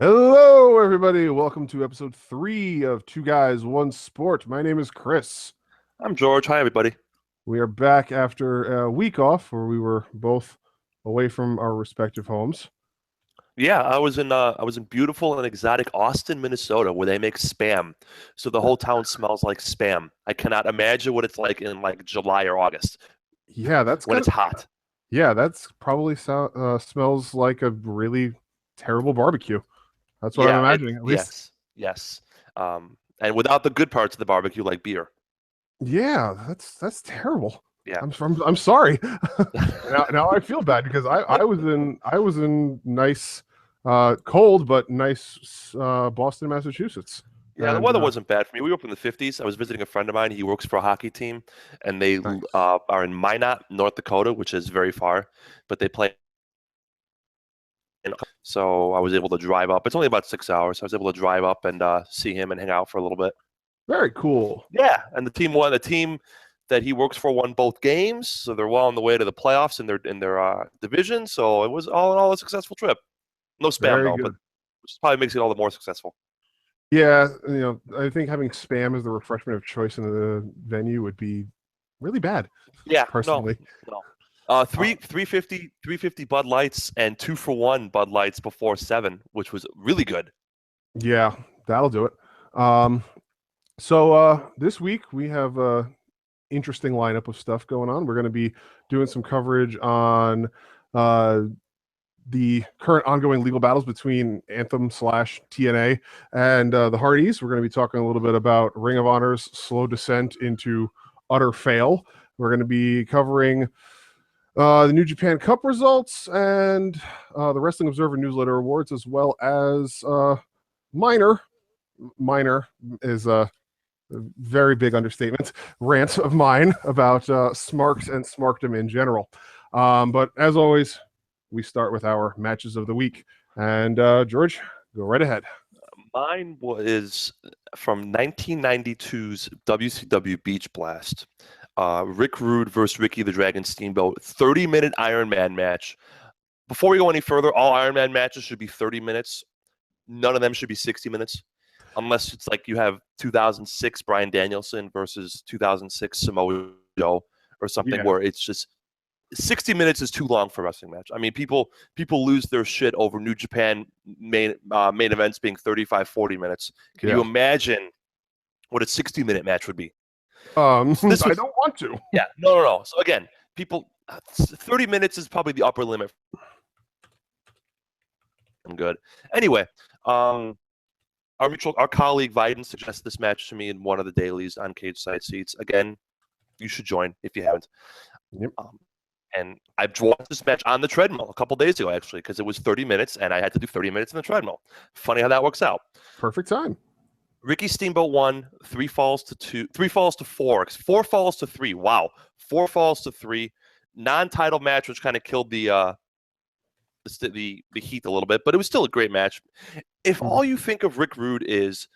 Hello, everybody. Welcome to episode 3 of Two Guys, One Sport. My name is Chris. I'm George. Hi, everybody. We are back after a week off where we were both away from our respective homes. Yeah, I was in beautiful and exotic Austin, Minnesota, where they make Spam. So the whole town smells like Spam. I cannot imagine what it's like in like July or August Yeah, that's when kind it's of, hot. that's probably smells like a really terrible barbecue. That's what I'm Yeah, imagining, at least. yes. And without the good parts of the barbecue, like beer. Yeah, that's terrible. Yeah. I'm sorry. Now I feel bad because I was in nice cold but nice Boston, Massachusetts. Yeah, the And weather wasn't bad for me. We were up in the 50s. I was visiting a friend of mine. He works for a hockey team, and they nice. are in Minot, North Dakota, which is very far, but they play. So I was able to drive up. It's only about 6 hours. So I was able to drive up and see him and hang out for a little bit. Very cool. Yeah, and the team won. The team that he works for won both games, so they're well on the way to the playoffs in their division. So it was all in all a successful trip. No spam Very though, but good. which probably makes it all the more successful. Yeah, I think having spam as the refreshment of choice in the venue would be really bad, Yeah, no, personally. no. Uh, 350 Bud Lights and 2-for-1 Bud Lights before 7, which was really good. yeah, that'll do it. So this week we have a interesting lineup of stuff going on. We're going to be doing some coverage on uh, the current ongoing legal battles between Anthem/TNA and the Hardys. We're going to be talking a little bit about Ring of Honor's slow descent into utter fail. We're going to be covering the New Japan Cup results and the Wrestling Observer Newsletter Awards, as well as minor is a very big understatement rant of mine about Smarks and Smarkdom in general. But as always, we start with our matches of the week. And George, go right ahead. Mine was from 1992's WCW Beach Blast. Rick Rude versus Ricky the Dragon Steamboat, 30-minute Iron Man match. Before we go any further, all Iron Man matches should be 30 minutes. None of them should be 60 minutes. Unless it's like you have 2006 Bryan Danielson versus 2006 Samoa Joe or something where it's just 60 minutes is too long for a wrestling match. I mean, people lose their shit over New Japan main events being 35, 40 minutes. Can you imagine what a 60-minute match would be? I don't want to. Yeah, no. So again, 30 minutes is probably the upper limit. I'm good. Anyway, our colleague Viden suggested this match to me in one of the dailies on Cage Side Seats. Again, you should join if you haven't. Yep. And I watched this match on the treadmill a couple days ago, actually, because it was 30 minutes, and I had to do 30 minutes in the treadmill. Funny how that works out. Perfect time. Ricky Steamboat won 3 falls to 4, 4 falls to 3. Wow, 4 falls to 3. Non-title match, which kind of killed the heat a little bit, but it was still a great match. If all you think of Rick Rude is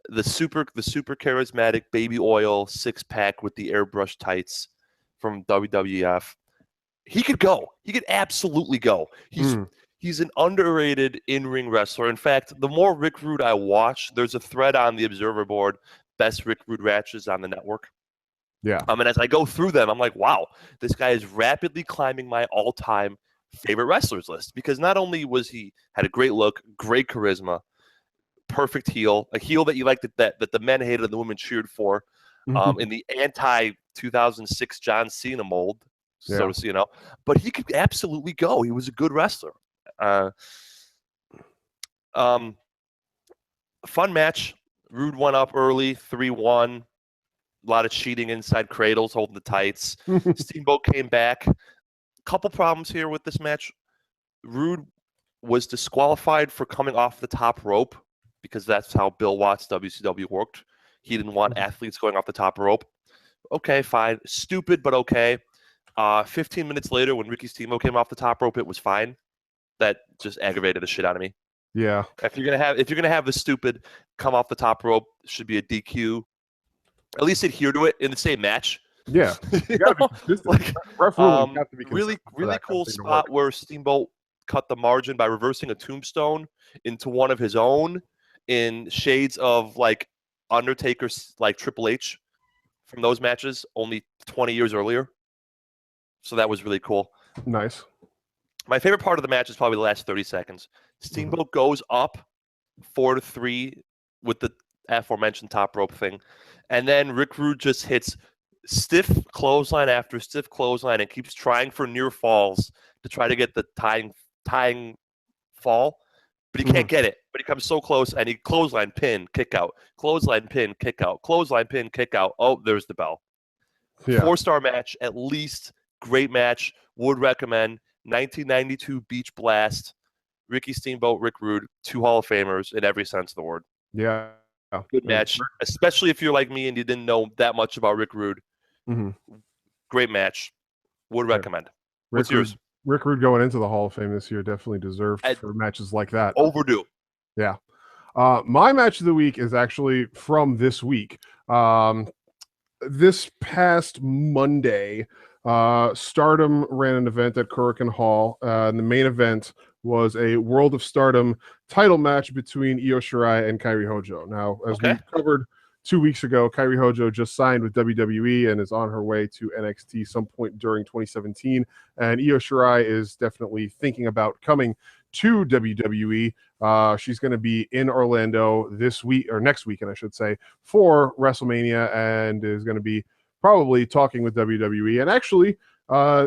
the super charismatic baby oil 6-pack with the airbrush tights from WWF, he could go. He could absolutely go. He's an underrated in-ring wrestler. In fact, the more Rick Rude I watch, there's a thread on the Observer board, best Rick Rude matches on the network. Yeah. And as I go through them, I'm like, wow, this guy is rapidly climbing my all-time favorite wrestlers list, because not only had a great look, great charisma, perfect heel, a heel that you liked that the men hated and the women cheered for, in the anti-2006 John Cena mold, so to say, but he could absolutely go. He was a good wrestler. Fun match. Rude won up early, 3-1. A lot of cheating inside cradles, holding the tights. Steamboat came back. Couple problems here with this match. Rude was disqualified for coming off the top rope because that's how Bill Watts WCW worked. He didn't want athletes going off the top rope. Okay, fine. Stupid, but okay. 15 minutes later, when Ricky Steamboat came off the top rope, it was fine. That just aggravated the shit out of me. Yeah. If you're gonna have the stupid come off the top rope, it should be a DQ. At least adhere to it in the same match. Yeah. Really cool spot where Steamboat cut the margin by reversing a tombstone into one of his own in shades of like Undertaker's like Triple H from those matches only 20 years earlier. So that was really cool. Nice. My favorite part of the match is probably the last 30 seconds. Steamboat goes up 4-3 with the aforementioned top rope thing. And then Rick Rude just hits stiff clothesline after stiff clothesline and keeps trying for near falls to try to get the tying fall. But he can't get it. But he comes so close, and he clothesline, pin, kick out. Clothesline, pin, kick out. Clothesline, pin, kick out. Oh, there's the bell. Yeah. 4-star match, at least. Great match. Would recommend. 1992 Beach Blast. Ricky Steamboat, Rick Rude, 2 Hall of Famers in every sense of the word. Yeah. Good match, especially if you're like me and you didn't know that much about Rick Rude. Great match. Would recommend. What's yours? Rick Rude going into the Hall of Fame this year definitely deserved for matches like that. Overdue. Yeah. My match of the week is actually from this week. This past Monday, Stardom ran an event at Korakuen Hall, and the main event was a World of Stardom title match between Io Shirai and Kairi Hojo. Now, as we covered 2 weeks ago, Kairi Hojo just signed with WWE and is on her way to NXT some point during 2017, and Io Shirai is definitely thinking about coming to WWE. She's going to be in Orlando this week, or next weekend, I should say, for WrestleMania, and is going to be probably talking with WWE. And actually,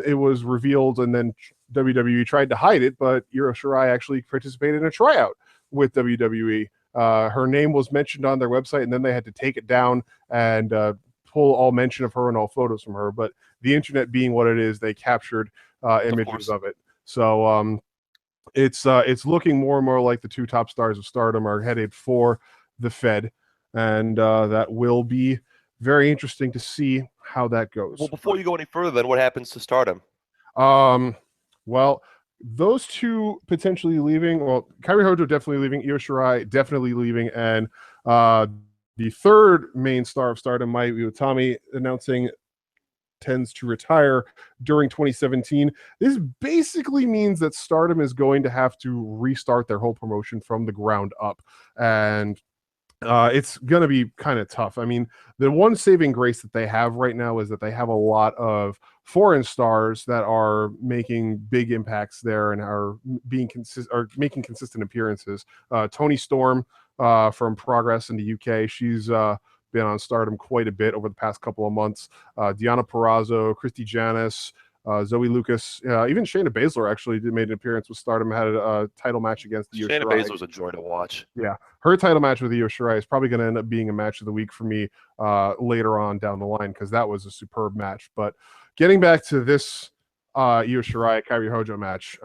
it was revealed, and then WWE tried to hide it, but Io Shirai actually participated in a tryout with WWE. Her name was mentioned on their website, and then they had to take it down and pull all mention of her and all photos from her. But the internet being what it is, they captured images of it. So it's looking more and more like the 2 top stars of Stardom are headed for the Fed, and that will be very interesting to see how that goes. Well, before you go any further, then what happens to Stardom? Well, those 2 potentially leaving. Well, Kairi Hojo definitely leaving, Io Shirai definitely leaving, and the third main star of Stardom, Mai Iwatani, announcing tends to retire during 2017. This basically means that Stardom is going to have to restart their whole promotion from the ground up, and it's going to be kind of tough. I mean, the one saving grace that they have right now is that they have a lot of foreign stars that are making big impacts there and are making consistent appearances. Toni Storm from Progress in the UK, she's been on Stardom quite a bit over the past couple of months. Deonna Purrazzo, Christy Janis, Zoe Lucas, even Shayna Baszler actually made an appearance with Stardom, had a title match against Io Shirai. Shayna Baszler's a joy to watch. Yeah, her title match with Io Shirai is probably going to end up being a match of the week for me later on down the line, because that was a superb match. But getting back to this Io Shirai Kairi Hojo match,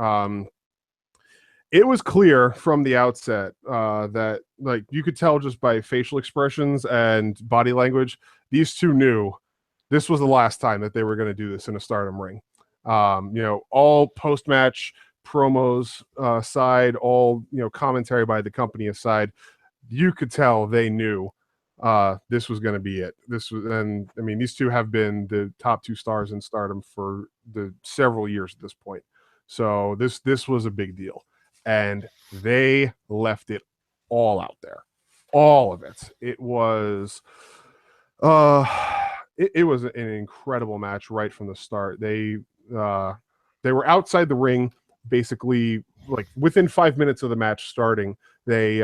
it was clear from the outset that, like, you could tell just by facial expressions and body language, these 2 knew this was the last time that they were going to do this in a Stardom ring. All post-match promos aside, all commentary by the company aside, you could tell they knew this was going to be it. And I mean, these 2 have been the top 2 stars in Stardom for the several years at this point. So this was a big deal, and they left it all out there, all of it. It was it was an incredible match right from the start. They were outside the ring, basically, like within 5 minutes of the match starting. They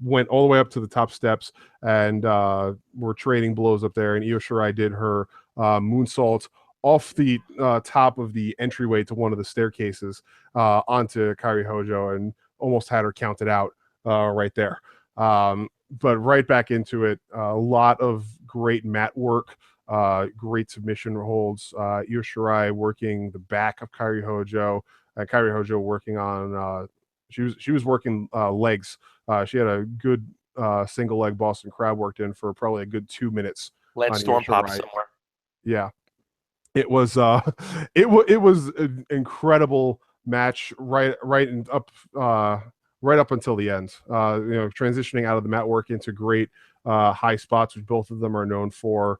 went all the way up to the top steps and were trading blows up there. And Io Shirai did her moonsault off the top of the entryway to one of the staircases onto Kairi Hojo, and almost had her counted out right there. But right back into it. A lot of great mat work, great submission holds. Io Shirai working the back of Kairi Hojo, Kairi Hojo working on. She was working legs. She had a good single leg Boston Crab worked in for probably a good 2 minutes. Lance Storm popped somewhere. Yeah, it was it was an incredible match right up until the end. Transitioning out of the mat work into great high spots, which both of them are known for.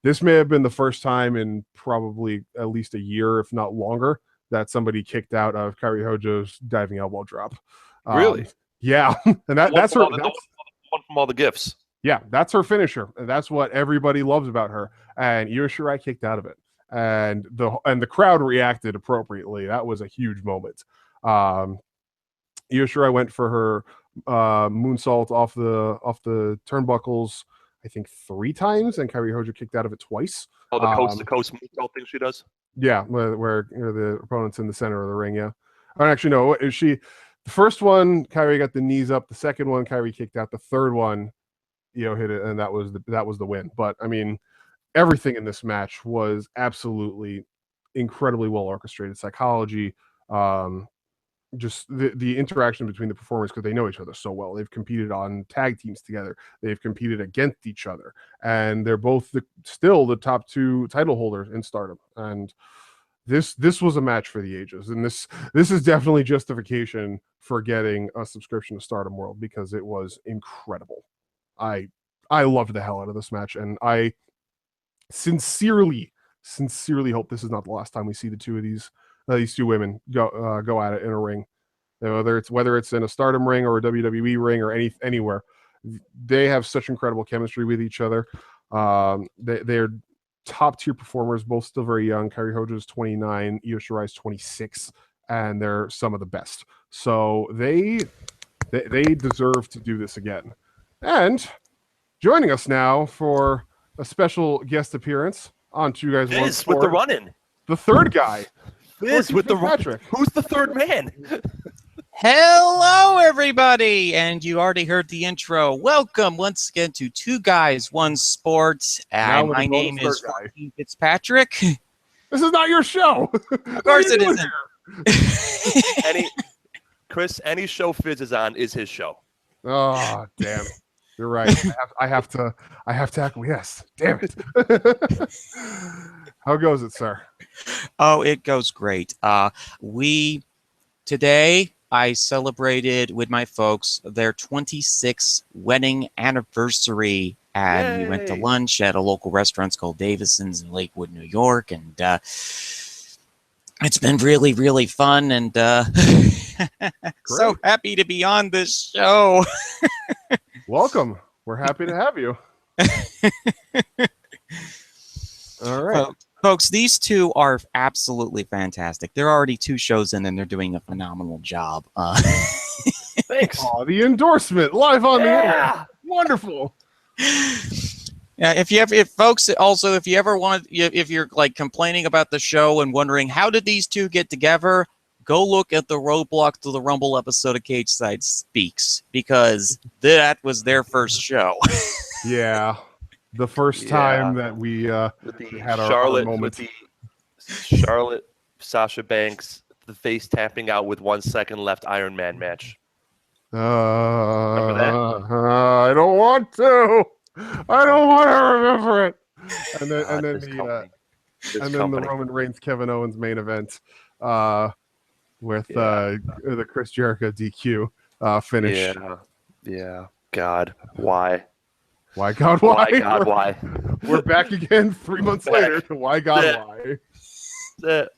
This may have been the first time in probably at least a year, if not longer, that somebody kicked out of Kairi Hojo's diving elbow drop. Really? Yeah, and that's her. One from all the gifts. Yeah, that's her finisher. And that's what everybody loves about her. And Io Shirai kicked out of it, and the crowd reacted appropriately. That was a huge moment. Io Shirai went for her moonsault off the turnbuckles, I think 3 times, and Kairi Hojo kicked out of it twice. Oh, the coast to coast moonsault thing she does. Yeah, where the opponent's in the center of the ring. Yeah, actually no, the first one Kairi got the knees up. The second one Kairi kicked out. The third one, hit it, and that was the win. But I mean, everything in this match was absolutely incredibly well orchestrated. Psychology, just the interaction between the performers, because they know each other so well. They've competed on tag teams together. They've competed against each other, and they're both still the top 2 title holders in Stardom. And this was a match for the ages, and this is definitely justification for getting a subscription to Stardom World, because it was incredible. I loved the hell out of this match, and I sincerely hope this is not the last time we see the two of these 2 women go at it in a ring. Whether it's in a Stardom ring or a WWE ring or anywhere, they have such incredible chemistry with each other. They're top tier performers, both still very young. Kairi Hojo is 29, Io Shirai is 26, and they're some of the best. So they deserve to do this again. And joining us now for a special guest appearance on Two Guys One Sport, with the run-in, the third guy. With the Patrick. Who's the third man? Hello, everybody, and you already heard the intro. Welcome once again to Two Guys, One Sport. My name is 14fizzpatrick. This is not your show. Of course it isn't. Chris, any show Fizz is on is his show. Oh, damn. You're right. I have to acquiesce. Damn it. How goes it, sir? Oh, it goes great. Today I celebrated with my folks their 26th wedding anniversary, and we went to lunch at a local restaurant called Davison's in Lakewood, New York, and it's been really, really fun, and so happy to be on this show. Welcome. We're happy to have you. All right. Folks, these two are absolutely fantastic. They're already 2 shows in, and they're doing a phenomenal job. Thanks. Oh, the endorsement live on the air. Wonderful. Yeah, if you're like complaining about the show and wondering how did these 2 get together, go look at the Roadblock to the Rumble episode of Cage Side Speaks, because that was their first show. Yeah. The first time that we had our moment. With the Charlotte, Sasha Banks, the face tapping out with 1 second left Iron Man match. Remember that? I don't want to. I don't want to remember it. And then the Roman Reigns Kevin Owens main event with the Chris Jericho DQ finish. Yeah. God, why? Why God, why? Why God, why? We're back again 3 months later to why God, why? But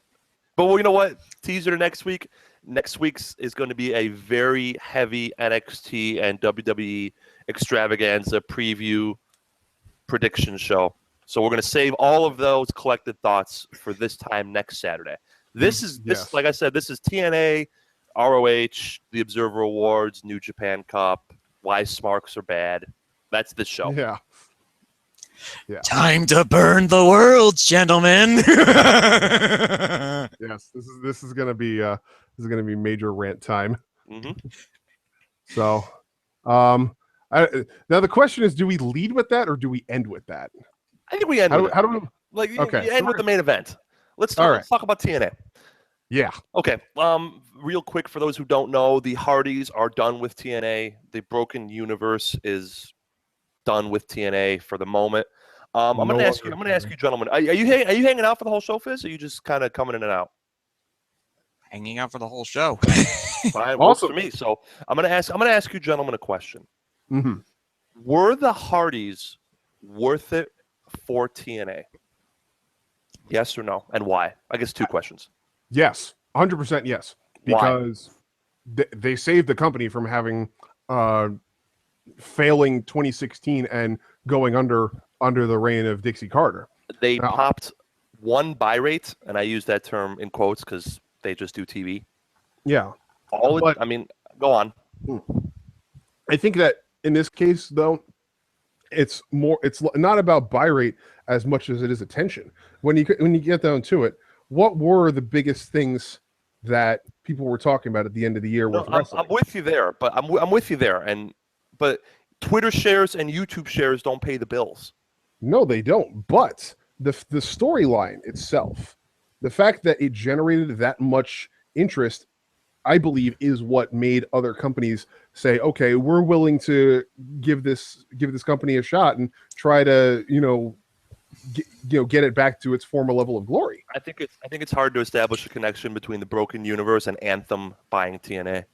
well, you know what? Teaser to next week. Next week's is going to be a very heavy NXT and WWE extravaganza preview prediction show. So we're going to save all of those collected thoughts for this time next Saturday. This like I said, this is TNA, ROH, the Observer Awards, New Japan Cup, why Smarks are bad. That's the show. Yeah. Time to burn the world, gentlemen. Yes, this is gonna be major rant time. Mm-hmm. So, now the question is: do we lead with that or do we end with that? I think we end. How do we? You end with the main event. Let's talk about TNA. Yeah. Okay. Real quick, for those who don't know, the Hardys are done with TNA. The Broken Universe is done with TNA for the moment. I'm going to ask you, gentlemen, are you hanging out for the whole show, Fizz? Or are you just kind of coming in and out? Hanging out for the whole show. Fine, works for me. So I'm going to ask you, gentlemen, a question. Mm-hmm. Were the Hardys worth it for TNA? Yes or no, and why? I guess 2 questions. Yes, 100% yes, Why? because they saved the company from having failing 2016 and going under the reign of Dixie Carter. They Now, popped one buy rate, and I use that term in quotes because they just do TV. yeah. I mean, go on. I think that in this case, though, it's not about buy rate as much as it is attention. When you get down to it, what were the biggest things that people were talking about at the end of the year with wrestling? I'm with you there, but I'm with you there, but Twitter shares and YouTube shares don't pay the bills. No, they don't. But the storyline itself, the fact that it generated that much interest, I believe, is what made other companies say, okay, we're willing to give this company a shot and try to, get it back to its former level of glory. I think it's hard to establish a connection between the Broken Universe and Anthem buying TNA,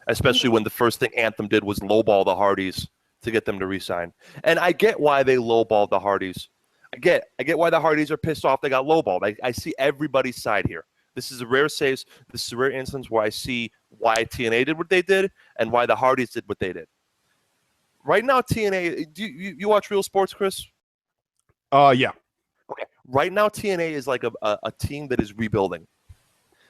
especially when the first thing Anthem did was lowball the Hardys to get them to resign. And I get why they lowballed the Hardys. I get why the Hardys are pissed off they got lowballed. I see everybody's side here. This is a rare case. This is a rare instance where I see why TNA did what they did and why the Hardys did what they did. Right now, TNA. Do you watch Real Sports, Chris? Yeah. Okay. Right now, TNA is like a team that is rebuilding.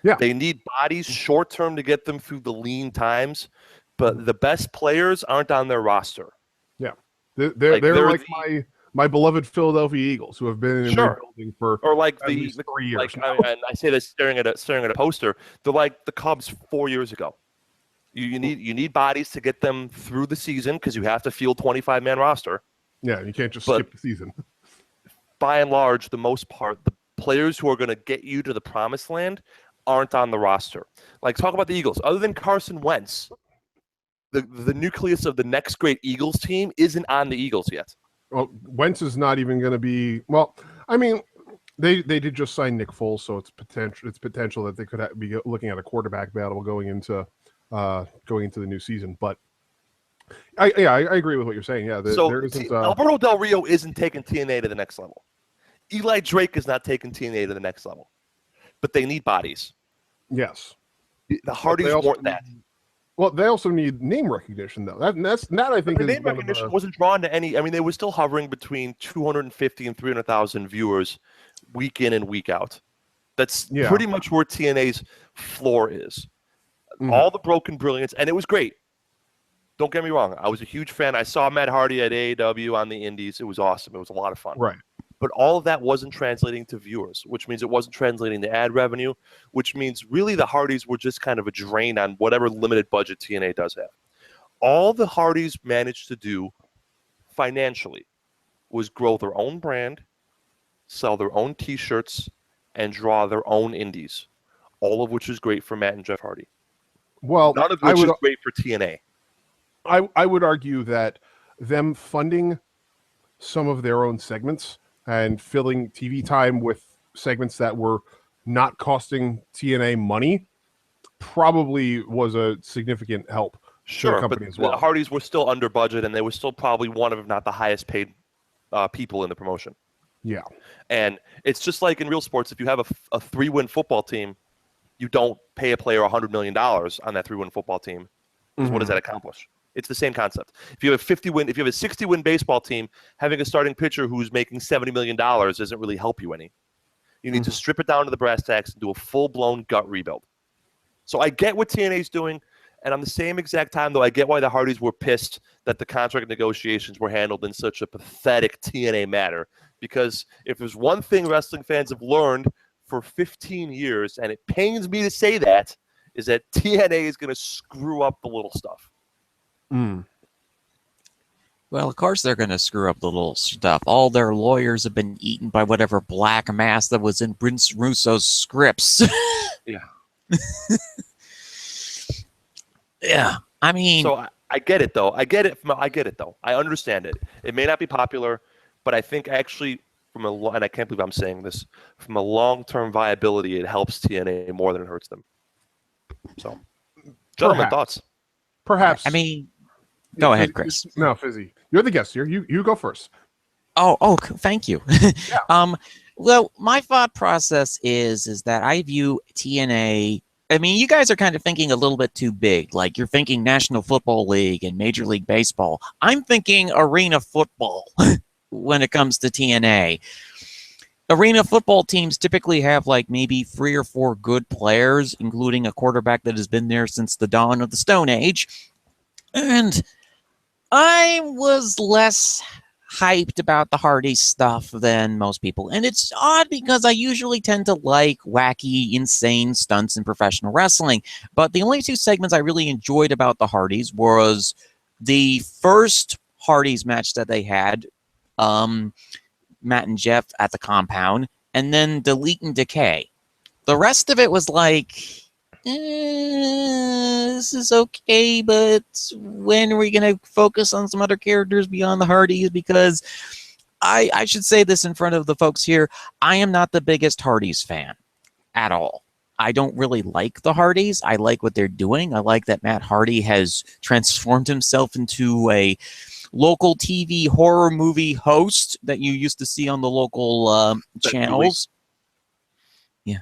Yeah. They need bodies short term to get them through the lean times, but the best players aren't on their roster. Yeah. They're like my beloved Philadelphia Eagles, who have been in rebuilding for at least 3 years. And I say this staring at a poster. They're like the Cubs 4 years ago. You need bodies to get them through the season because you have to field 25-man roster. Yeah, you can't just skip the season. By and large, the most part, the players who are going to get you to the promised land aren't on the roster. Like, talk about the Eagles. Other than Carson Wentz, the nucleus of the next great Eagles team isn't on the Eagles yet. Well, Wentz is not even going to be. Well, I mean, they did just sign Nick Foles, so it's potential that they could be looking at a quarterback battle going into the new season. But I agree with what you're saying. Yeah, there isn't. Alberto Del Rio isn't taking TNA to the next level. Eli Drake is not taking TNA to the next level. But they need bodies. Yes, the Hardys want that. Well, they also need name recognition, though. That I think the name recognition wasn't drawn to any. I mean, they were still hovering between 250 and 300,000 viewers week in and week out. That's pretty much where TNA's floor is. Mm-hmm. All the Broken Brilliance, and it was great. Don't get me wrong. I was a huge fan. I saw Matt Hardy at AEW on the Indies. It was awesome. It was a lot of fun. Right. But all of that wasn't translating to viewers, which means it wasn't translating to ad revenue, which means really the Hardys were just kind of a drain on whatever limited budget TNA does have. All the Hardys managed to do financially was grow their own brand, sell their own T-shirts, and draw their own indies, all of which is great for Matt and Jeff Hardy. Well, none of which is great for TNA. I would argue that them funding some of their own segments and filling TV time with segments that were not costing TNA money probably was a significant help to the company as well. The Hardys were still under budget, and they were still probably one of, if not the highest paid people in the promotion. Yeah. And it's just like in real sports, if you have a 3-win football team, you don't pay a player $100 million on that 3-win football team. Mm-hmm. What does that accomplish? It's the same concept. If you have a 60-win baseball team, having a starting pitcher who's making $70 million doesn't really help you any. You need to strip it down to the brass tacks and do a full-blown gut rebuild. So I get what TNA's doing, and on the same exact time, though, I get why the Hardys were pissed that the contract negotiations were handled in such a pathetic TNA manner. Because if there's one thing wrestling fans have learned for 15 years, and it pains me to say that, is that TNA is going to screw up the little stuff. Mm. Well, of course they're going to screw up the little stuff. All their lawyers have been eaten by whatever black mass that was in Vince Russo's scripts. Yeah. Yeah. I mean... So I get it, though. I get it, though. I understand it. It may not be popular, but I think actually, and I can't believe I'm saying this, from a long-term viability, it helps TNA more than it hurts them. So, gentlemen, thoughts? Perhaps. I mean, go ahead, Chris. No, Fizzy. You're the guest here. You go first. Oh, thank you. Yeah. Well, my thought process is that I view TNA I mean, you guys are kind of thinking a little bit too big. Like, you're thinking National Football League and Major League Baseball. I'm thinking arena football when it comes to TNA. Arena football teams typically have like maybe 3 or 4 good players, including a quarterback that has been there since the dawn of the Stone Age. And I was less hyped about the Hardy stuff than most people. And it's odd because I usually tend to like wacky, insane stunts in professional wrestling. But the only 2 segments I really enjoyed about the Hardys was the first Hardys match that they had, Matt and Jeff at the compound, and then Delete and Decay. The rest of it was like, this is okay, but when are we going to focus on some other characters beyond the Hardys? Because I should say this in front of the folks here, I am not the biggest Hardys fan at all. I don't really like the Hardys. I like what they're doing. I like that Matt Hardy has transformed himself into a local TV horror movie host that you used to see on the local channels. Yeah.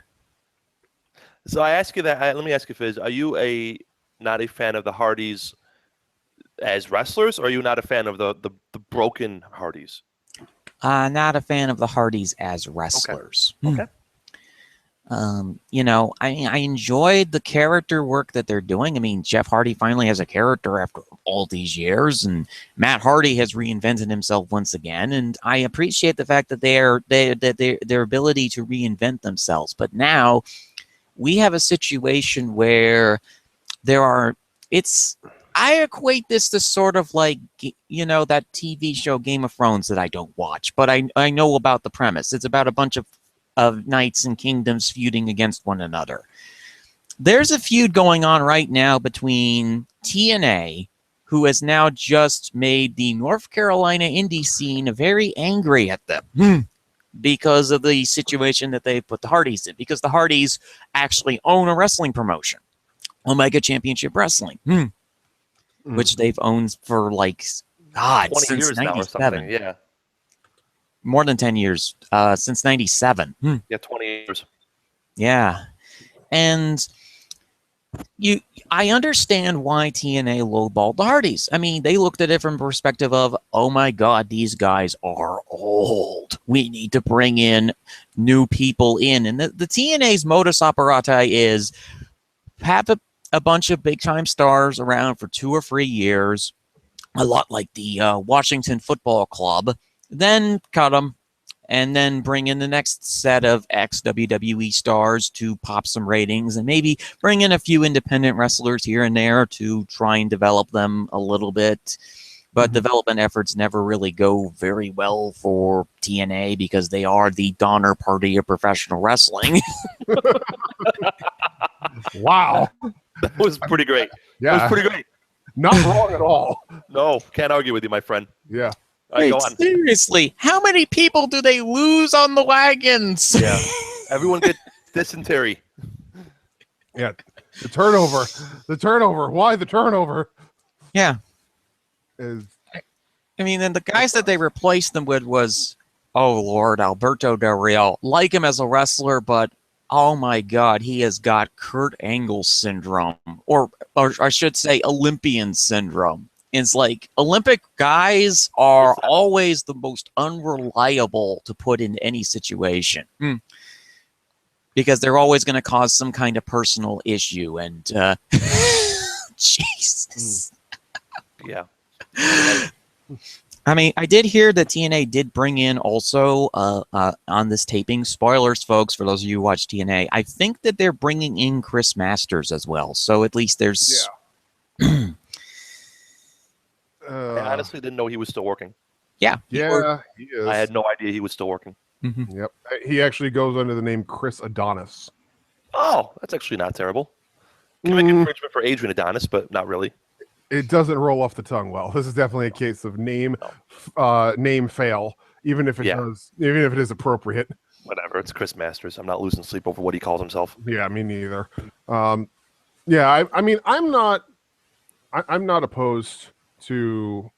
So I ask you that. Let me ask you, Fizz. Are you not a fan of the Hardys as wrestlers, or are you not a fan of the broken Hardys? Not a fan of the Hardys as wrestlers. Okay. You know, I enjoyed the character work that they're doing. I mean, Jeff Hardy finally has a character after all these years, and Matt Hardy has reinvented himself once again. And I appreciate the fact that their ability to reinvent themselves. But now we have a situation where I equate this to sort of like, you know, that TV show Game of Thrones that I don't watch, but I know about the premise. It's about a bunch of knights and kingdoms feuding against one another. There's a feud going on right now between TNA, who has now just made the North Carolina indie scene very angry at them because of the situation that they put the Hardys in, because the Hardys actually own a wrestling promotion, Omega Championship Wrestling, which they've owned for like, God, 20 since years now or 97. something. Yeah. More than 10 years, since 97. Yeah, 20 years. Yeah. And I understand why TNA lowballed the Hardys. I mean, they looked at it from the perspective of, oh my God, these guys are old. We need to bring in new people in. And the TNA's modus operandi is have a bunch of big-time stars around for 2 or 3 years, a lot like the Washington Football Club, then cut them, and then bring in the next set of ex-WWE stars to pop some ratings, and maybe bring in a few independent wrestlers here and there to try and develop them a little bit. But development efforts never really go very well for TNA because they are the Donner Party of professional wrestling. Wow. That was pretty great. Yeah. That was pretty great. Not wrong at all. No, can't argue with you, my friend. Yeah. Wait, Go on. seriously, how many people do they lose on the wagons? Yeah. Everyone get dysentery. Yeah. The turnover. The turnover. Why the turnover? Yeah. I mean, and the guys that they replaced them with was, oh Lord, Alberto Del Rio. Like him as a wrestler, but oh my God, he has got Kurt Angle syndrome, or I should say Olympian syndrome. It's like Olympic guys are always the most unreliable to put in any situation because they're always going to cause some kind of personal issue. And Jesus. Yeah. I mean, I did hear that TNA did bring in also on this taping, spoilers, folks, for those of you who watch TNA, I think that they're bringing in Chris Masters as well. So at least there's... Yeah. I honestly didn't know he was still working. Yeah. He is. I had no idea he was still working. Yep. He actually goes under the name Chris Adonis. Oh, that's actually not terrible. Can make infringement for Adrian Adonis, but not really. It doesn't roll off the tongue well. This is definitely a case of name fail, even if it does, even if it is appropriate. Whatever. It's Chris Masters. I'm not losing sleep over what he calls himself. Yeah, me neither. Yeah, I mean, I'm not opposed to,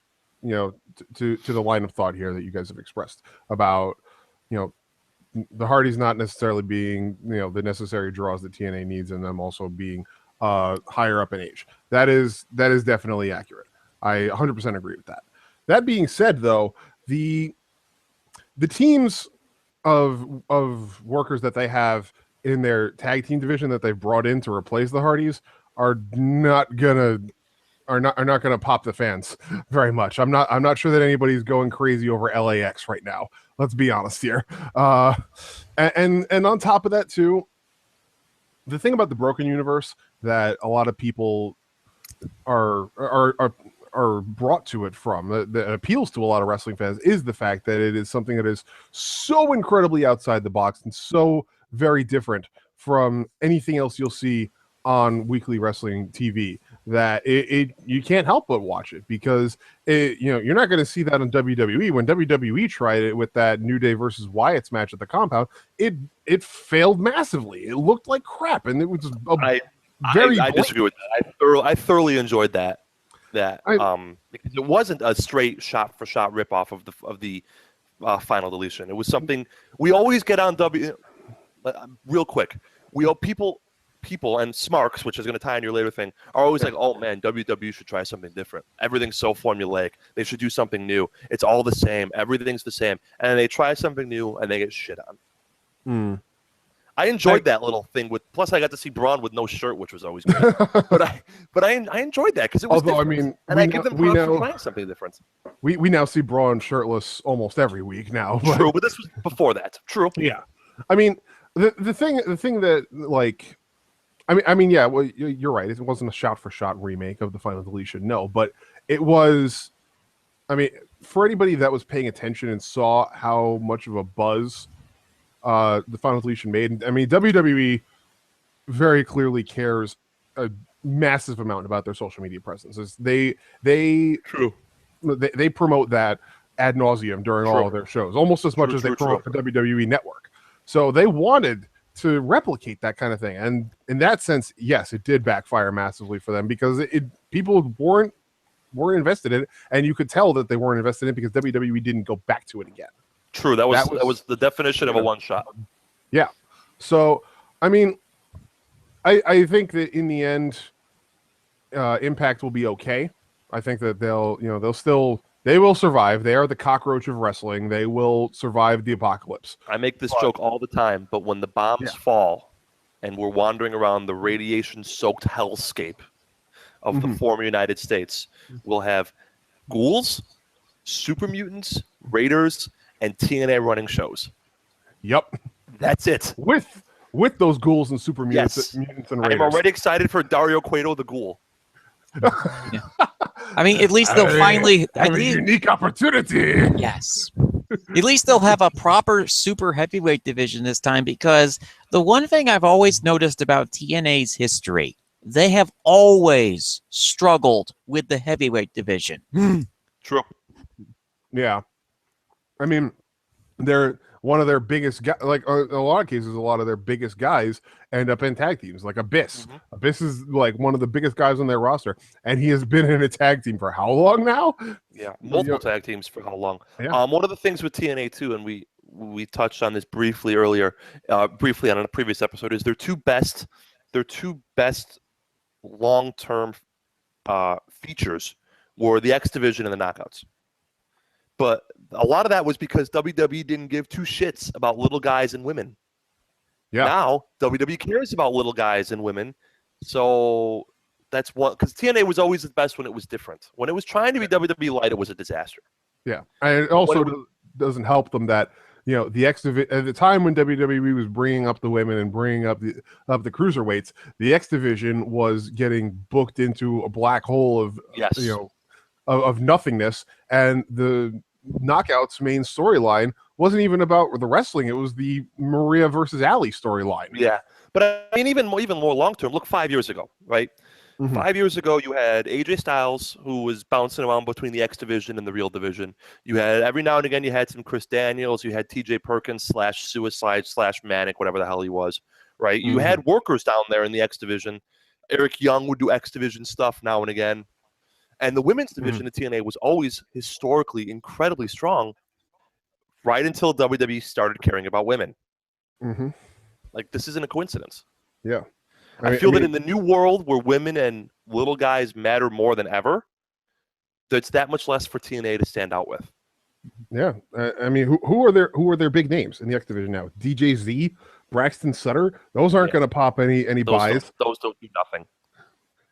you know, to the line of thought here that you guys have expressed about, you the Hardys not necessarily being the necessary draws that TNA needs, and them also being higher up in age. That is definitely accurate. I 100% agree with that. That being said, though, the teams of workers that they have in their tag team division that they've brought in to replace the Hardys are not gonna pop the fans very much. I'm not sure that anybody's going crazy over LAX right now. Let's be honest here. And on top of that too, the thing about the Broken Universe that a lot of people are brought to it from that appeals to a lot of wrestling fans is the fact that it is something that is so incredibly outside the box and so very different from anything else you'll see on weekly wrestling TV that you can't help but watch it, because you're not going to see that on WWE. When WWE tried it with that New Day versus Wyatt's match at the compound, it failed massively. It looked like crap, and it was I disagree with that. I thoroughly enjoyed that because it wasn't a straight shot for shot ripoff of the final deletion. It was something we always get on real quick. People and Smarks, which is going to tie in your later thing, are always like, oh man, WWE should try something different. Everything's so formulaic. They should do something new. It's all the same. Everything's the same. And they try something new and they get shit on. I enjoyed that little thing plus I got to see Braun with no shirt, which was always good. but I enjoyed that because it was different. I mean, and I give them props for trying something different. We now see Braun shirtless almost every week now. True, but this was before that. True. Yeah. I mean, the thing that like, I mean, yeah, well, you're right. It wasn't a shot-for-shot remake of the final deletion, no, but it was. I mean, for anybody that was paying attention and saw how much of a buzz the final deletion made, I mean, WWE very clearly cares a massive amount about their social media presence. They promote that ad nauseum during all of their shows, almost as much as they promote the WWE Network. So they wanted to replicate that kind of thing, and in that sense, yes, it did backfire massively for them because people weren't invested in it, and you could tell that they weren't invested in it because WWE didn't go back to it again. True, that was the definition of a one shot. Yeah, so I mean, I think that in the end, Impact will be okay. I think that they will survive. They are the cockroach of wrestling. They will survive the apocalypse. I make this joke all the time, but when the bombs fall and we're wandering around the radiation-soaked hellscape of the former United States, we'll have ghouls, super mutants, raiders, and TNA running shows. Yep. That's it. With those ghouls and super mutants, mutants and raiders. I'm already excited for Dario Cueto the Ghoul. Yeah. I mean, at least they'll finally have a unique opportunity. Yes. At least they'll have a proper super heavyweight division this time, because the one thing I've always noticed about TNA's history, they have always struggled with the heavyweight division. True. Yeah. I mean, they're one of their biggest guys, like in a lot of cases, a lot of their biggest guys end up in tag teams, like Abyss. Abyss is like one of the biggest guys on their roster, and he has been in a tag team for how long now? Yeah, multiple tag teams for how long? Yeah. One of the things with TNA too, and we touched on this briefly earlier, briefly on a previous episode, is their two best long-term features were the X Division and the Knockouts. But a lot of that was because WWE didn't give two shits about little guys and women. Yeah. Now WWE cares about little guys and women, so that's one. Because TNA was always the best when it was different. When it was trying to be WWE light, it was a disaster. Yeah, and it also doesn't help them that the X Division at the time when WWE was bringing up the women and bringing up the cruiserweights, the X Division was getting booked into a black hole of of nothingness, and the Knockouts main storyline wasn't even about the wrestling. It was the Maria versus Ali storyline. Yeah, but I mean, even more long term. Look, 5 years ago, right? 5 years ago, you had AJ Styles, who was bouncing around between the X Division and the Real Division. You had every now and again, you had some Chris Daniels. You had TJ Perkins / Manic, whatever the hell he was, right? You had workers down there in the X Division. Eric Young would do X Division stuff now and again. And the women's division in TNA was always historically incredibly strong right until WWE started caring about women. Mm-hmm. Like, this isn't a coincidence. Yeah. I feel that in the new world where women and little guys matter more than ever, there's that much less for TNA to stand out with. Yeah. I mean, who are their big names in the X division now? DJZ, Braxton Sutter. Those aren't going to pop any buys. Those don't do nothing.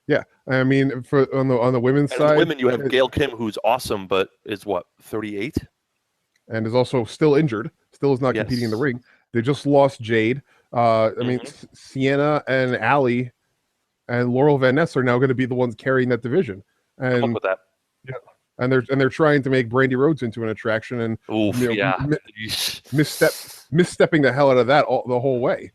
Yeah. I mean, for on the women's And side, the women, you have Gail Kim, who's awesome, but is what, 38? and is also still injured. Still is not competing in the ring. They just lost Jade. I mean, Sienna and Allie and Laurel Van Ness are now going to be the ones carrying that division. And Good luck with that. Yeah, and they're trying to make Brandy Rhodes into an attraction, and misstepping the hell out of that the whole way.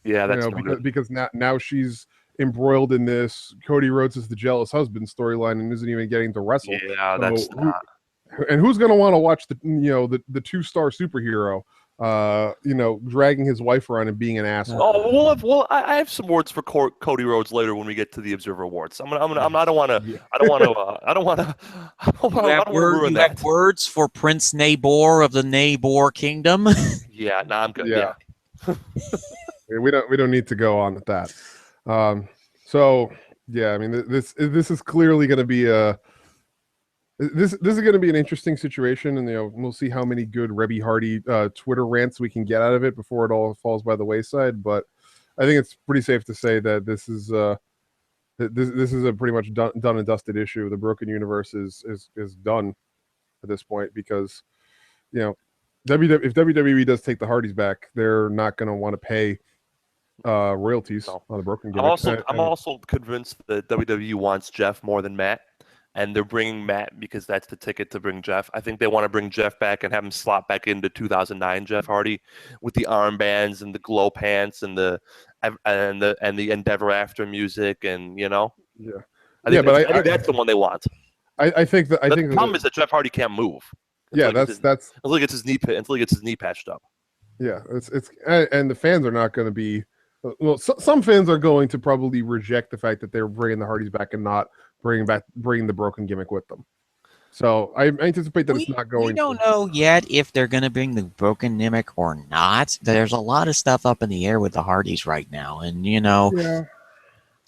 Yeah, that's because now she's embroiled in this Cody Rhodes is the jealous husband storyline and isn't even getting to wrestle. Yeah, that's not. And who's going to want to watch the 2-star superhero dragging his wife around and being an asshole? Oh, I have some words for Cody Rhodes later when we get to the Observer Awards. I don't want to ruin that. Words for Prince Nabor of the Nabor Kingdom. Yeah, I'm good. Yeah. we don't need to go on with that. So yeah, I mean, this is clearly going to be this is going to be an interesting situation, and we'll see how many good Rebby Hardy Twitter rants we can get out of it before it all falls by the wayside. But I think it's pretty safe to say that this is a pretty much done and dusted issue. The Broken Universe is done at this point because if WWE does take the Hardys back, they're not going to want to pay royalties on the Broken gimmick. I'm also convinced that WWE wants Jeff more than Matt. And they're bringing Matt because that's the ticket to bring Jeff. I think they want to bring Jeff back and have him slot back into 2009 Jeff Hardy with the armbands and the glow pants and the Endeavor After music and I think that's the one they want. I think the problem is that Jeff Hardy can't move. Until he gets his knee patched up. Yeah, it's and the fans are not going to be. Well, some fans are going to probably reject the fact that they're bringing the Hardys back and not bringing the Broken gimmick with them. So I anticipate that it's not going. We don't know yet if they're going to bring the Broken gimmick or not. There's a lot of stuff up in the air with the Hardys right now, and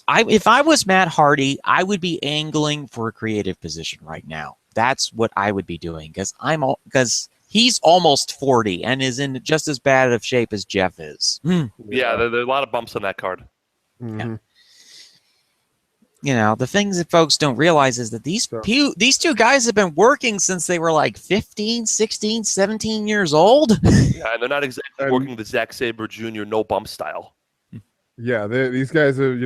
if I was Matt Hardy, I would be angling for a creative position right now. That's what I would be doing because he's almost 40 and is in just as bad of shape as Jeff is. Yeah, there are a lot of bumps on that card. Mm-hmm. Yeah. The things that folks don't realize is that these two guys have been working since they were like 15, 16, 17 years old. Yeah, and they're not exactly working the Zack Sabre Jr. no bump style. Yeah, these guys are,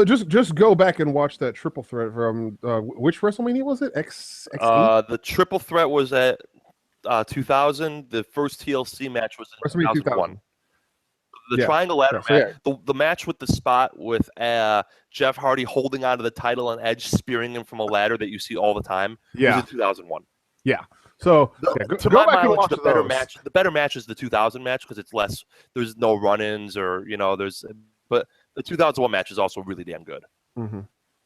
just go back and watch that triple threat from which WrestleMania was it? X8? The triple threat was at 2000. The first TLC match was in 2001. The triangle ladder match, the match with the spot with Jeff Hardy holding onto the title and Edge spearing him from a ladder that you see all the time was in 2001. Yeah. So to my knowledge, the better match is the 2000 match because it's less. There's no run-ins or but the 2001 match is also really damn good. Mm-hmm.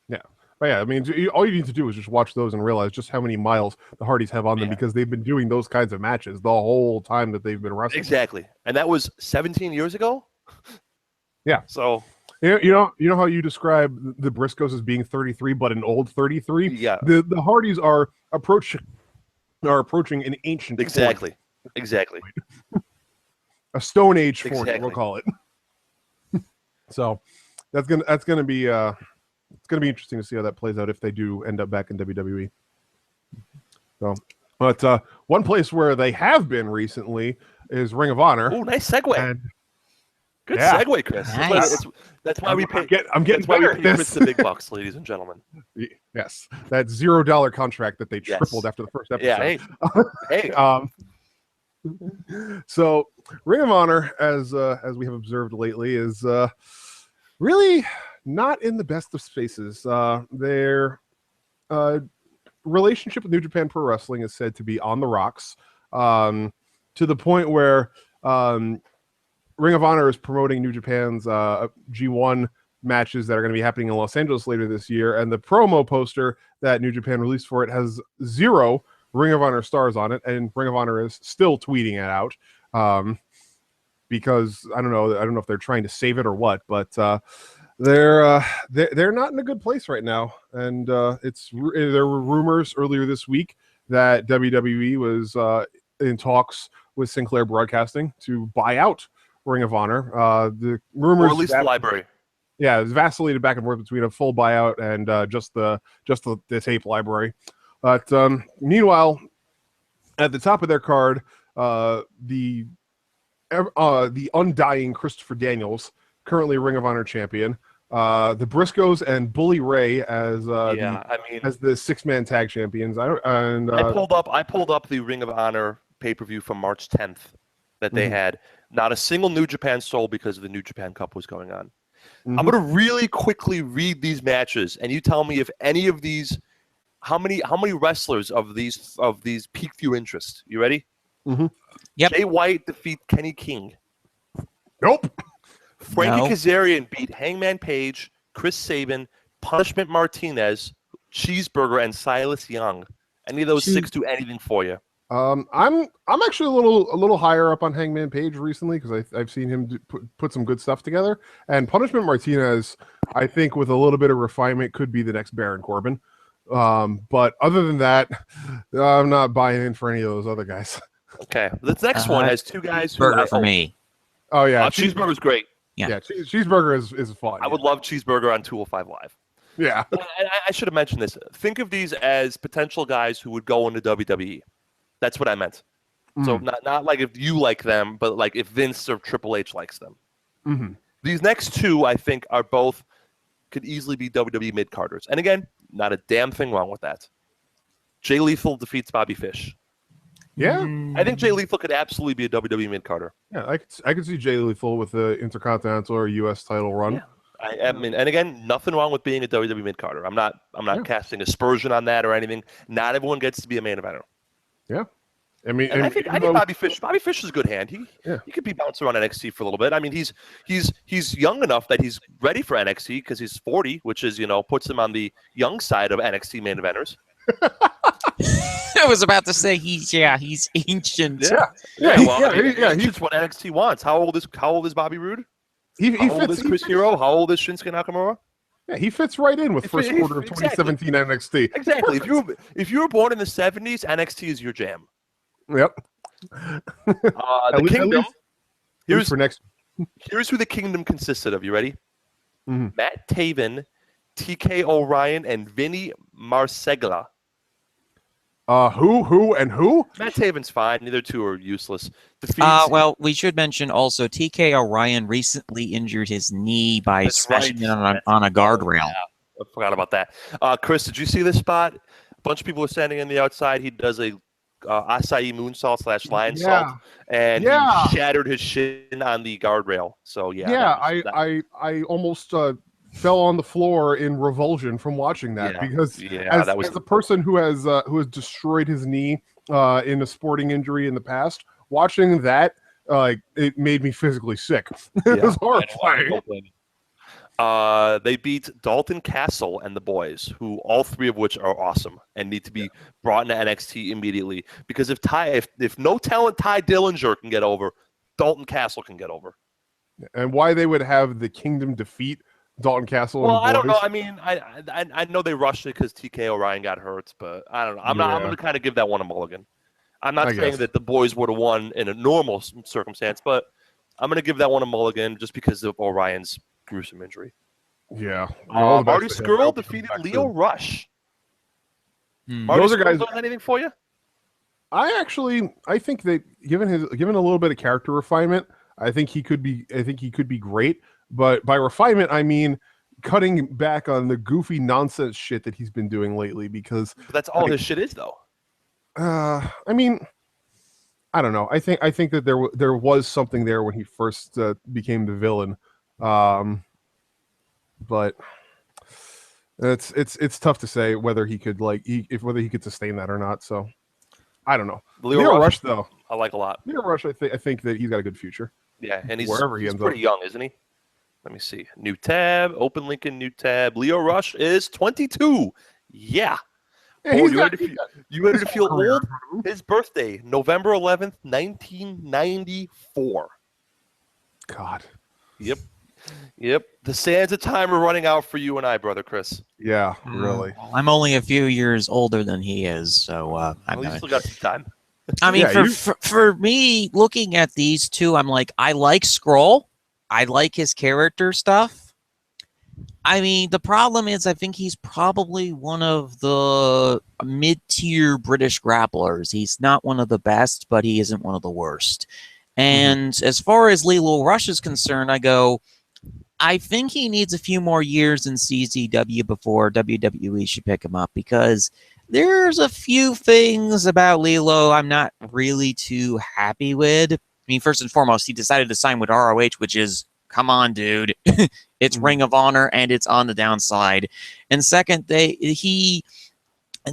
Yeah. But yeah, I mean, all you need to do is just watch those and realize just how many miles the Hardys have on them because they've been doing those kinds of matches the whole time that they've been wrestling. Exactly, and that was 17 years ago. Yeah. So you know how you describe the Briscoes as being 33, but an old 33. Yeah. The Hardys are approaching an ancient. Exactly. 40. Exactly. A Stone Age 40, we'll call it. So that's gonna be. It's going to be interesting to see how that plays out if they do end up back in WWE. So, but one place where they have been recently is Ring of Honor. Oh, nice segue. Good segue, Chris. Nice. That's why we pay. I'm getting better at this. Chris the big bucks, ladies and gentlemen. Yes, that $0 contract that they tripled after the first episode. Yeah. Hey. So Ring of Honor, as we have observed lately, is really not in the best of spaces. Their relationship with New Japan Pro Wrestling is said to be on the rocks, to the point where Ring of Honor is promoting New Japan's G1 matches that are going to be happening in Los Angeles later this year, and the promo poster that New Japan released for it has 0 Ring of Honor stars on it, and Ring of Honor is still tweeting it out. because I don't know if they're trying to save it or what, but they're not in a good place right now. And there were rumors earlier this week that WWE was in talks with Sinclair Broadcasting to buy out Ring of Honor. The rumors, or at least the library. Yeah, it was vacillated back and forth between a full buyout and just the tape library. But meanwhile, at the top of their card, the undying Christopher Daniels, currently Ring of Honor champion, the Briscoes and Bully Ray as as the 6-man tag champions. I pulled up the Ring of Honor pay-per-view from March 10th that they had. Not a single New Japan sold because the New Japan Cup was going on. I'm going to really quickly read these matches, and you tell me if any of these, how many wrestlers of these piqued your interest. You ready? Yep. Jay White defeat Kenny King. Nope. Frankie Kazarian beat Hangman Page, Chris Sabin, Punishment Martinez, Cheeseburger, and Silas Young. Any of those 6 do anything for you? I'm actually a little higher up on Hangman Page recently because I've seen him put some good stuff together. And Punishment Martinez, I think, with a little bit of refinement, could be the next Baron Corbin. But other than that, I'm not buying in for any of those other guys. Okay, this next one has 2 guys. Burger for me. Oh yeah, Cheeseburger's great. Yeah, Cheeseburger is fun. I would love Cheeseburger on 205 Live. Yeah, and I should have mentioned this. Think of these as potential guys who would go into WWE. That's what I meant. So not like if you like them, but like if Vince or Triple H likes them. These next 2, I think, are both could easily be WWE mid-carders. And again, not a damn thing wrong with that. Jay Lethal defeats Bobby Fish. Yeah. I think Jay Lethal could absolutely be a WWE mid-carder. Yeah, I could see Jay Lethal with the Intercontinental or U.S. title run. Yeah. I mean, and again, nothing wrong with being a WWE mid-carder. I'm not casting aspersion on that or anything. Not everyone gets to be a main eventer. Yeah. I mean, and I think Bobby Fish is a good hand. He could be bouncing around NXT for a little bit. I mean, he's young enough that he's ready for NXT because he's 40, which is puts him on the young side of NXT main eventers. I was about to say he's ancient. He's what NXT wants. How old is Bobby Roode? How old is Chris Hero? How old is Shinsuke Nakamura? Yeah, he fits right in with first quarter of 2017 NXT. Exactly. If you were born in the 70s, NXT is your jam. Yep. The Kingdom. Here's who the Kingdom consisted of. You ready? Matt Taven, TK O'Ryan, and Vinny Marseglia. Who? Matt Taven's fine. Neither 2 are useless. Well, we should mention also TK O'Ryan recently injured his knee by smashing it on a guardrail. Yeah, I forgot about that. Chris, did you see this spot? A bunch of people were standing on the outside. He does a acai moonsault / lion salt, and he shattered his shin on the guardrail. So I almost fell on the floor in revulsion from watching that because as a person who has destroyed his knee in a sporting injury in the past, watching that it made me physically sick. It was horrifying. They beat Dalton Castle and the boys, who all 3 of which are awesome and need to be brought into NXT immediately. Because if no talent Ty Dillinger can get over, Dalton Castle can get over. And why they would have the Kingdom defeat Dalton Castle? Well, and the boys? I don't know. I mean, I know they rushed it because TK O'Ryan got hurt, but I don't know. I'm going to kind of give that one a mulligan. I'm not saying that the boys would have won in a normal circumstance, but I'm going to give that one a mulligan just because of O'Ryan's gruesome injury. Yeah. Marty Scurll defeated Leo Rush. Those are guys. Anything for you? I think that given a little bit of character refinement, I think he could be great. But by refinement, I mean cutting back on the goofy nonsense shit that he's been doing lately. Because that's all his shit is, though. I mean, I don't know. I think that there was something there when he first became the villain. But it's tough to say whether he could whether he could sustain that or not. So I don't know. Leo Rush though, I like a lot. Leo Rush, I think that he's got a good future. Yeah, and he's pretty young, isn't he? Let me see. New tab, open link in new tab. Leo Rush is 22. Yeah. You ready to feel old? His birthday, November 11th, 1994. God. Yep. The sands of time are running out for you and I, brother Chris. Yeah, really. Well, I'm only a few years older than he is, so I'm Well, you not. still got some time. I mean, Yeah, for me, looking at these two, I'm like, I like Skrull. I like his character stuff. I mean, the problem is I think he's probably one of the mid-tier British grapplers. He's not one of the best, but he isn't one of the worst. And as far as Lilo Rush is concerned, I think he needs a few more years in CZW before WWE should pick him up, because there's a few things about Lilo I'm not really too happy with. I mean, first and foremost, he decided to sign with ROH, which is, come on, dude. It's Ring of Honor, and it's on the downside. And second, he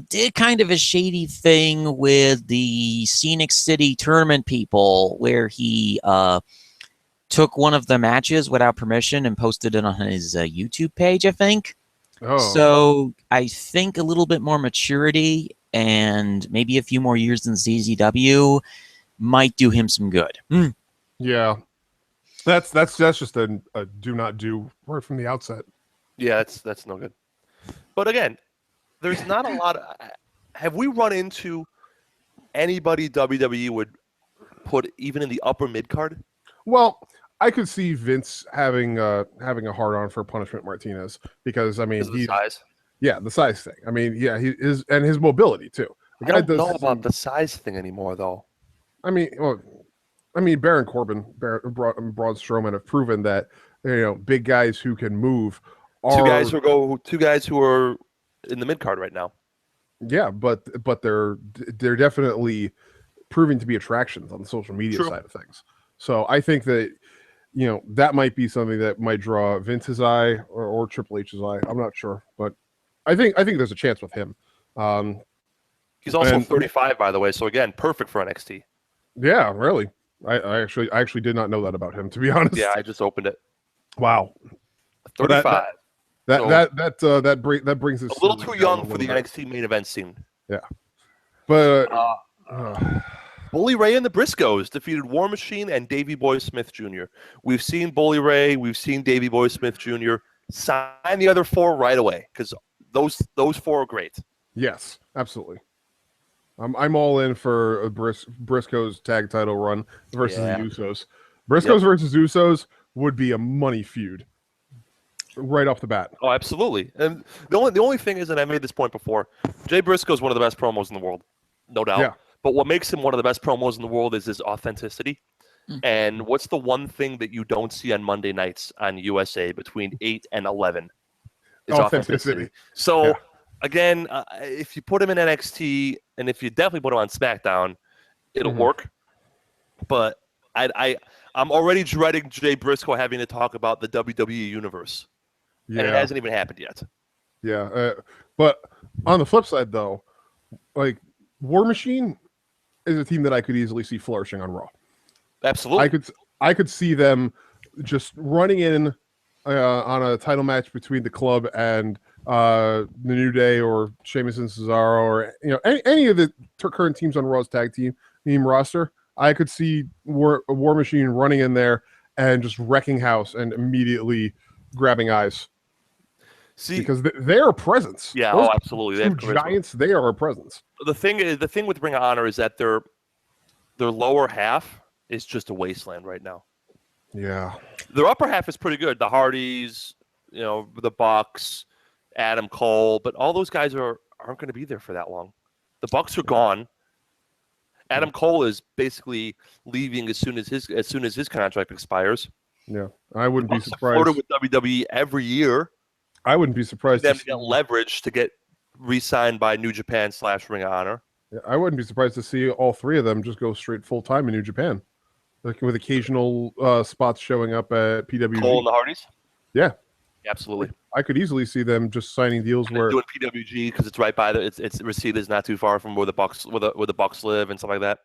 did kind of a shady thing with the Scenic City tournament people, where he took one of the matches without permission and posted it on his YouTube page, I think. Oh. So I think a little bit more maturity and maybe a few more years in CZW might do him some good. Yeah. That's just a do not do right from the outset. Yeah, that's no good. But again, there's not a lot of... Have we run into anybody WWE would put even in the upper mid-card? Well, I could see Vince having a hard-on for Punishment Martinez, because I mean, Because of the size? Yeah, the size thing. I mean, yeah, he is, and his mobility too. The I don't know about the size thing anymore, though. I mean, Baron Corbin, Braun Strowman have proven that, you know, big guys who can move are Two guys who are in the mid card right now. Yeah, but they're definitely proving to be attractions on the social media side of things. So I think that, you know, that might be something that might draw Vince's eye or Triple H's eye. I'm not sure, but I think there's a chance with him. He's also 35, by the way. So again, perfect for NXT. Yeah, really. I actually did not know that about him, to be honest. Yeah, I just opened it. Wow, 35. That brings us a little too young for the NXT main event scene. Yeah, but Bully Ray and the Briscoes defeated War Machine and Davey Boy Smith Jr. We've seen Bully Ray, we've seen Davey Boy Smith Jr. Sign the other four right away, because those four are great. Yes, absolutely. I'm all in for a Briscoes tag title run versus the Usos. Briscoes versus Usos would be a money feud right off the bat. Oh, absolutely. And the only thing is, and I made this point before, Jay Briscoe is one of the best promos in the world, no doubt. Yeah. But what makes him one of the best promos in the world is his authenticity. And what's the one thing that you don't see on Monday nights on USA between 8 and 11? Is authenticity. So, again, if you put him in NXT, and if you definitely put him on SmackDown, it'll work. But I'm already dreading Jay Briscoe having to talk about the WWE Universe. Yeah. And it hasn't even happened yet. Yeah. But on the flip side, though, like, War Machine is a team that I could easily see flourishing on Raw. Absolutely. I could see them just running in on a title match between the Club and the New Day or Sheamus and Cesaro, or, you know, any of the current teams on Raw's tag team roster. I could see War Machine running in there and just wrecking house and immediately grabbing eyes. See, because they're a presence. Yeah, those absolutely. They have giants. They are a presence. The thing with Ring of Honor is that their lower half is just a wasteland right now. Yeah. Their upper half is pretty good. The Hardys, you know, the Bucks, Adam Cole, but all those guys aren't going to be there for that long. The Bucks are gone. Adam Cole is basically leaving as soon as his contract expires. Yeah, I wouldn't be surprised. Flirted with WWE every year. I wouldn't be surprised to get leverage to get re-signed by New Japan / Ring of Honor. Yeah, I wouldn't be surprised to see all three of them just go straight full time in New Japan, like with occasional spots showing up at PWG. Cole and the Hardys. Yeah, absolutely. I could easily see them just signing deals where doing PWG because it's right by it's Reseda is not too far from where the Bucks live and stuff like that.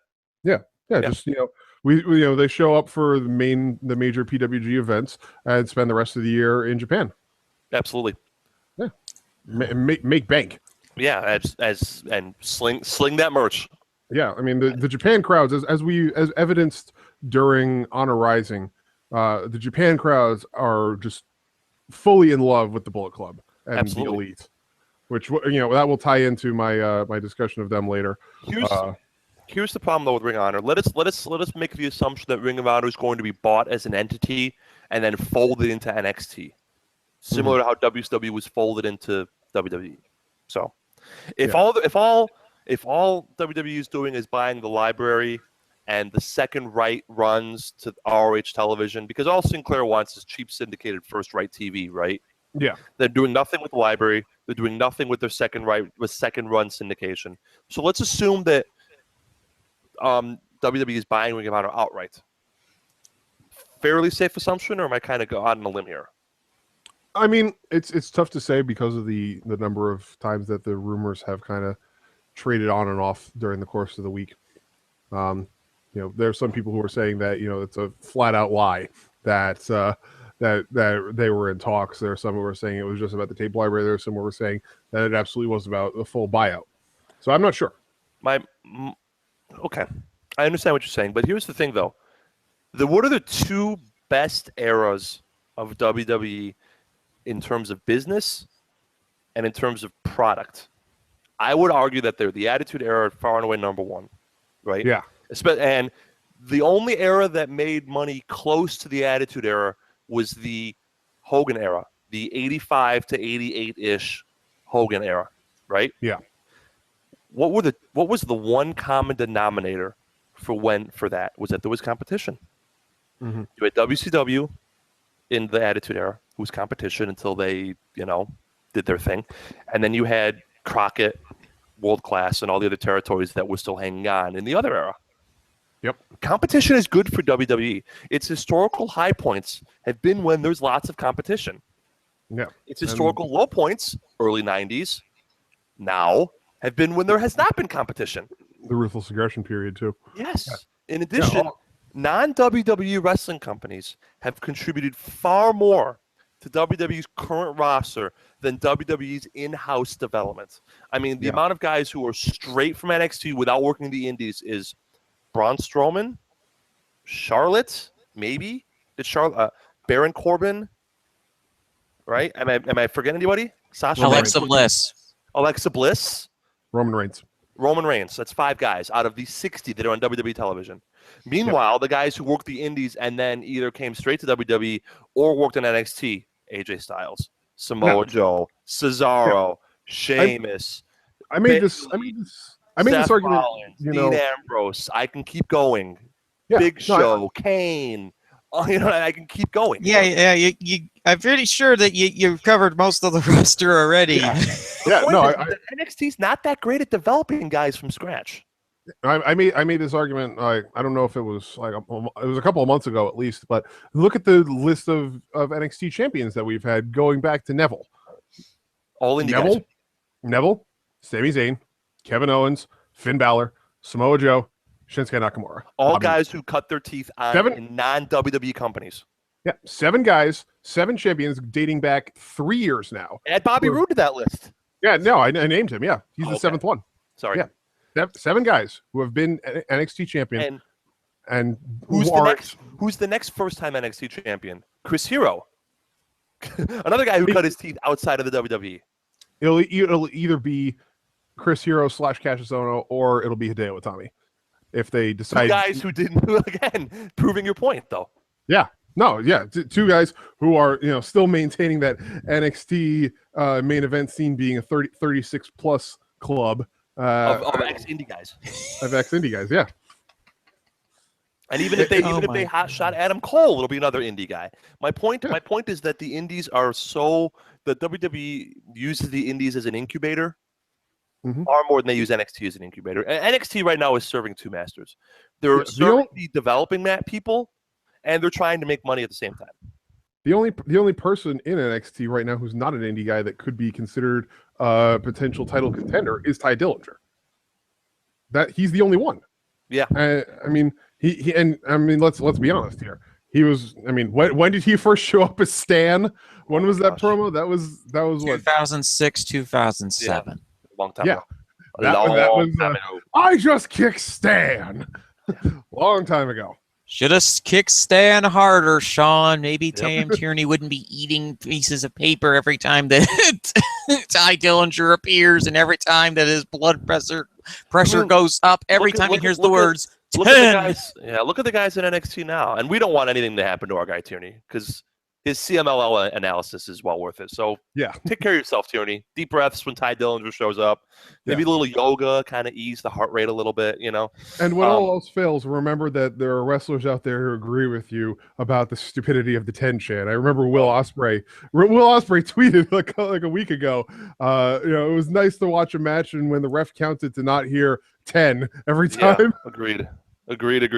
Yeah. Just, you know, they show up for the major PWG events and spend the rest of the year in Japan. Absolutely. Yeah. Make bank. Yeah, and sling that merch. Yeah, I mean the Japan crowds, as evidenced during Honor Rising, the Japan crowds are just fully in love with the Bullet Club and Absolutely. the Elite, which that will tie into my my discussion of them later. Here's the problem though with Ring of Honor. Let us make the assumption that Ring of Honor is going to be bought as an entity and then folded into NXT, similar to how WCW was folded into WWE. So, if all WWE is doing is buying the library and the second right runs to ROH television, because all Sinclair wants is cheap syndicated first right TV, right? Yeah, they're doing nothing with the library. They're doing nothing with their second run syndication. So let's assume that WWE is buying Ring of Honor outright. Fairly safe assumption, or am I kind of out on a limb here? I mean, it's tough to say because of the number of times that the rumors have kind of traded on and off during the course of the week. There are some people who are saying that it's a flat out lie that that they were in talks. There are some who were saying it was just about the tape library. There are some who were saying that it absolutely was about the full buyout. So I'm not sure. Okay, I understand what you're saying, but here's the thing, though. What are the two best eras of WWE in terms of business and in terms of product? I would argue that they're the Attitude Era, far and away number one, right? Yeah. And the only era that made money close to the Attitude Era was the Hogan era, the 85 to 88-ish Hogan era, right? Yeah. What was the one common denominator for that? Was that there was competition. Mm-hmm. You had WCW in the Attitude Era, who was competition until they, did their thing. And then you had Crockett, World Class, and all the other territories that were still hanging on in the other era. Yep. Competition is good for WWE. Its historical high points have been when there's lots of competition. Yeah. Its historical low points, early 90s, now, have been when there has not been competition. The Ruthless Aggression period, too. Yes. Yeah. In addition, non-WWE wrestling companies have contributed far more to WWE's current roster than WWE's in-house development. I mean, the amount of guys who are straight from NXT without working the indies is Braun Strowman, Charlotte, maybe? Baron Corbin, right? Am I forgetting anybody? Sasha Alexa Bliss. Alexa Bliss. Roman Reigns. That's 5 guys out of the 60 that are on WWE television. Meanwhile, the guys who worked the indies and then either came straight to WWE or worked on NXT, AJ Styles, Samoa Joe, Cesaro, Sheamus. I made this argument. Rollins, Dean Ambrose. I can keep going. Yeah, Big Show, Kane. I can keep going. Yeah. I'm pretty sure that you've covered most of the roster already. NXT's not that great at developing guys from scratch. I made this argument. I don't know if it was it was a couple of months ago at least, but look at the list of NXT champions that we've had going back to Neville. All indie guys. Neville, Sami Zayn, Kevin Owens, Finn Balor, Samoa Joe, Shinsuke Nakamura. All guys who cut their teeth in non-WWE companies. Yeah, 7 guys, 7 champions dating back 3 years now. Add Bobby Roode to that list. Yeah, no, I named him. Yeah, he's the 7th one. Sorry. Yeah, 7 guys who have been NXT champion. And who's the next first-time NXT champion? Chris Hero. Another guy who cut his teeth outside of the WWE. It'll either be Chris Hero / Cassius Ohno, or it'll be Hideo Itami. If they decide. 2 guys who didn't, again, proving your point, though. Yeah. No, yeah. 2 guys who are, still maintaining that NXT main event scene being a 36-plus club. Of ex-indie guys. Of ex-indie guys, yeah. And even if they hot shot Adam Cole, it'll be another indie guy. My point is that the indies are the WWE uses the indies as an incubator far more than they use NXT as an incubator. And NXT right now is serving 2 masters. They're serving the developing people, and they're trying to make money at the same time. The only person in NXT right now who's not an indie guy that could be considered a potential title contender is Ty Dillinger. That he's the only one. Yeah. Let's be honest here. He was. When did he first show up as Stan? When was that promo? That was 2006, 2007. Yeah. Long time ago. That was I just kicked Stan. Long time ago. Should have kicked Stan harder, Sean. Maybe Tam Tierney wouldn't be eating pieces of paper every time that Ty Dillinger appears, and every time that his blood pressure goes up. Every time he hears the words 10. Look at the guys. Yeah, look at the guys in NXT now, and we don't want anything to happen to our guy Tierney because his CMLL analysis is well worth it. So take care of yourself, Tierney. Deep breaths when Ty Dillinger shows up. Maybe a little yoga, kind of ease the heart rate a little bit, you know. And when all else fails, remember that there are wrestlers out there who agree with you about the stupidity of the 10 chant. I remember Will Ospreay tweeted like a week ago. It was nice to watch a match, and when the ref counted, to not hear 10 every time. Yeah, Agreed.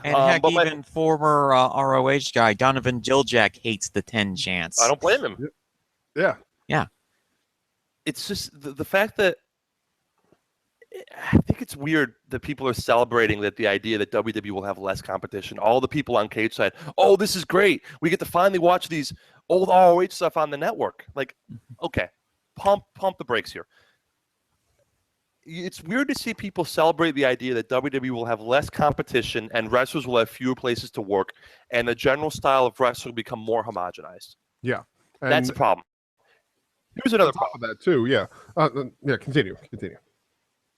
And heck, even former ROH guy Donovan Diljak hates the 10 chants. I don't blame him. Yeah. It's just the fact that I think it's weird that people are celebrating the idea that WWE will have less competition. All the people on Cage Side, oh, this is great. We get to finally watch these old ROH stuff on the network. Like, okay, pump the brakes here. It's weird to see people celebrate the idea that WWE will have less competition and wrestlers will have fewer places to work, and the general style of wrestling will become more homogenized. Yeah, that's a problem. Here's another problem with that too. Yeah, Continue.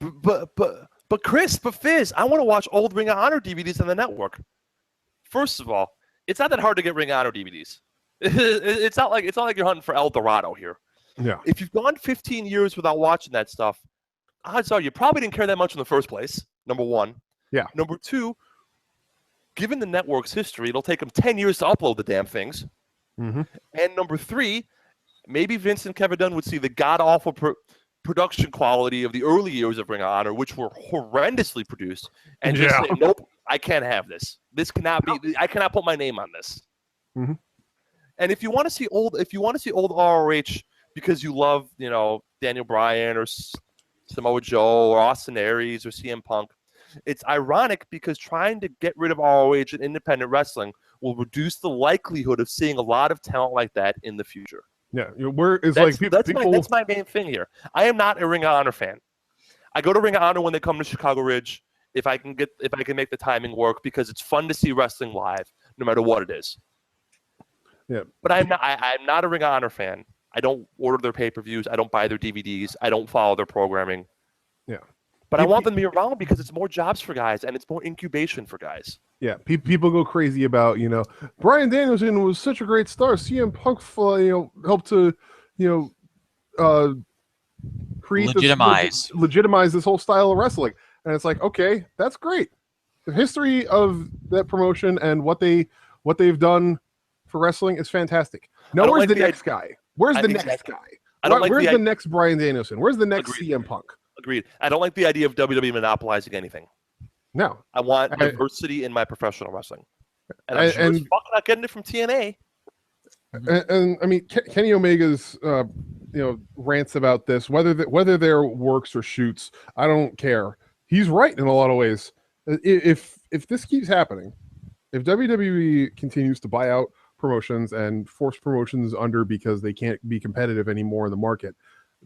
But Chris, Fizz, I want to watch old Ring of Honor DVDs on the network. First of all, it's not that hard to get Ring of Honor DVDs. It's not like you're hunting for El Dorado here. Yeah. If you've gone 15 years without watching that stuff, odds are you probably didn't care that much in the first place, number one. Yeah. Number two, given the network's history, it'll take them 10 years to upload the damn things. Mm-hmm. And number three, maybe Vince and Kevin Dunn would see the god-awful production quality of the early years of Ring of Honor, which were horrendously produced, and just say, nope, I can't have this. This cannot be. I cannot put my name on this. Mm-hmm. And if you want to see old ROH because you love, Daniel Bryan or Samoa Joe or Austin Aries or CM Punk, it's ironic because trying to get rid of ROH and independent wrestling will reduce the likelihood of seeing a lot of talent like that in the future. Yeah, that's my main thing here. I am not a Ring of Honor fan. I go to Ring of Honor when they come to Chicago Ridge if I can make the timing work because it's fun to see wrestling live, no matter what it is. Yeah, but I'm not a Ring of Honor fan. I don't order their pay-per-views. I don't buy their DVDs. I don't follow their programming. Yeah. But I want them to be around because it's more jobs for guys and it's more incubation for guys. Yeah, people go crazy about, Bryan Danielson was such a great star. CM Punk, helped to, legitimize this whole style of wrestling. And it's like, okay, that's great. The history of that promotion and what they've done for wrestling is fantastic. Now, where's the next guy? Where's the next guy? Where's the next Bryan Danielson? Where's the next CM Punk? Agreed. I don't like the idea of WWE monopolizing anything. No. I want diversity in my professional wrestling. And I'm sure fucking not getting it from TNA. And I mean, Kenny Omega's, rants about this, whether they're works or shoots, I don't care. He's right in a lot of ways. If this keeps happening, if WWE continues to buy out promotions and force promotions under because they can't be competitive anymore in the market,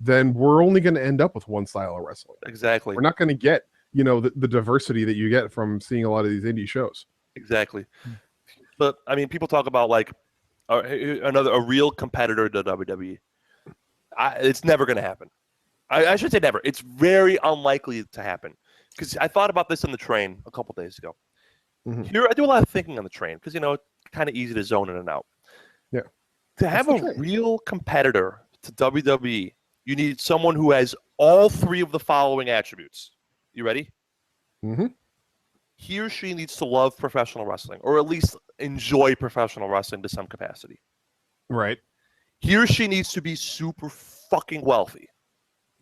then we're only going to end up with one style of wrestling. Exactly. We're not going to get, the diversity that you get from seeing a lot of these indie shows. Exactly. But I mean, people talk about like a real competitor to WWE. It's never going to happen. I should say never. It's very unlikely to happen because I thought about this on the train a couple days ago. Mm-hmm. Here, I do a lot of thinking on the train because it's kind of easy to zone in and out. Yeah. To have a real competitor to WWE, you need someone who has all three of the following attributes. You ready? Mm-hmm. He or she needs to love professional wrestling, or at least enjoy professional wrestling to some capacity. Right. He or she needs to be super fucking wealthy.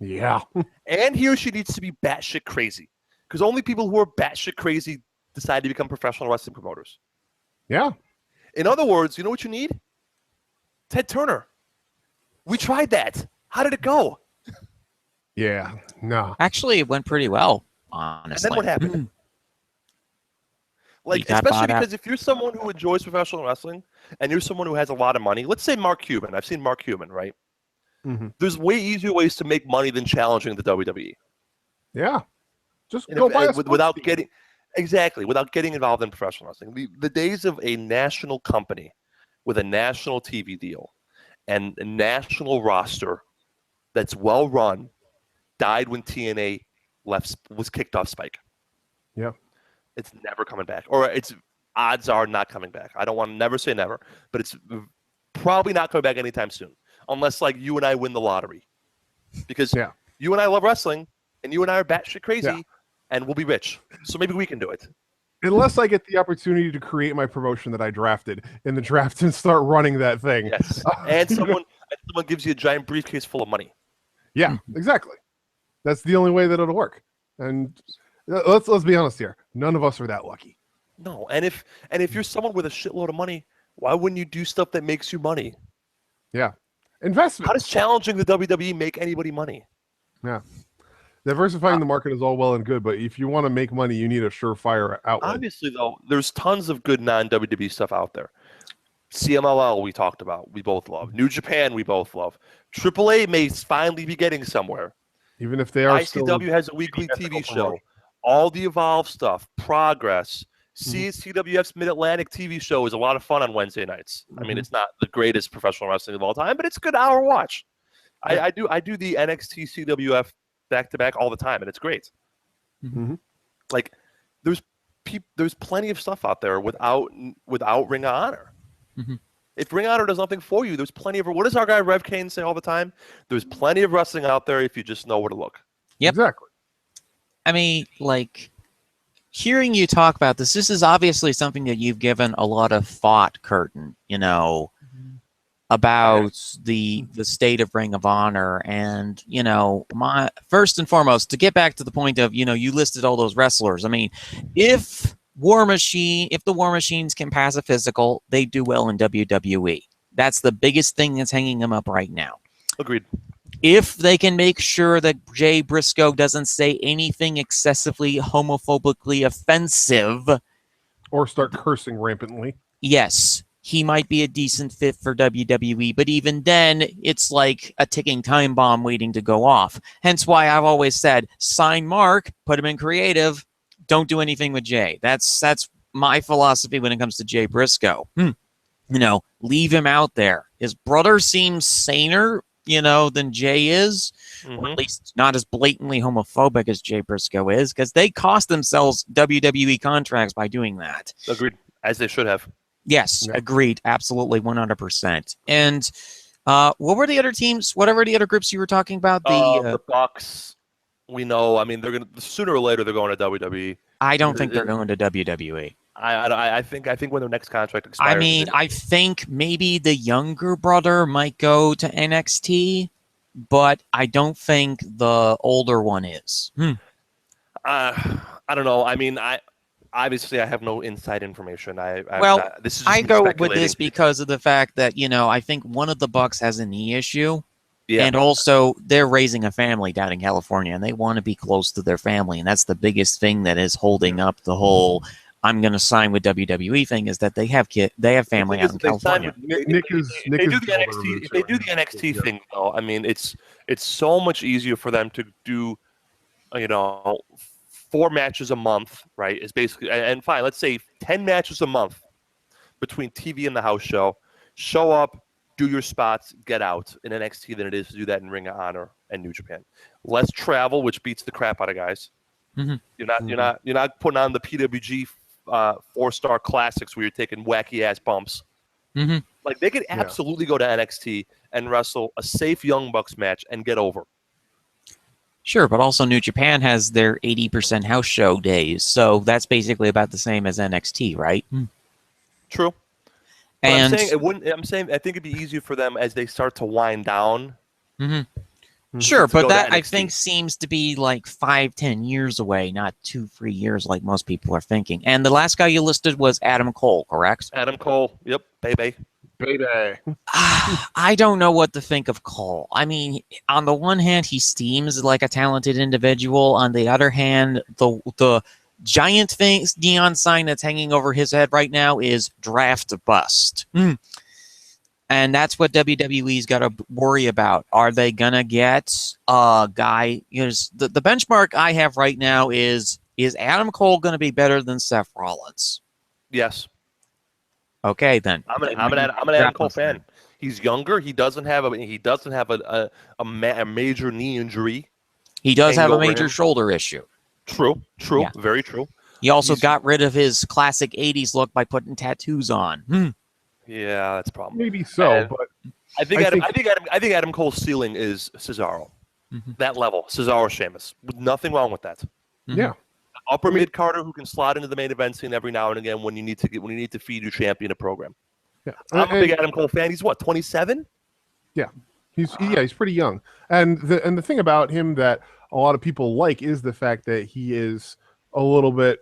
Yeah. And he or she needs to be batshit crazy. Because only people who are batshit crazy decide to become professional wrestling promoters. Yeah. In other words, you know what you need? Ted Turner. We tried that. How did it go? Yeah. No. Actually, it went pretty well, honestly. And then what happened? Especially because if you're someone who enjoys professional wrestling and you're someone who has a lot of money, let's say Mark Cuban. I've seen Mark Cuban, right? Mm-hmm. There's way easier ways to make money than challenging the WWE. Yeah. Just go buy a without getting. Exactly, without getting involved in professional wrestling. The days of a national company with a national TV deal and a national roster that's well run died when TNA was kicked off Spike. Yeah. It's never coming back, or it's odds are not coming back. I don't want to never say never, but it's probably not coming back anytime soon, unless like you and I win the lottery, because you and I love wrestling, and you and I are batshit crazy, and we'll be rich. So maybe we can do it. Unless I get the opportunity to create my promotion that I drafted in the draft and start running that thing. Yes, and someone gives you a giant briefcase full of money. Yeah, exactly. That's the only way that it'll work. And let's be honest here. None of us are that lucky. No, and if you're someone with a shitload of money, why wouldn't you do stuff that makes you money? Yeah, investment. How does challenging the WWE make anybody money? Yeah, diversifying the market is all well and good, but if you want to make money, you need a surefire outlet. Obviously, though, there's tons of good non-WWE stuff out there. CMLL we talked about, we both love. New Japan we both love. AAA may finally be getting somewhere. Even if they are ICW has a weekly TV show. All the Evolve stuff, Progress. CWF's Mid-Atlantic TV show is a lot of fun on Wednesday nights. I mean, it's not the greatest professional wrestling of all time, but it's a good hour watch. I do the NXT CWF back-to-back all the time, and it's great. Like, there's plenty of stuff out there without Ring of Honor. If Ring of Honor does nothing for you, there's plenty of. What does our guy Rev Kane say all the time? There's plenty of wrestling out there if you just know where to look. Yep. Exactly. I mean, like, hearing you talk about this is obviously something that you've given a lot of thought, Curtin, about the state of Ring of Honor. And, my first and foremost, to get back to the point of, you listed all those wrestlers. I mean, if the War Machines can pass a physical, they do well in WWE. That's the biggest thing that's hanging them up right now. Agreed. If they can make sure that Jay Briscoe doesn't say anything excessively homophobically offensive, or start cursing rampantly, yes, he might be a decent fit for WWE. But even then, it's like a ticking time bomb waiting to go off. Hence why I've always said, sign Mark, put him in creative, don't do anything with Jay. That's my philosophy when it comes to Jay Briscoe. Leave him out there. His brother seems saner, than Jay is, or at least not as blatantly homophobic as Jay Briscoe is, because they cost themselves WWE contracts by doing that. Agreed, as they should have. Yes, agreed, absolutely, 100%. And what were the other teams? Whatever the other groups you were talking about? The Bucks. We know. I mean, they're gonna sooner or later they're going to WWE. I don't think they're going to WWE. I think when their next contract expires. I mean, I think maybe the younger brother might go to NXT, but I don't think the older one is. I don't know. I mean, I have no inside information. This is I go with this because of the fact that I think one of the Bucks has a knee issue. Yeah. And also, they're raising a family down in California, and they want to be close to their family, and that's the biggest thing that is holding up the whole "I'm going to sign with WWE" thing. Is that they have family out in California. If they do the NXT thing, though, I mean, it's so much easier for them to do, 4 matches a month, right? Is basically and fine. Let's say 10 matches a month between TV and the house show. Show up. Do your spots, get out in NXT than it is to do that in Ring of Honor and New Japan. Less travel, which beats the crap out of guys. You're not putting on the PWG 4-star classics where you're taking wacky ass bumps. Like they could absolutely go to NXT and wrestle a safe Young Bucks match and get over. Sure, but also New Japan has their 80% house show days, so that's basically about the same as NXT, right? True. But and I'm saying I think it'd be easier for them as they start to wind down. Sure, but that I think seems to be like 5-10 years away, not 2-3 years like most people are thinking. And the last guy you listed was Adam Cole, correct? Adam Cole, yep, baby. I don't know what to think of Cole. I mean, on the one hand, he seems like a talented individual. On the other hand, the giant neon sign that's hanging over his head right now is draft bust. And that's what WWE's got to worry about. Are they going to get a guy? The benchmark I have right now is is Adam Cole going to be better than Seth Rollins? Yes. Okay, then. I'm an Adam Cole fan. He's younger. He doesn't have a major knee injury. He does hanging have a over major him. shoulder issue. True, Yeah. very true. He also got rid of his classic 80s look by putting tattoos on. Yeah, that's a problem. Maybe so, And but I think Adam Cole's ceiling is Cesaro. That level, Cesaro, Sheamus. Nothing wrong with that. yeah. Upper mid Carter who can slot into the main event scene every now and again when you need to feed your champion a program. Yeah. I'm a big Adam Cole fan. He's what, 27? Yeah. He's pretty young. And the thing about him that a lot of people like is the fact that he is a little bit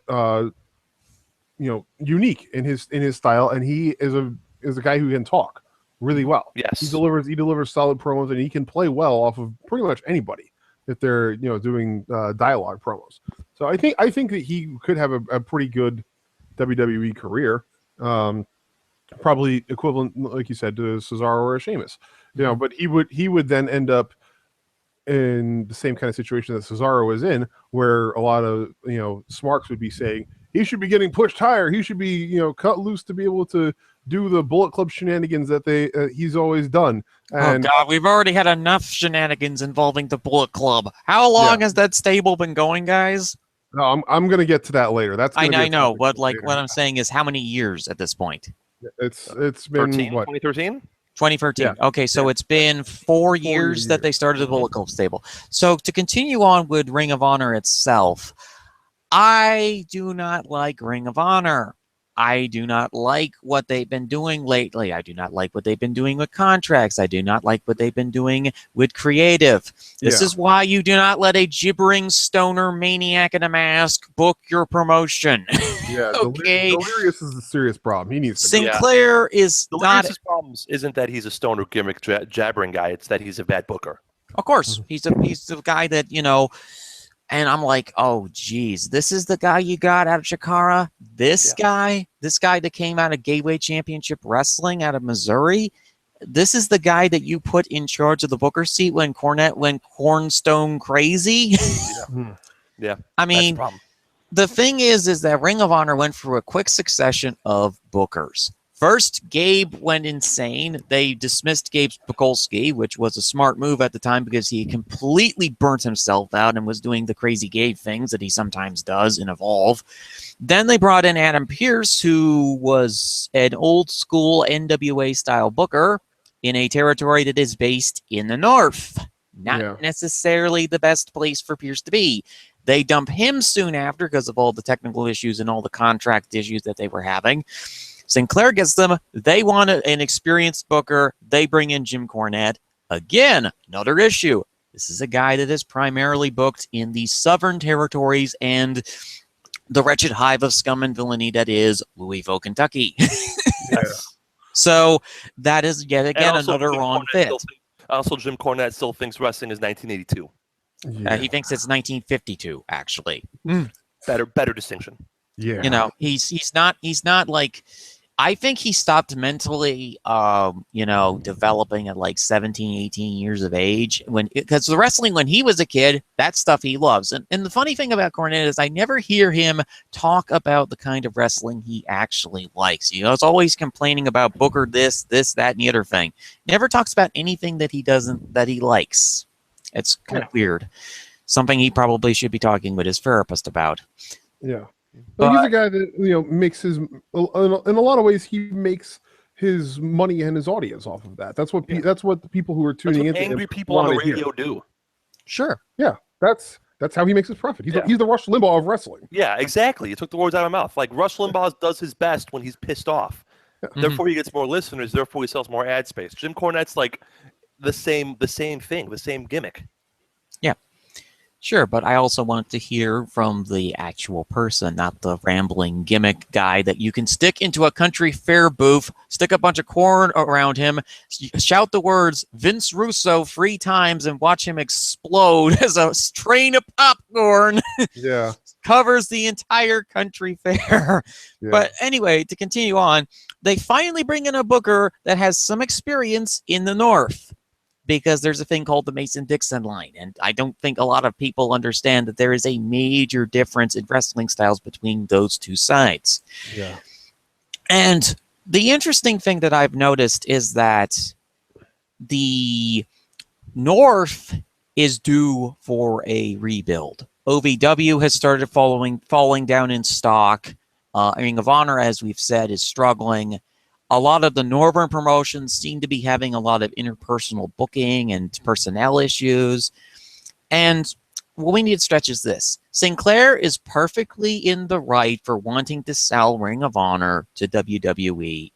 unique in his style, and he is a guy who can talk really well. Yes. He delivers solid promos, and he can play well off of pretty much anybody if they're doing dialogue promos. So I think that he could have a pretty good WWE career. Probably equivalent, like you said, to Cesaro or a Sheamus. But he would then end up in the same kind of situation that Cesaro was in, where a lot of Smarks would be saying he should be getting pushed higher. He should be cut loose to be able to do the Bullet Club shenanigans that he's always done. And, oh God, we've already had enough shenanigans involving the Bullet Club. How long has that stable been going, guys? No, I'm gonna get to that later. I know, but like what I'm saying is how many years at this point? It's been 2013? 2013. Yeah. Okay, so it's been 4 years that they started the Bullet Club stable. So to continue on with Ring of Honor itself, I do not like Ring of Honor. I do not like what they've been doing lately. I do not like what they've been doing with contracts. I do not like what they've been doing with creative. This is why you do not let a gibbering stoner maniac in a mask book your promotion. Yeah, okay. Delirious is a serious problem. He needs to Sinclair is not. Delirious' problems isn't that he's a stoner gimmick jabbering guy. It's that he's a bad booker. Of course, he's the guy that And I'm like, oh, geez, this is the guy you got out of Chikara? This guy that came out of Gateway Championship Wrestling out of Missouri? This is the guy that you put in charge of the booker seat when Cornette went cornstone crazy? Yeah. I mean, the thing is that Ring of Honor went through a quick succession of bookers. First, Gabe went insane. They dismissed Gabe Spikolsky, which was a smart move at the time because he completely burnt himself out and was doing the crazy Gabe things that he sometimes does in Evolve. Then they brought in Adam Pearce, who was an old-school NWA-style booker in a territory that is based in the North. Not necessarily the best place for Pearce to be. They dump him soon after because of all the technical issues and all the contract issues that they were having. Sinclair gets them. They want an experienced booker. They bring in Jim Cornette. Again, another issue. This is a guy that is primarily booked in the southern territories and the wretched hive of scum and villainy that is Louisville, Kentucky. So that is yet again another wrong fit. Also, Jim Cornette still thinks wrestling is 1982. He thinks it's 1952, actually. Better distinction. Yeah. He's not like. I think he stopped mentally, developing at like 17, 18 years of age. Because the wrestling when he was a kid, that stuff he loves. And the funny thing about Cornette is I never hear him talk about the kind of wrestling he actually likes. It's always complaining about Booker this, that, and the other thing. Never talks about anything that he likes. It's kind of weird. Something he probably should be talking with his therapist about. Yeah. But he's a guy that makes his in a lot of ways he makes his money and his audience off of that. That's what the people who are tuning into angry people on the radio do. Sure. Yeah, that's how he makes his profit. He's the Rush Limbaugh of wrestling. Yeah, exactly. You took the words out of my mouth. Like Rush Limbaugh does his best when he's pissed off. Therefore, he gets more listeners. Therefore, he sells more ad space. Jim Cornette's like the same thing, the same gimmick. Yeah. Sure, but I also wanted to hear from the actual person, not the rambling gimmick guy that you can stick into a country fair booth, stick a bunch of corn around him, shout the words Vince Russo 3 times, and watch him explode as a train of popcorn. Yeah. Covers the entire country fair. Yeah. But anyway, to continue on, they finally bring in a booker that has some experience in the North. because there's a thing called the Mason-Dixon line, and I don't think a lot of people understand that there is a major difference in wrestling styles between those two sides. Yeah. And the interesting thing that I've noticed is that the North is due for a rebuild. OVW has started falling down in stock. Ring of Honor, as we've said, is struggling. A lot of the Northern promotions seem to be having a lot of interpersonal booking and personnel issues. And what we need to stretch is this. Sinclair is perfectly in the right for wanting to sell Ring of Honor to WWE.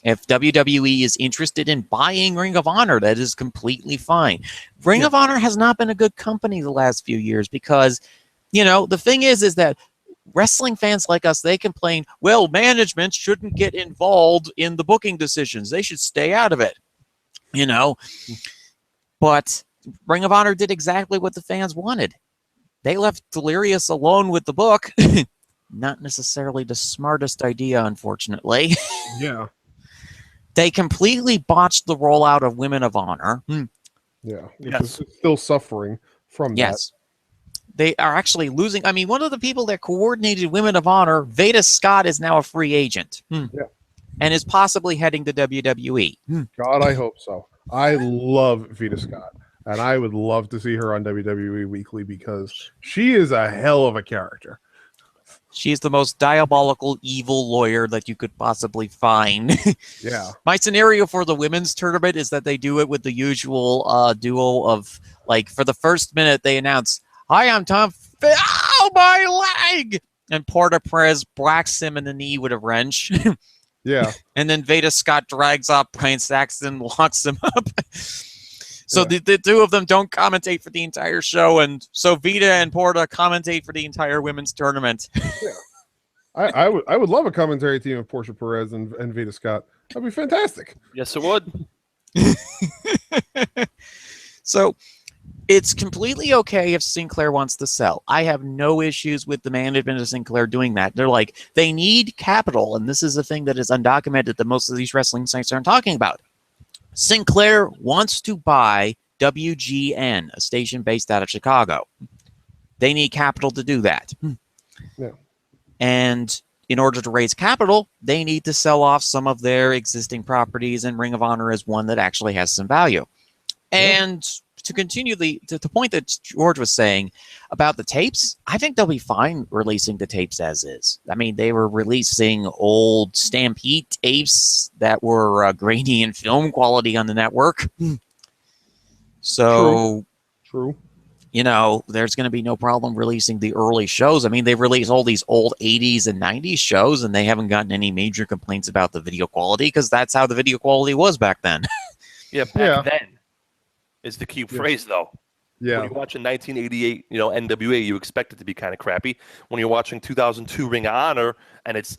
If WWE is interested in buying Ring of Honor, that is completely fine. Ring of Honor has not been a good company the last few years because, the thing is that wrestling fans like us, they complain, well, management shouldn't get involved in the booking decisions. They should stay out of it, But Ring of Honor did exactly what the fans wanted. They left Delirious alone with the book. Not necessarily the smartest idea, unfortunately. Yeah. They completely botched the rollout of Women of Honor. Yeah. Which is still suffering from that. Yes. They are actually losing. I mean, one of the people that coordinated Women of Honor, Veda Scott, is now a free agent. Yeah. And is possibly heading to WWE. God, I hope so. I love Veda Scott. And I would love to see her on WWE Weekly because she is a hell of a character. She's the most diabolical, evil lawyer that you could possibly find. Yeah. My scenario for the women's tournament is that they do it with the usual duo of, for the first minute, they announce, "Hi, I'm Tom. Ow, my leg!" And Porta Perez whacks him in the knee with a wrench. Yeah. And then Veda Scott drags up Brian Saxton, locks him up. So the two of them don't commentate for the entire show, and so Veda and Porta commentate for the entire women's tournament. Yeah. I would love a commentary team of Portia Perez and Veda Scott. That'd be fantastic. Yes, it would. So it's completely okay if Sinclair wants to sell. I have no issues with the management of Sinclair doing that. They're like, they need capital, and this is a thing that is undocumented that most of these wrestling sites aren't talking about. Sinclair wants to buy WGN, a station based out of Chicago. They need capital to do that. Yeah. And in order to raise capital, they need to sell off some of their existing properties, and Ring of Honor is one that actually has some value. Yeah. And to continue the point that George was saying about the tapes, I think they'll be fine releasing the tapes as is. I mean, they were releasing old Stampede tapes that were grainy in film quality on the network. So, True. There's going to be no problem releasing the early shows. I mean, they released all these old 80s and 90s shows, and they haven't gotten any major complaints about the video quality because that's how the video quality was back then. Back then. Is the key phrase, though. Yeah. When you're watching 1988, NWA, you expect it to be kind of crappy. When you're watching 2002 Ring of Honor, and it's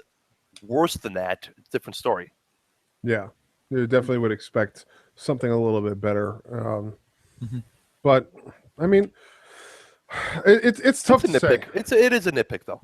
worse than that, it's a different story. Yeah. You definitely would expect something a little bit better. But, I mean, it's tough to say. It is a nitpick, though.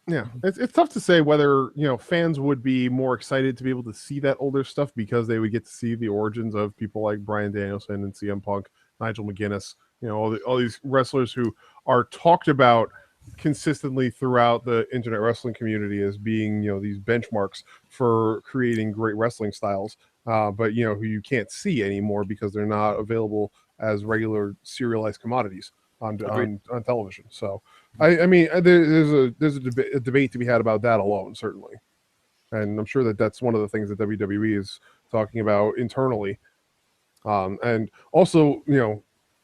Yeah. It's tough to say whether, fans would be more excited to be able to see that older stuff because they would get to see the origins of people like Bryan Danielson and CM Punk, Nigel McGuinness, all these wrestlers who are talked about consistently throughout the internet wrestling community as being, these benchmarks for creating great wrestling styles, but, who you can't see anymore because they're not available as regular serialized commodities on television. So, I mean, there's a debate to be had about that alone, certainly, and I'm sure that's one of the things that WWE is talking about internally, and also,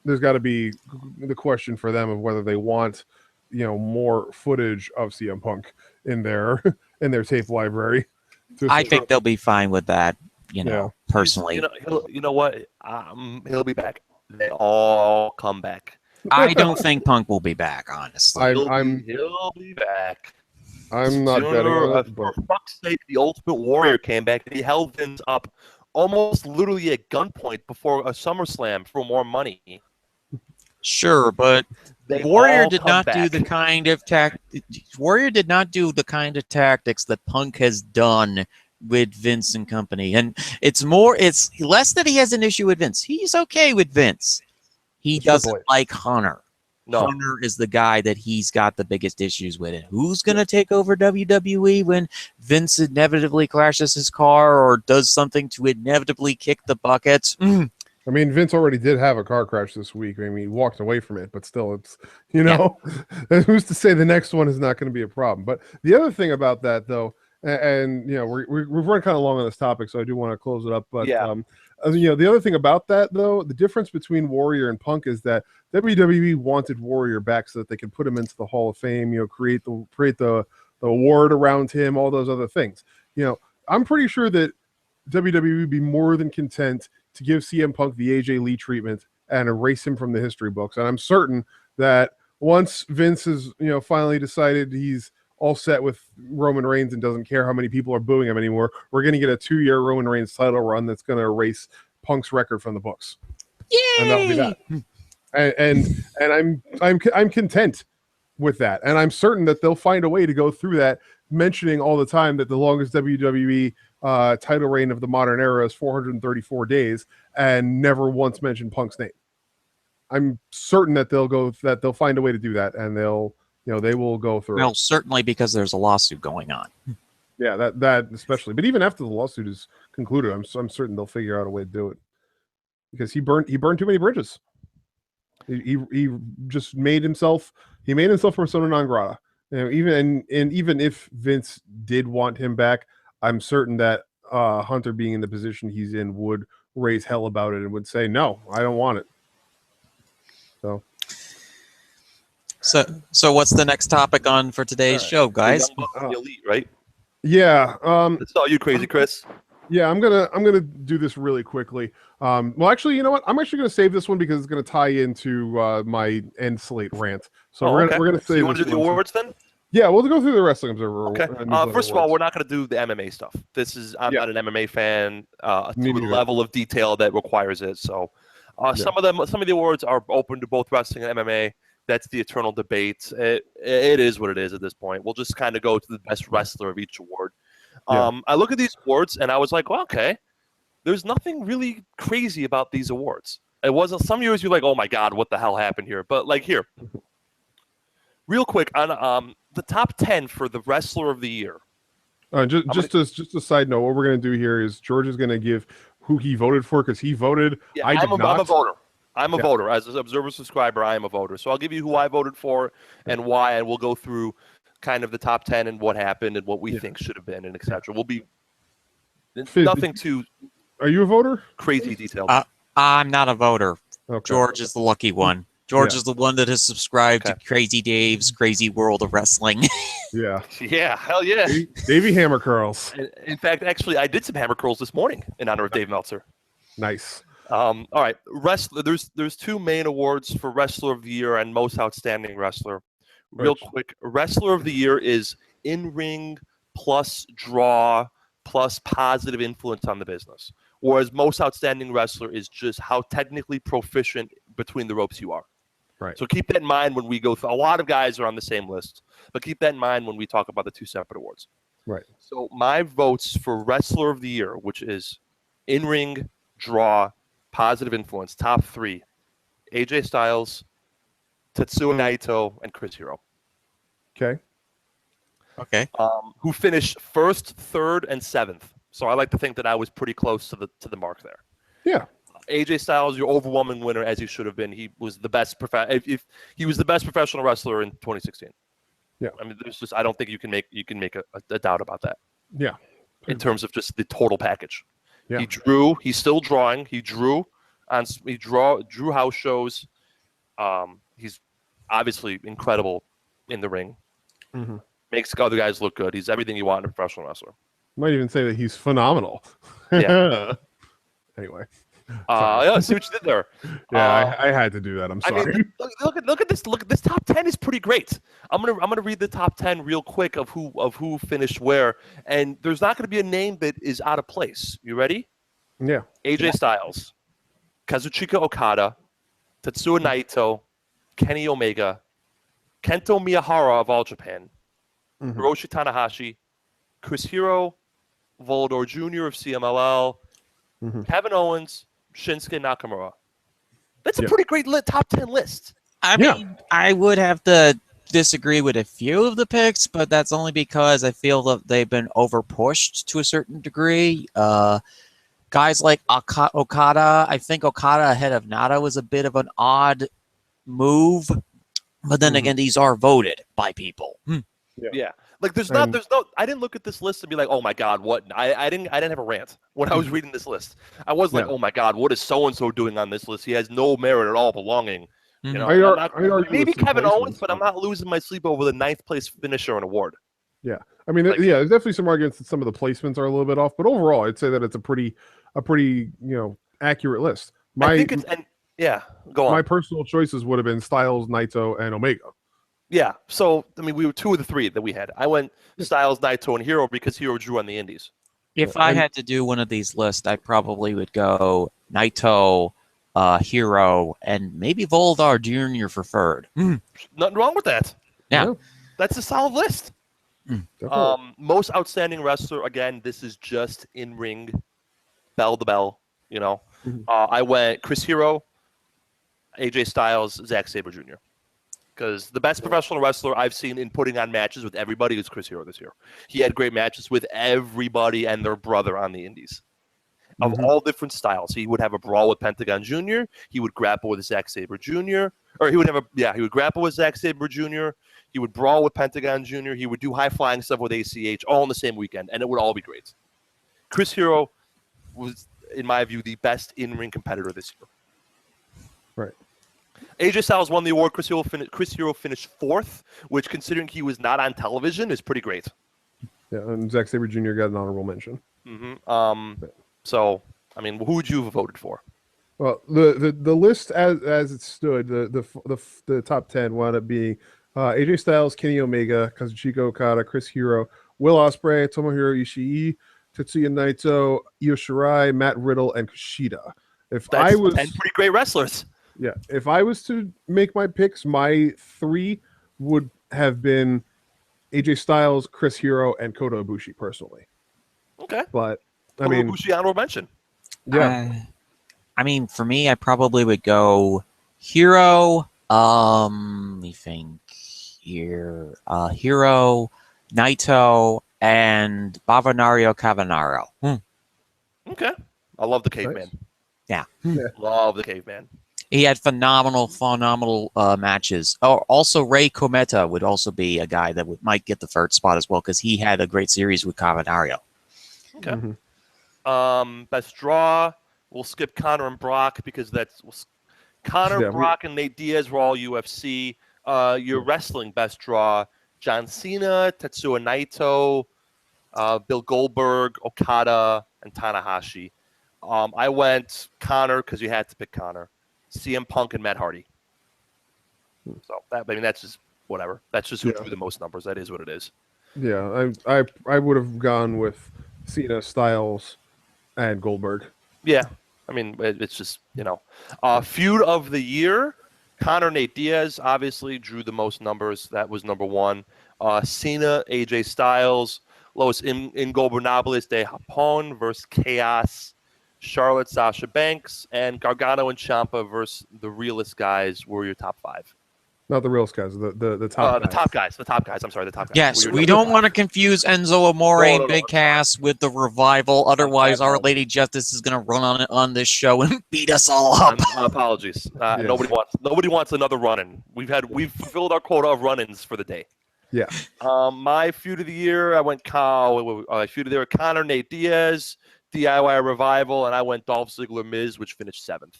there's got to be the question for them of whether they want, more footage of CM Punk in their tape library. I think they'll be fine with that, personally. You know what? He'll be back. They all come back. I don't think Punk will be back, honestly. He'll be back. I'm not betting on it, for fuck's sake, the Ultimate Warrior came back and he held Vince up almost literally at gunpoint before a SummerSlam for more money. Sure, but Warrior did not do the kind of Warrior did not do the kind of tactics that Punk has done with Vince and company. And it's less that he has an issue with Vince. He's okay with Vince. He doesn't like Hunter. No. Hunter is the guy that he's got the biggest issues with. And who's going to take over WWE when Vince inevitably crashes his car or does something to inevitably kick the bucket? I mean, Vince already did have a car crash this week. I mean, he walked away from it, but still, it's, who's to say the next one is not going to be a problem? But the other thing about that, though, and we've run kind of long on this topic, so I do want to close it up. But the other thing about that, though, the difference between Warrior and Punk is that WWE wanted Warrior back so that they could put him into the Hall of Fame, create the award around him, all those other things. I'm pretty sure that WWE would be more than content to give CM Punk the AJ Lee treatment and erase him from the history books. And I'm certain that once Vince has, finally decided he's all set with Roman Reigns and doesn't care how many people are booing him anymore, we're going to get a 2-year Roman Reigns title run that's going to erase Punk's record from the books. Yay! And that'll be that. And I'm content with that. And I'm certain that they'll find a way to go through that, mentioning all the time that the longest WWE title reign of the modern era is 434 days, and never once mention Punk's name. I'm certain that they'll find a way to do that, and they will go through. Well, certainly because there's a lawsuit going on. Yeah, that especially. But even after the lawsuit is concluded, I'm certain they'll figure out a way to do it, because he burned too many bridges. He just made himself persona non grata. Even if Vince did want him back, I'm certain that Hunter, being in the position he's in, would raise hell about it and would say, "No, I don't want it." So what's the next topic on for today's show, guys? The Elite, right? Yeah. It's all you, Crazy Chris. Yeah, I'm gonna do this really quickly. Well, actually, you know what? I'm actually gonna save this one because it's gonna tie into my end slate rant. So we're gonna save. You want to do the awards then? Yeah, we'll go through the Wrestling Observer. Okay. First of all, we're not going to do the MMA stuff. I'm not an MMA fan to the level of detail that requires it. So some of the awards are open to both wrestling and MMA. That's the eternal debate. It is what it is at this point. We'll just kind of go to the best wrestler of each award. I look at these awards and I was like, well, okay, there's nothing really crazy about these awards. It wasn't. Some years you're like, oh my God, what the hell happened here? But like here, real quick on the top 10 for the Wrestler of the Year. Just a side note, what we're going to do here is George is going to give who he voted for, because he voted. Yeah, I'm a voter. I'm a voter. As an Observer subscriber, I am a voter. So I'll give you who I voted for and why, and we'll go through kind of the top 10 and what happened and what we think should have been and etc. We'll be nothing too. Are you a voter? Crazy detailed. I'm not a voter. Okay. George is the lucky one. George is the one that has subscribed to Crazy Dave's Crazy World of Wrestling. Yeah, hell yeah. Davey Hammer Curls. In fact, actually, I did some hammer curls this morning in honor of Dave Meltzer. Nice. All right, there's two main awards for Wrestler of the Year and Most Outstanding Wrestler. Real quick, Wrestler of the Year is in-ring plus draw plus positive influence on the business, whereas Most Outstanding Wrestler is just how technically proficient between the ropes you are. Right. So keep that in mind when we go through. A lot of guys are on the same list, but keep that in mind when we talk about the two separate awards. Right. So my votes for Wrestler of the Year, which is in-ring, draw, positive influence, top 3, AJ Styles, Tetsuya Naito, and Chris Hero. Okay. Who finished 1st, 3rd, and 7th. So I like to think that I was pretty close to the mark there. Yeah. AJ Styles, your overwhelming winner, as he should have been. He was the best if he was the best professional wrestler in 2016. Yeah. I mean, I don't think you can make a doubt about that. Yeah. In terms of just the total package. Yeah. He's still drawing. He drew house shows. He's obviously incredible in the ring. Mm-hmm. Makes other guys look good. He's everything you want in a professional wrestler. Might even say that he's phenomenal. Yeah. Anyway. Yeah, see what you did there. Yeah, I had to do that. I'm sorry. I mean, look at this. Look, this top 10 is pretty great. I'm gonna read the top 10 real quick of who finished where, and there's not gonna be a name that is out of place. You ready? Yeah. AJ Styles, Kazuchika Okada, Tetsuya Naito, Kenny Omega, Kento Miyahara of All Japan, Hiroshi Tanahashi, Chris Hero, Volador Jr. of CMLL, Mhm. Kevin Owens, Shinsuke Nakamura. That's a Yeah. pretty great top 10 list. I Yeah. mean, I would have to disagree with a few of the picks, but that's only because I feel that they've been overpushed to a certain degree. Guys like Okada, I think Okada ahead of Nada was a bit of an odd move, but then again, these are voted by people. Yeah. Like there's no I didn't look at this list and be like, oh my God, what I didn't have a rant when I was reading this list. I was like, oh my God, what is so and so doing on this list? He has no merit at all belonging. You know, I'd argue maybe with some Kevin Owens, placements, but I'm not losing my sleep over the 9th place finisher and award. Yeah, I mean, there's definitely some arguments that some of the placements are a little bit off, but overall, I'd say that it's a pretty accurate list. I think it's go on. My personal choices would have been Styles, Naito, and Omega. Yeah, so I mean, we were 2 of the 3 that we had. I went Styles, Naito, and Hero because Hero drew on the Indies. If I had to do one of these lists, I probably would go Naito, Hero, and maybe Volador Jr. for third. Nothing wrong with that. Yeah. That's a solid list. Most outstanding wrestler, again, this is just in ring, bell to bell, you know. I went Chris Hero, AJ Styles, Zack Sabre Jr. Because the best professional wrestler I've seen in putting on matches with everybody is Chris Hero this year. He had great matches with everybody and their brother on the indies. Of all different styles. He would have a brawl with Pentagon Jr. He would grapple with Zack Sabre Jr. Or he would have he would grapple with Zack Sabre Jr. He would brawl with Pentagon Jr. He would do high-flying stuff with ACH all in the same weekend, and it would all be great. Chris Hero was, in my view, the best in-ring competitor this year. Right. AJ Styles won the award. Chris Hero finished 4th, which, considering he was not on television, is pretty great. Yeah, and Zack Sabre Jr. got an honorable mention. So, I mean, who would you have voted for? Well, the list as it stood, the top 10 wound up being AJ Styles, Kenny Omega, Kazuchika Okada, Chris Hero, Will Ospreay, Tomohiro Ishii, Tetsuya Naito, Io Shirai, Matt Riddle, and Kushida. That's 10 pretty great wrestlers. Yeah, if I was to make my picks, my 3 would have been AJ Styles, Chris Hero, and Kota Ibushi personally. Okay, but I Kota mean, Ibushi honorable mention. Yeah, I mean, for me, I probably would go Hero. Let me think here. Hero, Naito, and Bavanario Cavanaro. Okay, I love the caveman. Nice. Yeah, love the caveman. He had phenomenal matches. Oh, also Ray Kometa would also be a guy that might get the third spot as well because he had a great series with Cavernario. Okay. Best draw. We'll skip Connor and Brock because Connor, Brock, and Nate Diaz were all UFC. Your wrestling best draw: John Cena, Tetsuya Naito, Bill Goldberg, Okada, and Tanahashi. I went Connor because you had to pick Connor. CM Punk and Matt Hardy. So that's just whatever. That's just who drew the most numbers. That is what it is. Yeah, I would have gone with Cena, Styles, and Goldberg. Yeah, I mean it's just feud of the year. Connor Nate Diaz obviously drew the most numbers. That was number 1. Cena, AJ Styles, Los Ingobernables de Japón versus Chaos. Charlotte, Sasha Banks, and Gargano and Ciampa versus the realest guys were your top 5. Not the realest guys, the top guys. The top guys. I'm sorry, the top guys. Yes, we don't want to confuse Enzo Amore and Big Cass with the Revival. Otherwise, Our Lady Justice is going to run on this show and beat us all up. Apologies. Nobody wants another run-in. We've fulfilled our quota of run-ins for the day. Yeah. My feud of the year, I went feud of the year, Connor Nate Diaz, DIY Revival, and I went Dolph Ziggler Miz, which finished 7th.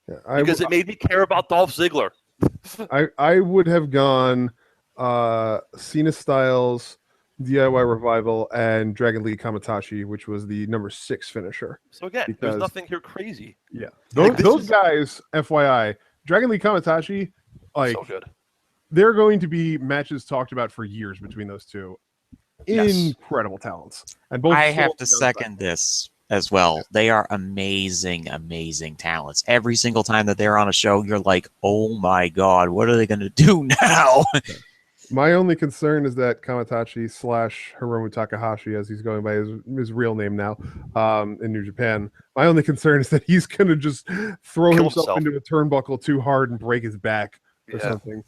Yeah, because it made me care about Dolph Ziggler. I would have gone Cena Styles, DIY Revival, and Dragon League Kamitachi, which was the number 6 finisher. So again, there's nothing here crazy. Yeah, those guys, FYI, Dragon League Kamitachi, so good. They're going to be matches talked about for years between those two. Incredible talents, and both. I have to second this as well. They are amazing talents. Every single time that they're on a show, you're like, oh my god, what are they going to do now? My only concern is that Kamatachi / Hiromu Takahashi, as he's going by his real name now, in New Japan. My only concern is that he's going to just throw himself into a turnbuckle too hard and break his back or something.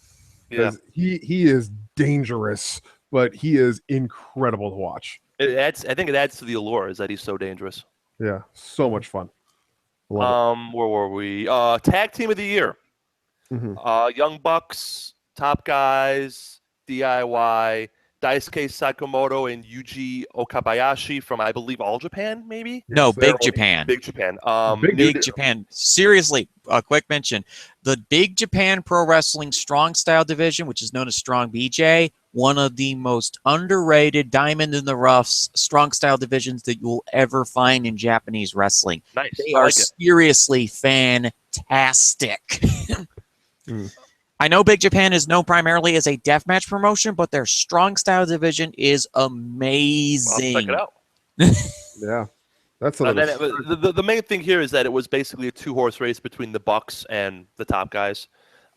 Because he is dangerous, but he is incredible to watch. I think it adds to the allure is that he's so dangerous. Yeah, so much fun. Where were we? Tag Team of the Year. Young Bucks, Top Guys, DIY, Daisuke Sakamoto and Yuji Okabayashi from, I believe, All Japan, maybe? No, Big Japan. Big Japan. Big Japan. Seriously, a quick mention. The Big Japan Pro Wrestling Strong Style Division, which is known as Strong BJ, one of the most underrated diamond in the roughs strong style divisions that you'll ever find in Japanese wrestling. Nice. They are seriously fantastic. I know Big Japan is known primarily as a deathmatch promotion, but their strong style division is amazing. Well, check it out. Yeah. That's the main thing here is that it was basically a 2-horse race between the Bucks and the Top Guys.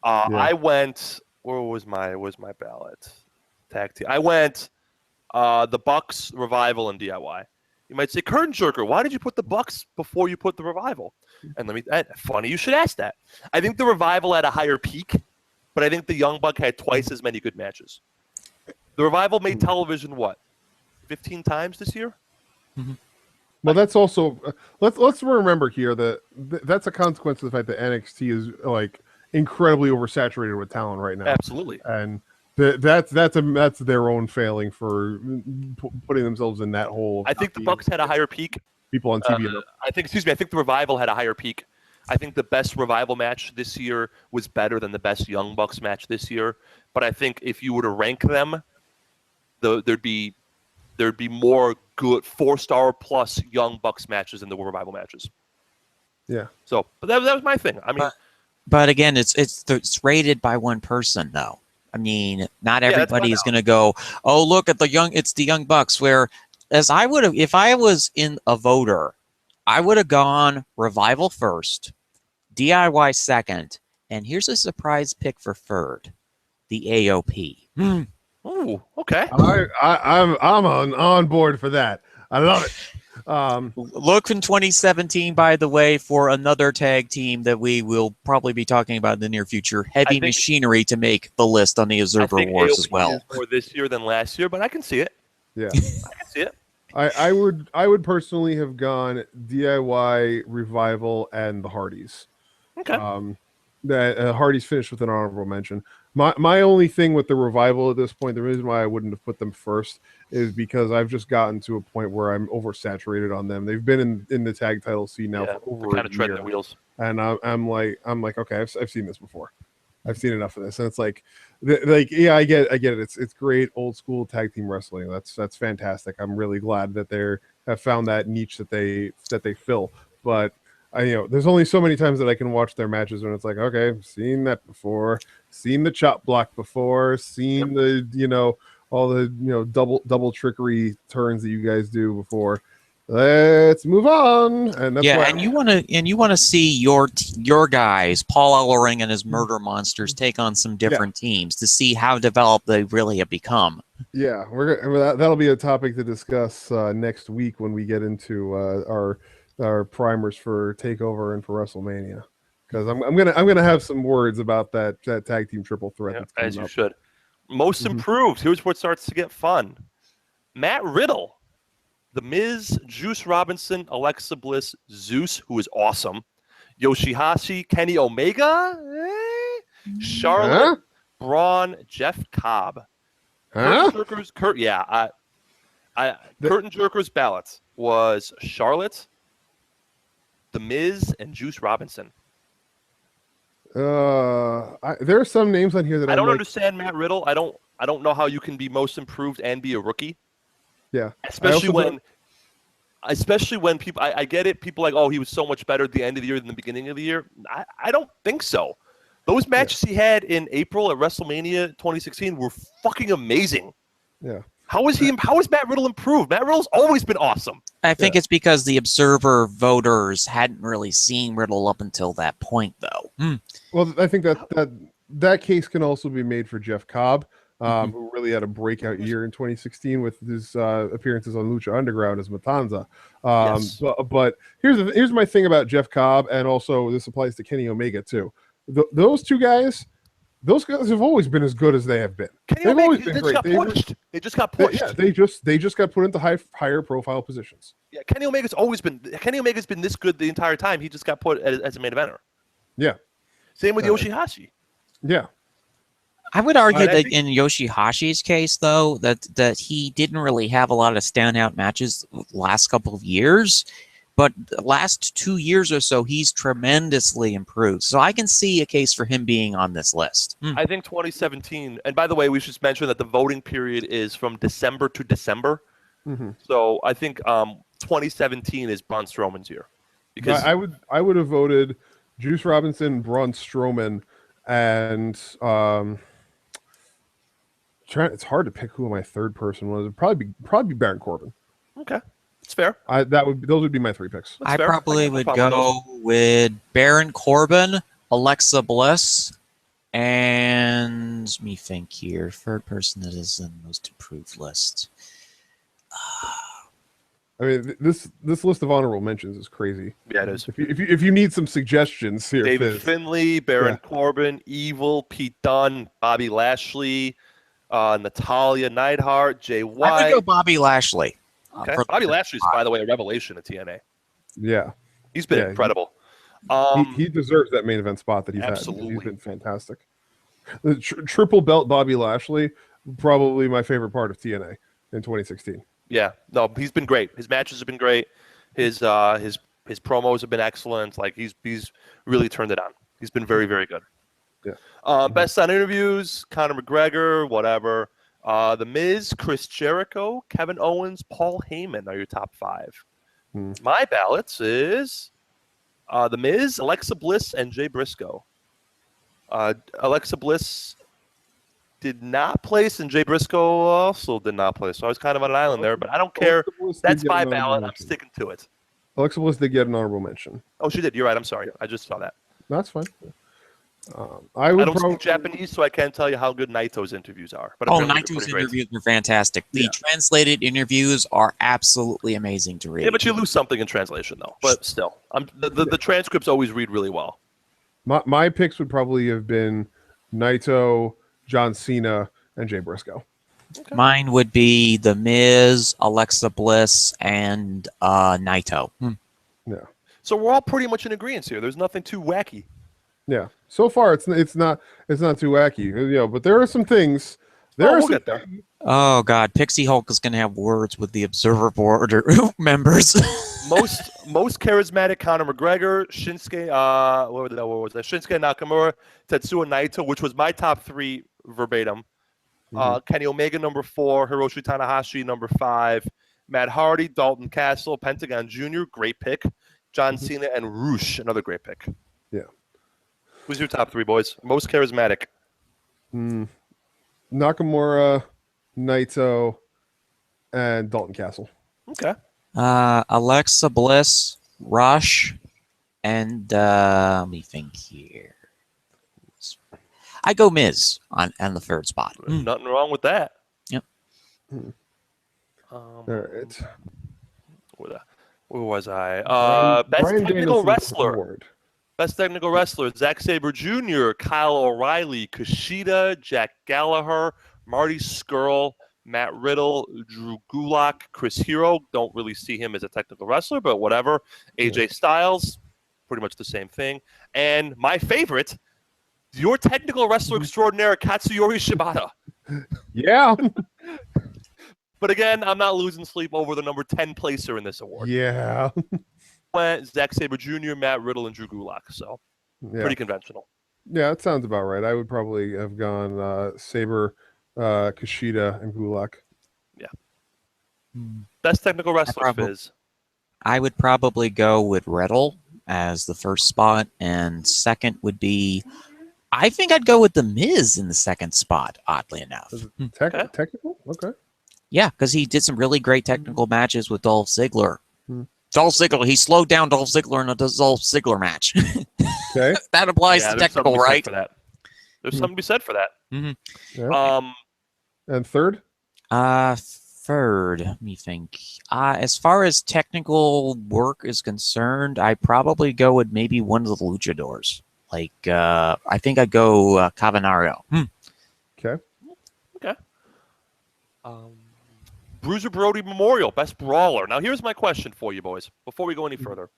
I went, where was my ballot? Tag team. I went the Bucks, Revival, and DIY. You might say, Curtain Jerker, why did you put the Bucks before you put the Revival? And funny you should ask that. I think the Revival had a higher peak, but I think the Young Buck had twice as many good matches. The Revival made television, 15 times this year? Well, that's also let's remember here that that's a consequence of the fact that NXT is like incredibly oversaturated with talent right now. Absolutely, and that's their own failing for putting themselves in that hole. I think the Bucks had a higher peak. People on TV. I think the Revival had a higher peak. I think the best Revival match this year was better than the best Young Bucks match this year. But I think if you were to rank them, there'd be more good 4-star plus Young Bucks matches than the Revival matches. Yeah. So, but that was my thing. I mean, but again, it's rated by one person though. I mean, not everybody is going to go, oh, look at it's the Young Bucks. Where as I would have, if I was in a voter, I would have gone Revival first, DIY second, and here's a surprise pick for third, the AOP. Oh, okay. I'm on board for that. I love it. Look in 2017, by the way, for another tag team that we will probably be talking about in the near future, Heavy Machinery, to make the list on the Observer Wars AOP as well. Is more this year than last year, but I can see it. Yeah, I can see it. I would personally have gone DIY, Revival, and the Hardys. Okay. That Hardys finished with an honorable mention. My only thing with the Revival at this point, the reason why I wouldn't have put them first is because I've just gotten to a point where I'm oversaturated on them. They've been in the tag title scene now for over kind of treading their wheels. And I'm like, okay, I've seen this before. I've seen enough of this, and it's like yeah, I get it. It's great old school tag team wrestling. That's fantastic. I'm really glad that they have found that niche that they fill. But there's only so many times that I can watch their matches when it's like, okay, I've seen that before, seen the chop block before, seen the all the double trickery turns that you guys do before. Let's move on. And that's and you want to see your guys, Paul Ellering and his Murder Monsters, take on some different teams to see how developed they really have become. Yeah, that'll be a topic to discuss next week when we get into our primers for Takeover and for Wrestlemania, because I'm gonna have some words about that tag team triple threat. Yeah, as you should. Most improved. Here's where it starts to get fun. Matt Riddle, The Miz, Juice Robinson, Alexa Bliss, Zeus, who is awesome, Yoshihashi, Kenny Omega, Charlotte, Braun, Jeff Cobb. Curtain Jerker's ballots was Charlotte, The Miz, and Juice Robinson. There are some names on here that I don't understand. Matt Riddle. I don't know how you can be most improved and be a rookie. Yeah, especially when people. I get it. People like, oh, he was so much better at the end of the year than the beginning of the year. I don't think so. Those matches he had in April at WrestleMania 2016 were fucking amazing. Yeah. How is Matt Riddle improved? Matt Riddle's always been awesome. I think it's because the Observer voters hadn't really seen Riddle up until that point, though. Well, I think that case can also be made for Jeff Cobb. who really had a breakout year in 2016 with his appearances on Lucha Underground as Matanza. Yes. But here's my thing about Jeff Cobb, and also this applies to Kenny Omega too. Those guys have always been as good as they have been. Kenny They've Omega, always been great. They just got pushed. They just got put into higher profile positions. Yeah, Kenny Omega's been this good the entire time. He just got put as a main eventer. Yeah. Same with Yoshihashi. Yeah. I would argue that in Yoshihashi's case, though, that he didn't really have a lot of standout matches the last couple of years, but the last 2 years or so, he's tremendously improved. So I can see a case for him being on this list. I think 2017, and by the way, we should mention that the voting period is from December to December. Mm-hmm. So I think 2017 is Braun Strowman's year. Because I would have voted Juice Robinson, Braun Strowman, and it's hard to pick who my third person was. It'd probably be Baron Corbin. Okay, it's fair. Those would be my 3 picks. I probably would go with Baron Corbin, Alexa Bliss, and let me think here. Third person that is in the most improved list. I mean, this list of honorable mentions is crazy. Yeah, it is. If you need some suggestions here, David Finlay, Baron Corbin, Evil, Pete Dunne, Bobby Lashley, Natalia Neidhart, Jay White. I would go Bobby Lashley. Okay. Bobby Lashley's, by the way, a revelation at TNA. Yeah, he's been incredible. He deserves that main event spot that he's had. He's been fantastic. The triple belt Bobby Lashley, probably my favorite part of TNA in 2016. Yeah, no, he's been great. His matches have been great. His promos have been excellent. Like he's really turned it on. He's been very, very good. Yeah. Best on interviews: Conor McGregor, whatever. The Miz, Chris Jericho, Kevin Owens, Paul Heyman are your top 5. My ballots is The Miz, Alexa Bliss, and Jay Briscoe. Alexa Bliss did not place, and Jay Briscoe also did not place. So I was kind of on an island there, but I don't care. That's my ballot. I'm sticking to it. Alexa Bliss did get an honorable mention. Oh, she did. You're right. I'm sorry. I just saw that. That's fine. I don't speak Japanese, so I can't tell you how good Naito's interviews are. But Naito's interviews are fantastic. The translated interviews are absolutely amazing to read. Yeah, but you lose something in translation, though. But still, the transcripts always read really well. My picks would probably have been Naito, John Cena, and Jay Briscoe. Okay. Mine would be The Miz, Alexa Bliss, and Naito. Yeah. So we're all pretty much in agreement here. There's nothing too wacky. Yeah. So far, it's not too wacky, but there are some things. We'll get there. Oh God, Pixie Hulk is going to have words with the Observer Board members. most charismatic: Conor McGregor, Shinsuke. What was that? Shinsuke Nakamura, Tetsuya Naito, which was my top 3 verbatim. Kenny Omega number 4, Hiroshi Tanahashi number 5, Matt Hardy, Dalton Castle, Pentagon Jr. Great pick. John Cena and Roosh, another great pick. Yeah. Who's your top 3, boys? Most charismatic. Nakamura, Naito, and Dalton Castle. Okay. Alexa Bliss, Rush, and let me think here. I go Miz on the third spot. Nothing wrong with that. Yep. All right. Where was I? Best technical wrestler. Award. Best technical wrestler: Zack Sabre Jr., Kyle O'Reilly, Kushida, Jack Gallagher, Marty Scurll, Matt Riddle, Drew Gulak, Chris Hero. Don't really see him as a technical wrestler, but whatever. AJ Styles, pretty much the same thing. And my favorite, your technical wrestler extraordinaire, Katsuyori Shibata. Yeah. But again, I'm not losing sleep over the number 10 placer in this award. Yeah. Went Zack Sabre Jr., Matt Riddle, and Drew Gulak. So pretty conventional. Yeah, that sounds about right. I would probably have gone Sabre, Kushida, and Gulak. Yeah. Best technical wrestler, Fizz. I would probably go with Riddle as the first spot, and second would be, I think I'd go with The Miz in the second spot, oddly enough. Technical? Okay. Yeah, because he did some really great technical matches with Dolph Ziggler. Dolph Ziggler, he slowed down Dolph Ziggler in a Dolph Ziggler match. Okay. That applies to technical, right? There's something to be said for that. Mm-hmm. Yeah. And third? Third, let me think. As far as technical work is concerned, I probably go with maybe one of the luchadors. Like, I think I'd go Cavanario. Okay. Okay. Bruiser Brody Memorial, best brawler. Now, here's my question for you, boys, before we go any further.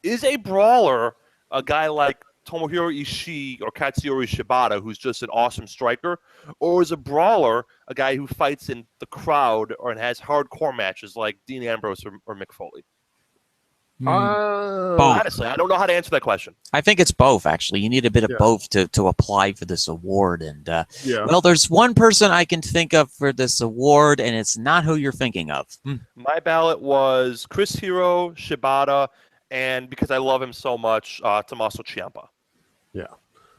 Is a brawler a guy like Tomohiro Ishii or Katsuyori Shibata, who's just an awesome striker? Or is a brawler a guy who fights in the crowd or has hardcore matches like Dean Ambrose or Mick Foley? Both. Honestly, I don't know how to answer that question. I think it's both, actually. You need a bit of both to apply for this award. And, well, there's one person I can think of for this award, and it's not who you're thinking of. My ballot was Chris Hero, Shibata, and because I love him so much, Tommaso Ciampa. Yeah.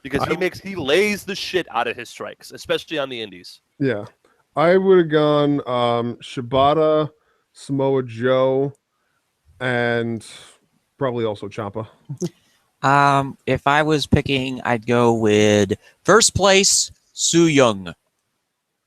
Because he lays the shit out of his strikes, especially on the indies. Yeah. I would have gone Shibata, Samoa Joe, and probably also Ciampa. If I was picking, I'd go with first place, Su Yung.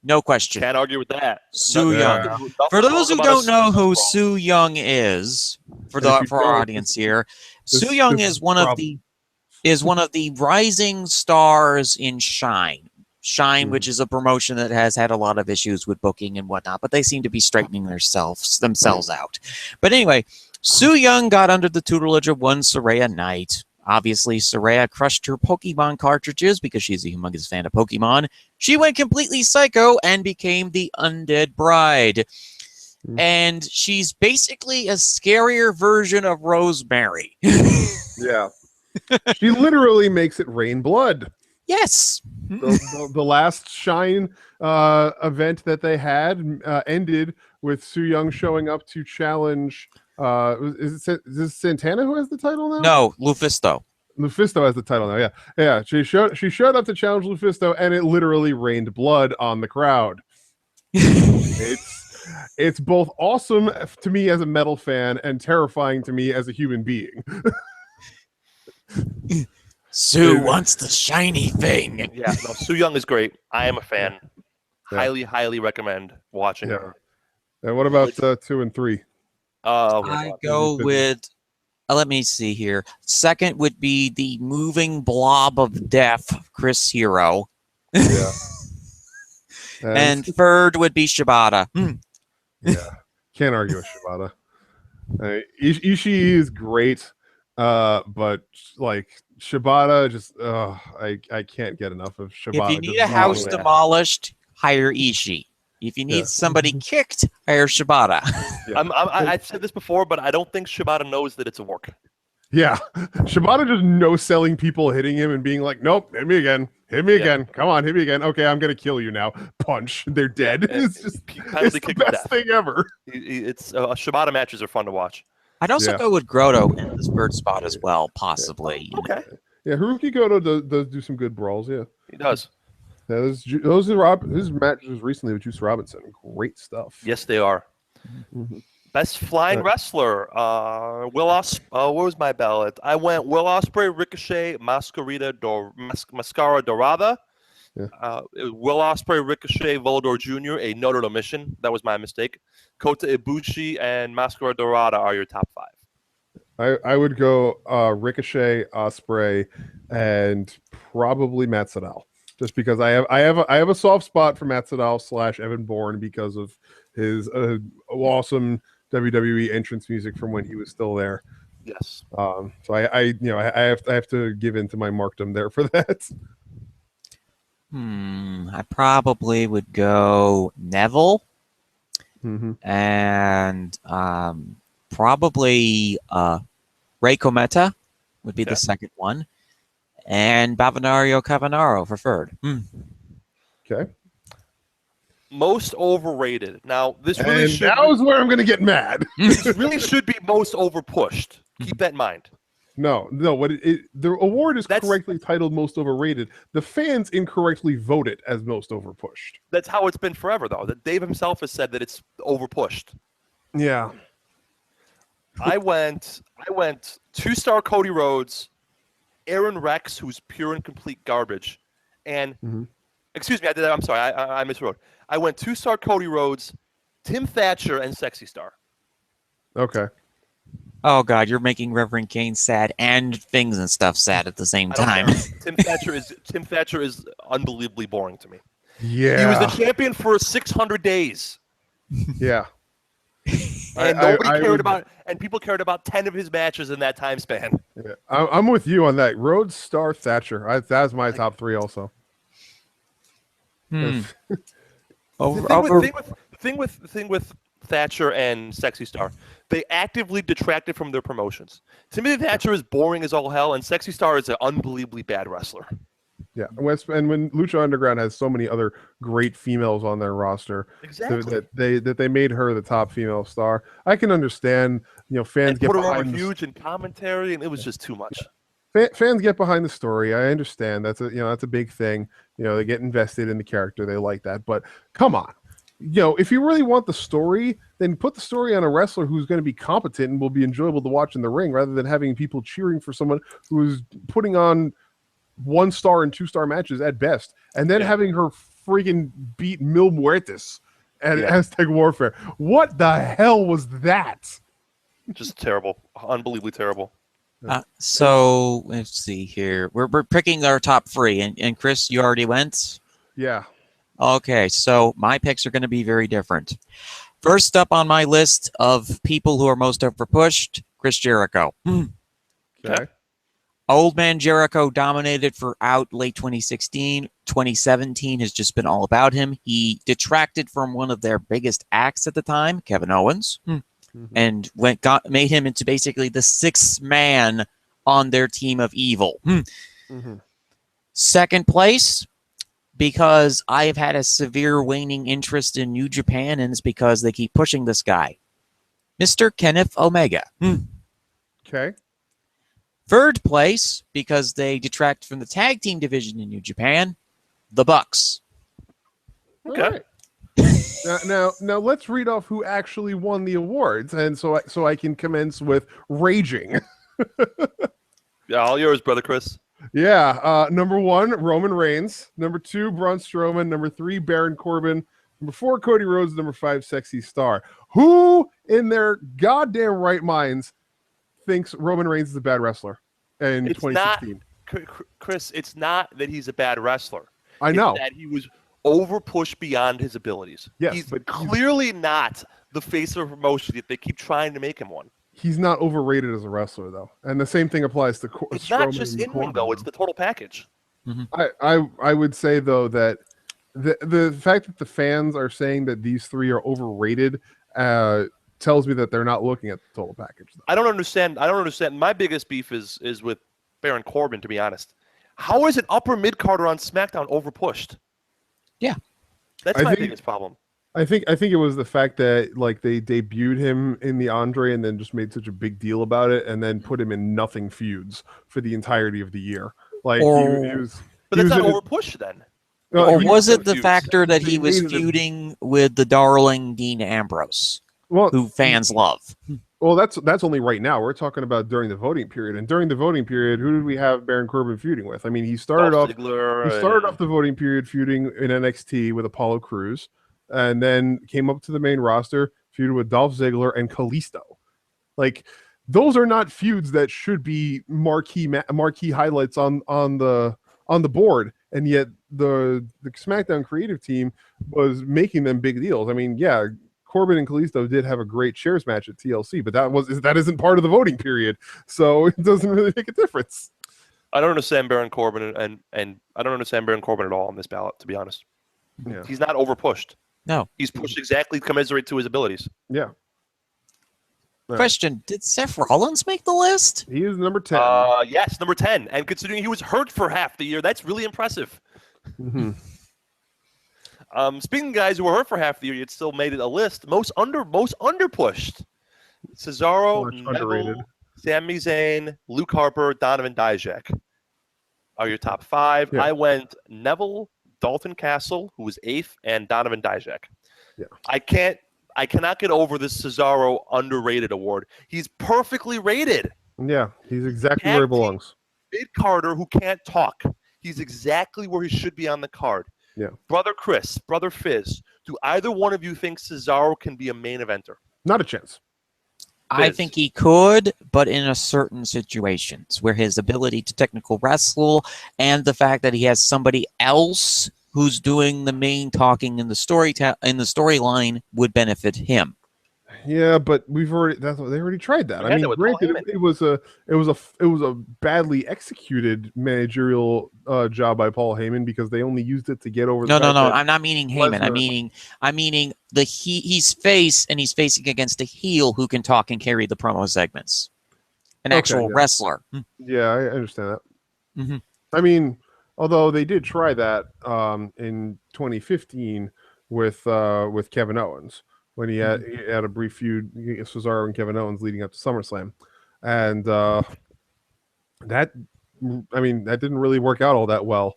No question. Can't argue with that. Su Yung. For those who don't know who Su Yung is, for our audience here, Su Yung is one of the rising stars in Shine. Shine, which is a promotion that has had a lot of issues with booking and whatnot, but they seem to be straightening themselves out. But anyway, Su Yung got under the tutelage of one Saraya Knight. Obviously, Saraya crushed her Pokemon cartridges because she's a humongous fan of Pokemon. She went completely psycho and became the Undead Bride. And she's basically a scarier version of Rosemary. Yeah. She literally makes it rain blood. Yes. The last Shine event that they had ended with Su Yung showing up to challenge. Is this Santana who has the title now? No, Lufisto. Lufisto has the title now. Yeah. She showed up to challenge Lufisto, and it literally rained blood on the crowd. It's both awesome to me as a metal fan and terrifying to me as a human being. Sue wants the shiny thing. Yeah, no, Su Yung is great. I am a fan. Highly recommend watching her. And what about 2 and 3? I go with, let me see here. Second would be the moving blob of death, Chris Hero. Yeah. And third would be Shibata. Yeah. Can't argue with Shibata. Ishii is great, but like Shibata, just I can't get enough of Shibata. If you need a house demolished, hire Ishii. If you need somebody kicked, hire Shibata. Yeah. I've said this before, but I don't think Shibata knows that it's a work. Yeah. Shibata just no-selling people hitting him and being like, nope, hit me again. Hit me again. Come on, hit me again. Okay, I'm going to kill you now. Punch. They're dead. It's just it's the best thing ever. It's Shibata matches are fun to watch. I'd also go with Grotto in this third spot as well, possibly. Okay. Yeah, Haruki Goto does do some good brawls, yeah. He does. Yeah, those are his matches recently with Juice Robinson. Great stuff. Yes, they are. Mm-hmm. Best flying wrestler, Will Ospreay. What was my ballot? I went Will Ospreay, Ricochet, Mascara Dorada. Yeah. Will Ospreay, Ricochet, Volador Jr., a noted omission. That was my mistake. Kota Ibushi and Mascara Dorada are your top 5. I would go Ricochet, Ospreay, and probably Matt Sydal. Just because I have a soft spot for Matt Sydal / Evan Bourne because of his awesome WWE entrance music from when he was still there. Yes. So I have to give in to my markdom there for that. I probably would go Neville, and probably Ray Cometa would be the second one. And Bavanario Cavanaro for third. Okay. Most overrated. Now, this really is where I'm going to get mad. This really should be most overpushed. Keep that in mind. No. The award is correctly titled most overrated. The fans incorrectly vote it as most overpushed. That's how it's been forever, though. That Dave himself has said that it's overpushed. Yeah. I went 2-star Cody Rhodes, Aaron Rex, who's pure and complete garbage, and Excuse me, I did. I'm sorry, I miswrote. I went 2-star Cody Rhodes, Tim Thatcher, and Sexy Star. Okay. Oh God, you're making Reverend Kane sad and things and stuff sad at the same time. Tim Thatcher is unbelievably boring to me. Yeah. He was the champion for 600 days. Yeah. And nobody cared about, and people cared about 10 of his matches in that time span. Yeah. I'm with you on that. Rhodes, Star, Thatcher. That's my top 3 also. The thing with Thatcher and Sexy Star, they actively detracted from their promotions. Timothy Thatcher is boring as all hell, and Sexy Star is an unbelievably bad wrestler. Yeah, and when Lucha Underground has so many other great females on their roster, exactly, that they made her the top female star, I can understand. Fans and get put her behind over huge in commentary, and it was just too much. Fans get behind the story. I understand that's a big thing. They get invested in the character. They like that, but come on. If you really want the story, then put the story on a wrestler who's going to be competent and will be enjoyable to watch in the ring, rather than having people cheering for someone who's putting on 1-star and 2-star matches at best, and then having her freaking beat Mil Muertes at Aztec Warfare. What the hell was that? Just terrible, unbelievably terrible. So let's see here. We're picking our top 3, and Chris, you already went. Yeah. Okay, so my picks are going to be very different. First up on my list of people who are most overpushed, Chris Jericho. Okay. Old man Jericho dominated throughout late 2016. 2017 has just been all about him. He detracted from one of their biggest acts at the time, Kevin Owens, and made him into basically the 6th man on their team of evil. Second place, because I have had a severe waning interest in New Japan, and it's because they keep pushing this guy, Mr. Kenneth Omega. Okay. Third place, because they detract from the tag team division in New Japan, the Bucks. Okay. Right. Now let's read off who actually won the awards, and so I can commence with raging. Yeah, all yours, brother Chris. Yeah. Number 1, Roman Reigns. Number 2, Braun Strowman. Number 3, Baron Corbin. Number 4, Cody Rhodes. Number 5, Sexy Star. Who in their goddamn right minds thinks Roman Reigns is a bad wrestler in 2016? Chris, it's not that he's a bad wrestler. I know. It's that he was overpushed beyond his abilities. Yes, he's clearly not the face of a promotion that they keep trying to make him one. He's not overrated as a wrestler, though. And the same thing applies to It's Strowman not just in ring, though. It's the total package. I would say, though, that the fact that the fans are saying that these 3 are overrated tells me that they're not looking at the total package. Though. I don't understand. My biggest beef is with Baron Corbin, to be honest. How is an upper mid-carder on SmackDown overpushed? Yeah. That's my biggest problem. I think it was the fact that they debuted him in the Andre and then just made such a big deal about it, and then put him in nothing feuds for the entirety of the year. He was. But that's not overpushed then. Or was it the factor that he was feuding with the darling Dean Ambrose, who fans love? Well, that's only right now. We're talking about during the voting period, and during the voting period, who did we have Baron Corbin feuding with? I mean, he started off the voting period feuding in NXT with Apollo Crews, and then came up to the main roster, feuded with Dolph Ziggler and Kalisto. Those are not feuds that should be marquee highlights on the board, and yet the SmackDown creative team was making them big deals. I mean, yeah, Corbin and Kalisto did have a great chairs match at TLC, but that isn't part of the voting period, so it doesn't really make a difference. I don't understand Baron Corbin, and I don't understand Baron Corbin at all on this ballot, to be honest. Yeah. He's not overpushed. No. He's pushed exactly commensurate to his abilities. Yeah. Question, did Seth Rollins make the list? He is number 10. Yes, number 10. And considering he was hurt for half the year, that's really impressive. Mm-hmm. Speaking of guys who were hurt for half the year, yet still made it a list. Most underpushed. Cesaro, Neville, Sami Zayn, Luke Harper, Donovan Dijak are your top 5. Yeah. I went Neville, Dalton Castle, who was 8th, and Donovan Dijak. Yeah. I cannot get over this Cesaro underrated award. He's perfectly rated. Yeah, he's exactly where he belongs. Mid-carder who can't talk. He's exactly where he should be on the card. Yeah. Brother Chris, Brother Fizz, do either one of you think Cesaro can be a main eventer? Not a chance. I Fizz. think he could, but in a certain situations where his ability to technical wrestle and the fact that he has somebody else who's doing the main talking in the storyline would benefit him. Yeah, but they already tried that. We I had mean, that with Paul granted, it was a badly executed managerial job by Paul Heyman because they only used it to get over the No. fact that I'm not meaning Heyman. Lesnar- I'm meaning he's face and he's facing against a heel who can talk and carry the promo segments. An Okay, actual yeah. wrestler. Yeah, I understand that. Mm-hmm. I mean, although they did try that in 2015 with Kevin Owens when he had a brief feud against Cesaro and Kevin Owens leading up to SummerSlam, and that didn't really work out all that well.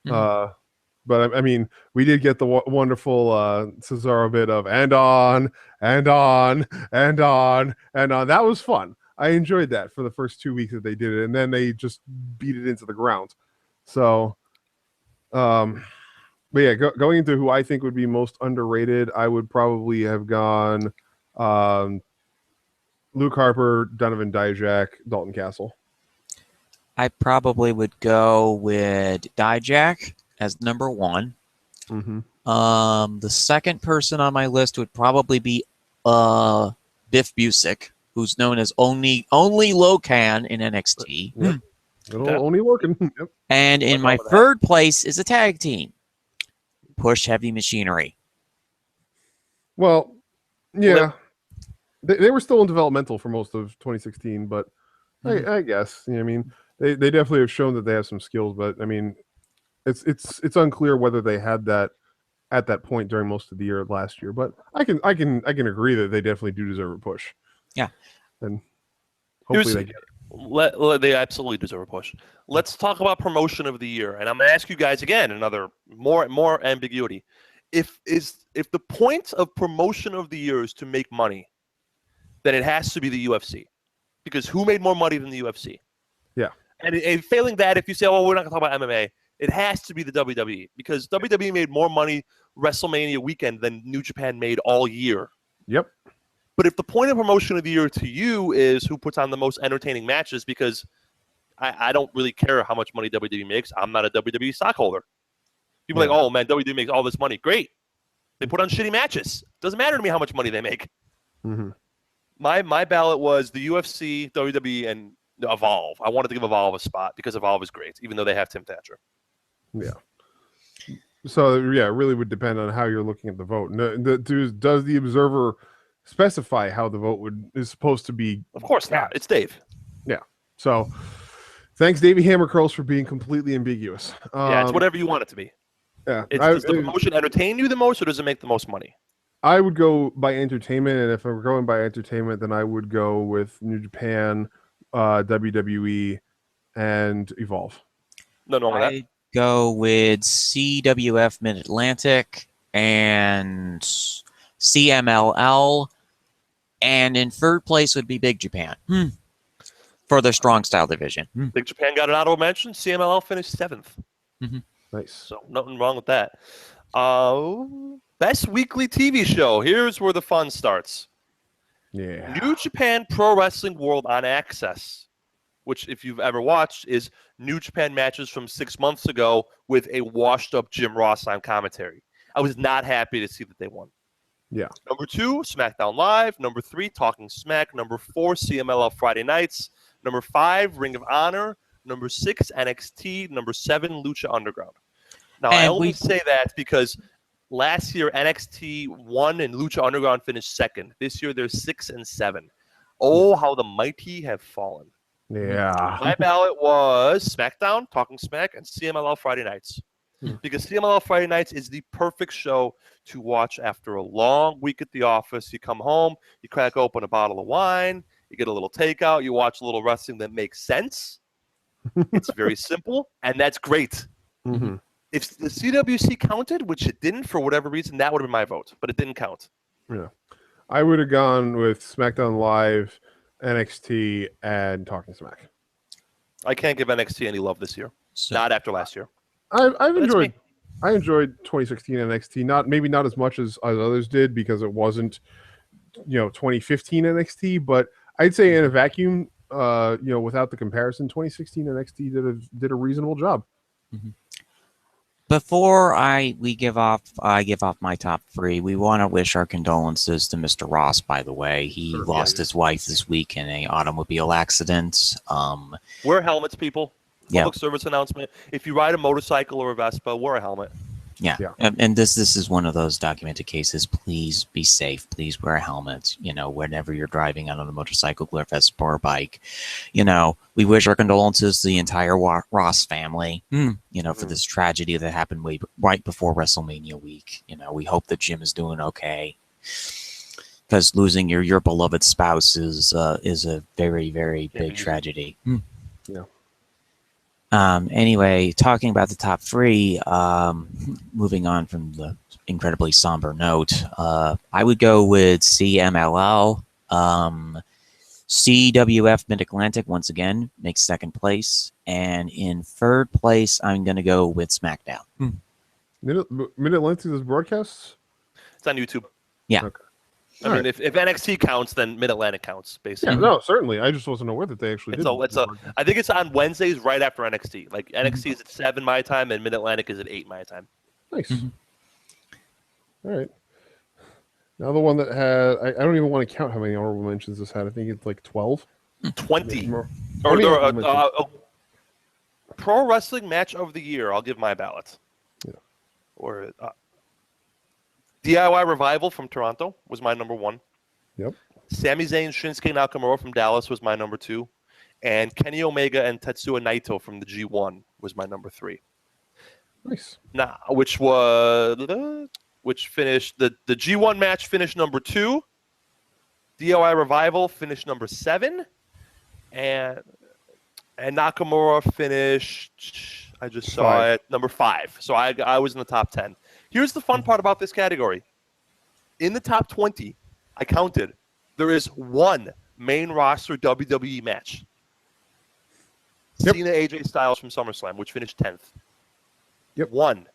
But I mean, we did get the wonderful Cesaro bit of and on and on and on and on. That was fun. I enjoyed that for the first 2 weeks that they did it, and then they just beat it into the ground. So, but yeah, going into who I think would be most underrated, I would probably have gone Luke Harper, Donovan Dijak, Dalton Castle. I probably would go with Dijak as number one. Mm-hmm. The second person on my list would probably be Biff Busick, who's known as only Locan in NXT. Yep. Only working. Yep. And in my third place is a tag team, Push Heavy Machinery. Well, yeah, they were still in developmental for most of 2016, but I guess I mean they definitely have shown that they have some skills, but I mean it's unclear whether they had that at that point during most of the year last year. But I can agree that they definitely do deserve a push. Yeah, and hopefully they get it. They absolutely deserve a push. Let's talk about promotion of the year, and I'm going to ask you guys again another more ambiguity. If the point of promotion of the year is to make money, then it has to be the UFC, because who made more money than the UFC? Yeah, and failing that, if you say, "Oh, we're not going to talk about MMA," it has to be the WWE, because WWE made more money WrestleMania weekend than New Japan made all year. Yep. But if the point of promotion of the year to you is who puts on the most entertaining matches, because I don't really care how much money WWE makes. I'm not a WWE stockholder. People are like, oh, man, WWE makes all this money. Great. They put on shitty matches. Doesn't matter to me how much money they make. Mm-hmm. My ballot was the UFC, WWE, and Evolve. I wanted to give Evolve a spot because Evolve is great, even though they have Tim Thatcher. Yeah. So, yeah, it really would depend on how you're looking at the vote. Does the Observer specify how the vote is supposed to be? Of course not. It's Dave. Yeah. So, thanks, Davey Hammercurls, for being completely ambiguous. Yeah, it's whatever you want it to be. Yeah. Does the promotion entertain you the most, or does it make the most money? I would go by entertainment, and if I'm going by entertainment, then I would go with New Japan, WWE, and Evolve. No, I'd go with CWF Mid-Atlantic and CMLL, and in third place would be Big Japan for their strong style division. Big Japan got an honorable mention. CMLL finished 7th. Mm-hmm. Nice. So nothing wrong with that. Best weekly TV show. Here's where the fun starts. Yeah. New Japan Pro Wrestling World on Access, which, if you've ever watched, is New Japan matches from 6 months ago with a washed-up Jim Ross on commentary. I was not happy to see that they won. Yeah. Number 2, SmackDown Live. Number 3, Talking Smack. Number 4, CMLL Friday Nights. Number 5, Ring of Honor. Number 6, NXT. Number 7, Lucha Underground. Now, I only say that because last year NXT won and Lucha Underground finished 2nd. This year they're 6 and 7. Oh, how the mighty have fallen. Yeah. My ballot was SmackDown, Talking Smack, and CMLL Friday Nights. Because CMLL Friday Nights is the perfect show to watch after a long week at the office. You come home, you crack open a bottle of wine, you get a little takeout, you watch a little wrestling that makes sense. It's very simple, and that's great. Mm-hmm. If the CWC counted, which it didn't for whatever reason, that would have been my vote, but it didn't count. Yeah. I would have gone with SmackDown Live, NXT, and Talking Smack. I can't give NXT any love this year. Not after last year. I've enjoyed I enjoyed 2016 NXT. Maybe not as much as others did because it wasn't, 2015 NXT. But I'd say in a vacuum, without the comparison, 2016 NXT did a reasonable job. Mm-hmm. Before I give off my top three, we want to wish our condolences to Mr. Ross. By the way, he lost his wife this week in an automobile accident. Wear helmets, people. Yeah. Public service announcement. If you ride a motorcycle or a Vespa, wear a helmet. Yeah. And this is one of those documented cases. Please be safe. Please wear a helmet. Whenever you're driving on a motorcycle, or Vespa or bike. We wish our condolences to the entire Ross family. For this tragedy that happened right before WrestleMania week. We hope that Jim is doing okay. Because losing your beloved spouse is a very, very big tragedy. Yeah. Anyway, talking about the top three, moving on from the incredibly somber note, I would go with CMLL. CWF Mid-Atlantic, once again, makes second place. And in third place, I'm going to go with SmackDown. Mid-Atlantic is broadcasts? It's on YouTube. Yeah. Okay. I mean, if NXT counts, then Mid-Atlantic counts, basically. Yeah, no, certainly. I just wasn't aware that they actually did. I think it's on Wednesdays right after NXT. Like, NXT is at 7 my time, and Mid-Atlantic is at 8 my time. Nice. All right. Now the one that had... I don't even want to count how many honorable mentions this had. I think it's like 12. 20. Pro Wrestling Match of the Year. I'll give my ballot. Yeah. Or... DIY Revival from Toronto was my number 1. Yep. Sami Zayn, Shinsuke Nakamura from Dallas was my number 2. And Kenny Omega and Tetsuya Naito from the G1 was my number 3. Nice. Now, which finished, the G1 match finished number 2. DIY Revival finished number 7. And Nakamura finished, I just saw it, number 5. So I was in the top 10. Here's the fun part about this category. In the top 20, I counted, there is one main roster WWE match. Yep. Cena AJ Styles from SummerSlam, which finished 10th. Yep. One.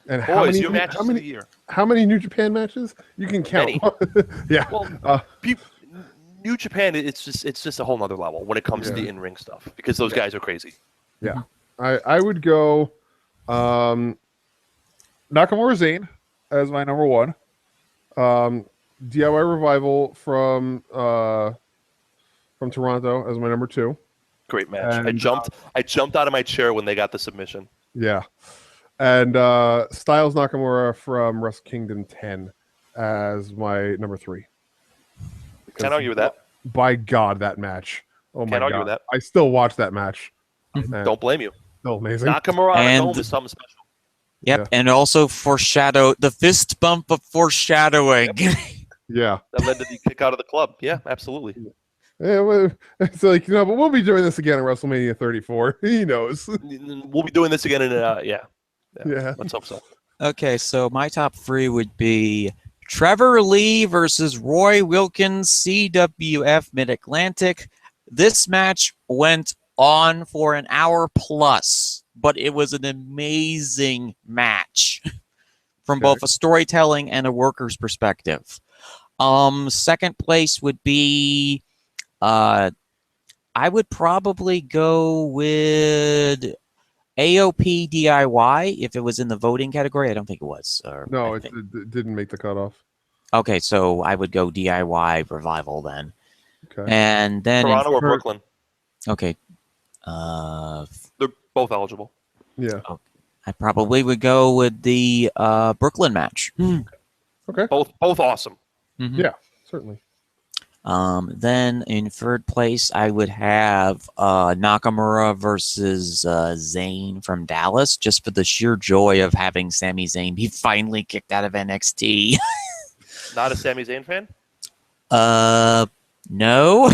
And Boys, your matches of the year. How many New Japan matches? You can count. Yeah. Well, New Japan, it's just a whole nother level when it comes to the in-ring stuff because those guys are crazy. Yeah. I would go Nakamura Zayn as my number 1. DIY Revival from Toronto as my number 2. Great match. And, I jumped out of my chair when they got the submission. Yeah. And Styles Nakamura from Wrestle Kingdom 10 as my number 3. Can't argue with that. By God, that match. Oh my God. Can't argue with that. I still watch that match. Don't blame you. Still amazing. Nakamura on home is something special. Yep, Yeah. and also the fist bump of foreshadowing. Yep. Yeah. That led to the kick out of the club. Yeah, absolutely. Yeah, well, it's like, but we'll be doing this again at WrestleMania 34. He knows. We'll be doing this again in Yeah. Let's hope so. Okay, so my top 3 would be Trevor Lee versus Roy Wilkins, CWF Mid-Atlantic. This match went on for an hour plus, but it was an amazing match from both a storytelling and a worker's perspective. Second place would be, I would probably go with AOP DIY if it was in the voting category. I don't think it was. No, it didn't make the cutoff. Okay, so I would go DIY Revival then. Okay. And then Toronto or Brooklyn? Okay. They're both eligible. Yeah. I probably would go with the Brooklyn match. Okay. Both awesome. Mm-hmm. Yeah, certainly. Then in third place, I would have Nakamura versus Zayn from Dallas, just for the sheer joy of having Sami Zayn be finally kicked out of NXT. Not a Sami Zayn fan? No.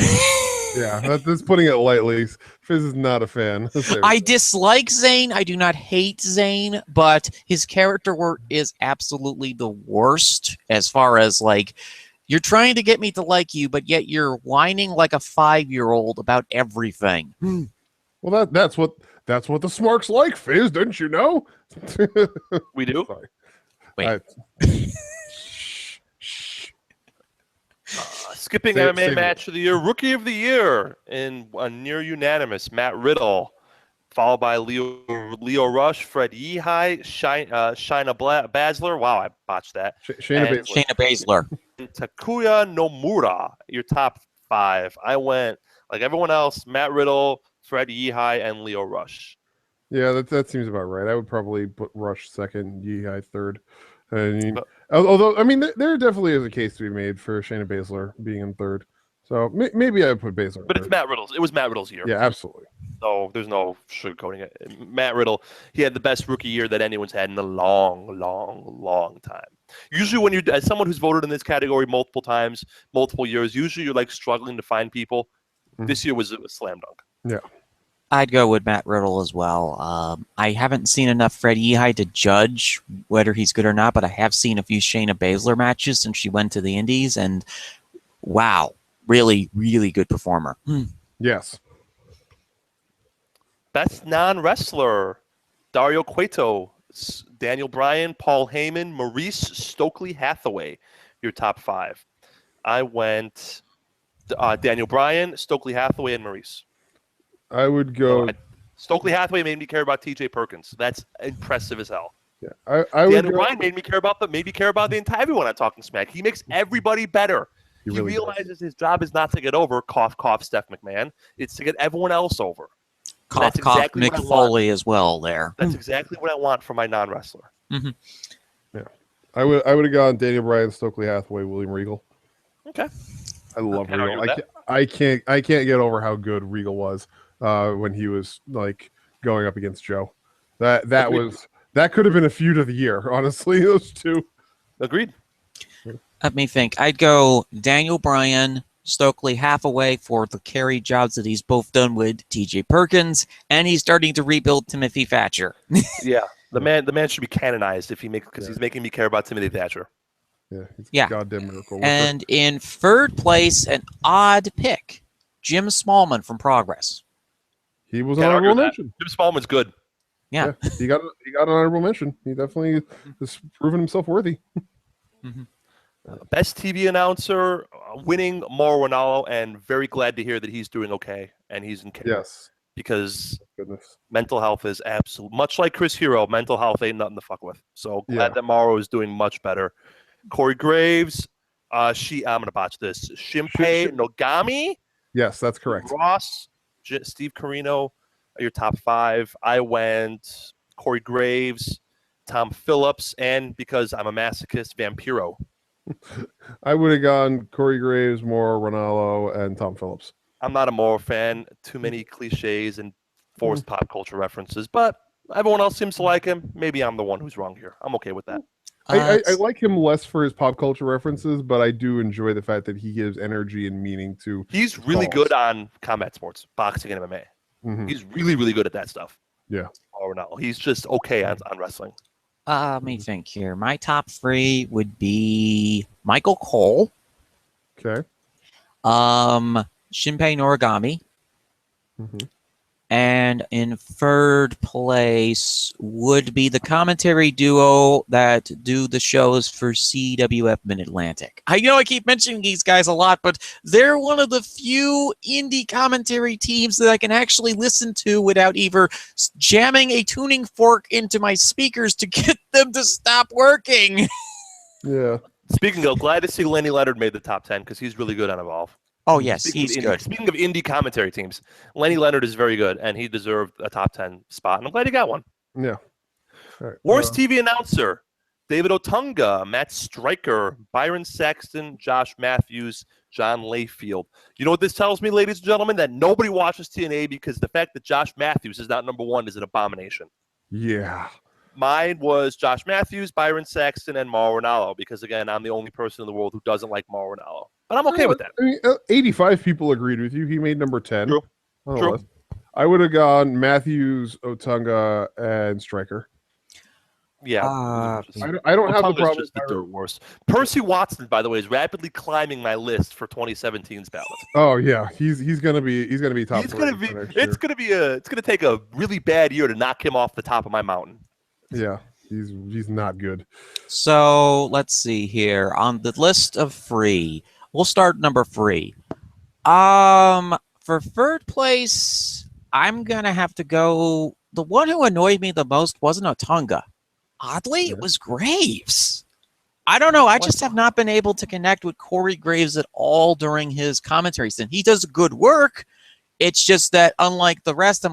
Yeah, that's putting it lightly. Fizz is not a fan. I dislike Zayn. I do not hate Zayn, but his character work is absolutely the worst as far as, like, you're trying to get me to like you, but yet you're whining like a 5-year-old about everything. Well, that's That's what the Smarks like, Fizz. Didn't you know? We do. Sorry. Wait. Skipping Save MMA it. match of the year, rookie of the year in a near unanimous, Matt Riddle, followed by Leo Rush, Fred Yehai, Shayna Baszler. Wow, I botched that. Shayna Baszler. Shayna Baszler. Takuya Nomura, your top 5. I went like everyone else: Matt Riddle, Fred Yehai, and Leo Rush. Yeah, that seems about right. I would probably put Rush second, Yehai third. Although, I mean, there definitely is a case to be made for Shayna Baszler being in third. So maybe I would put Baszler. But it's Matt Riddle's. It was Matt Riddle's year. Yeah, absolutely. So there's no sugarcoating it. Matt Riddle, he had the best rookie year that anyone's had in a long, long, long time. Usually when as someone who's voted in this category multiple times, multiple years, usually you're like struggling to find people. Mm-hmm. This year was a slam dunk. Yeah. I'd go with Matt Riddle as well. I haven't seen enough Fred Yehai to judge whether he's good or not, but I have seen a few Shayna Baszler matches since she went to the Indies, and wow, really, really good performer. Yes. Best non-wrestler, Dario Cueto, Daniel Bryan, Paul Heyman, Maurice Stokely Hathaway, your top 5. I went Daniel Bryan, Stokely Hathaway, and Maurice. I would go. Stokely Hathaway made me care about T.J. Perkins. That's impressive as hell. Yeah, I would. Daniel Bryan made me care about the entire everyone on Talking Smack. He makes everybody better. He really realizes his job is not to get over cough cough Steph McMahon. It's to get everyone else over. Cough, cough, Mick Foley as well there. That's exactly what I want for my non-wrestler. Mm-hmm. Yeah, I would have gone Daniel Bryan, Stokely Hathaway, William Regal. Okay. I love Regal. I can't get over how good Regal was when he was like going up against Joe. That could have been a feud of the year, honestly. Those two. Agreed. Let me think. I'd go Daniel Bryan, Stokely Hathaway for the carry jobs that he's both done with T.J. Perkins, and he's starting to rebuild Timothy Thatcher. Yeah, the man should be canonized because he's making me care about Timothy Thatcher. Yeah, he's Yeah. a goddamn miracle worker. And in third place, an odd pick, Jim Smallman from Progress. He was an honorable mention. Jim Smallman's good. Yeah. He got an honorable mention. He definitely has proven himself worthy. Mm-hmm. Best TV announcer, winning Mauro Ranallo, and very glad to hear that he's doing okay and he's in care. Yes. Because Goodness. mental health is absolute. Much like Chris Hero, mental health ain't nothing to fuck with. So glad that Mauro is doing much better. Corey Graves, I'm gonna botch this. Shinpei Nogami. Yes, that's correct. Ross, Steve Carino are your top 5. I went Corey Graves, Tom Phillips, and because I'm a masochist, Vampiro. I would have gone Corey Graves, Mauro Ranallo, and Tom Phillips. I'm not a Mauro fan. Too many cliches and forced pop culture references, but everyone else seems to like him. Maybe I'm the one who's wrong here. I'm okay with that. I like him less for his pop culture references, but I do enjoy the fact that he gives energy and meaning to. He's really good on combat sports, boxing and MMA. Mm-hmm. He's really, really good at that stuff. Yeah. Or no, he's just okay on wrestling. Let me think here. My top 3 would be Michael Cole, Okay. Shinpei Noragami, and in third place would be the commentary duo that do the shows for CWF Mid-Atlantic. I know I keep mentioning these guys a lot, but they're one of the few indie commentary teams that I can actually listen to without either jamming a tuning fork into my speakers to get them to stop working. Yeah. Speaking of, glad to see Lenny Leonard made the top 10 because he's really good on Evolve. Oh, yes, he's good. Speaking of indie commentary teams, Lenny Leonard is very good, and he deserved a top 10 spot, and I'm glad he got one. Yeah. All right. Worst TV announcer, David Otunga, Matt Stryker, Byron Saxton, Josh Matthews, John Layfield. You know what this tells me, ladies and gentlemen? That nobody watches TNA because the fact that Josh Matthews is not number 1 is an abomination. Yeah. Mine was Josh Matthews, Byron Saxton, and Mauro Ranallo because, again, I'm the only person in the world who doesn't like Mauro Ranallo. But I'm okay with that. I mean, 85 people agreed with you. He made number 10. True. True. I would have gone Matthews, Otunga, and Stryker. Yeah. Uh, I don't have the Otunga's problem. just the dirt worst. Percy Watson, by the way, is rapidly climbing my list for 2017's ballot. Oh yeah, he's gonna be top He's three gonna be. for next year. It's gonna take a really bad year to knock him off the top of my mountain. Yeah, he's not good. So let's see here on the list of free. We'll start number 3. For third place, I'm gonna have to go. The one who annoyed me the most wasn't Otunga. Oddly, Yeah. it was Graves. I don't know. I just have not been able to connect with Corey Graves at all during his commentaries. And he does good work. It's just that unlike the rest,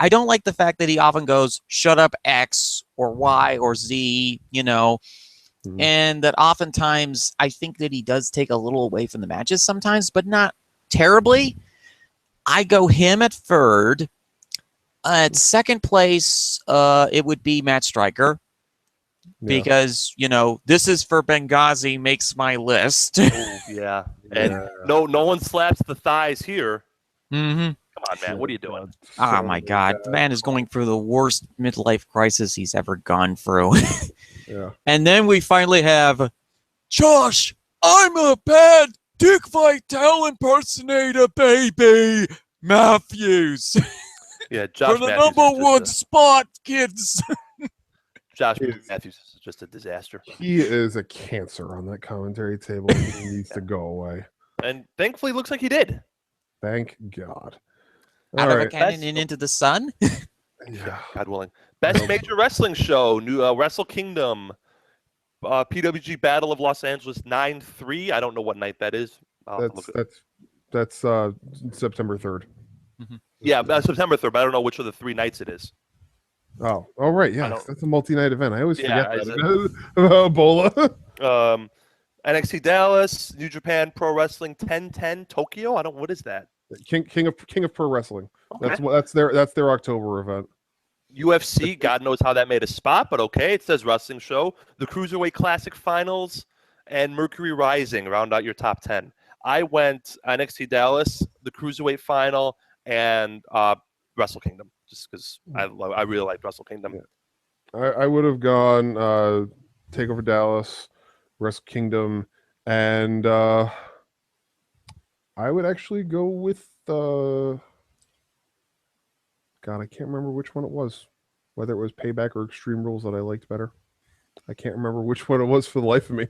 I don't like the fact that he often goes, shut up X or Y or Z, Mhm. and that oftentimes I think that he does take a little away from the matches sometimes, but not terribly. I go him at third. At second place, it would be Matt Stryker. Yeah. Because, this is for Benghazi makes my list. Oh, yeah. And no one slaps the thighs here. Mm-hmm. Come on, man. What are you doing? Oh, my God. The man is going through the worst midlife crisis he's ever gone through. Yeah. And then we finally have, Josh, I'm a bad Dick Vitale impersonator, baby. Matthews. Yeah, Josh for the Matthews number one spot, kids. Josh Matthews is just a disaster. He is a cancer on that commentary table. He needs to go away. And thankfully, it looks like he did. Thank God. Out All of a right. cannon and into the sun. Yeah. God willing. Best major wrestling show, new Wrestle Kingdom, PWG Battle of Los Angeles 9/3. I don't know what night that is. That's September 3rd. Yeah, September 3rd, but I don't know which of the 3 nights it is. Oh, right. Yeah, that's a multi-night event. I always forget Yeah, that. Ebola. NXT Dallas, New Japan Pro Wrestling 1010 Tokyo. What is that? King of Pro Wrestling. Okay. That's their October event. UFC, God knows how that made a spot, but okay. It says wrestling show. The Cruiserweight Classic Finals and Mercury Rising round out your top 10. I went NXT Dallas, the Cruiserweight Final, and Wrestle Kingdom, just because I really like Wrestle Kingdom. Yeah. I would have gone Takeover Dallas, Wrestle Kingdom, and I would actually go with God, I can't remember which one it was, whether it was Payback or Extreme Rules that I liked better. I can't remember which one it was for the life of me.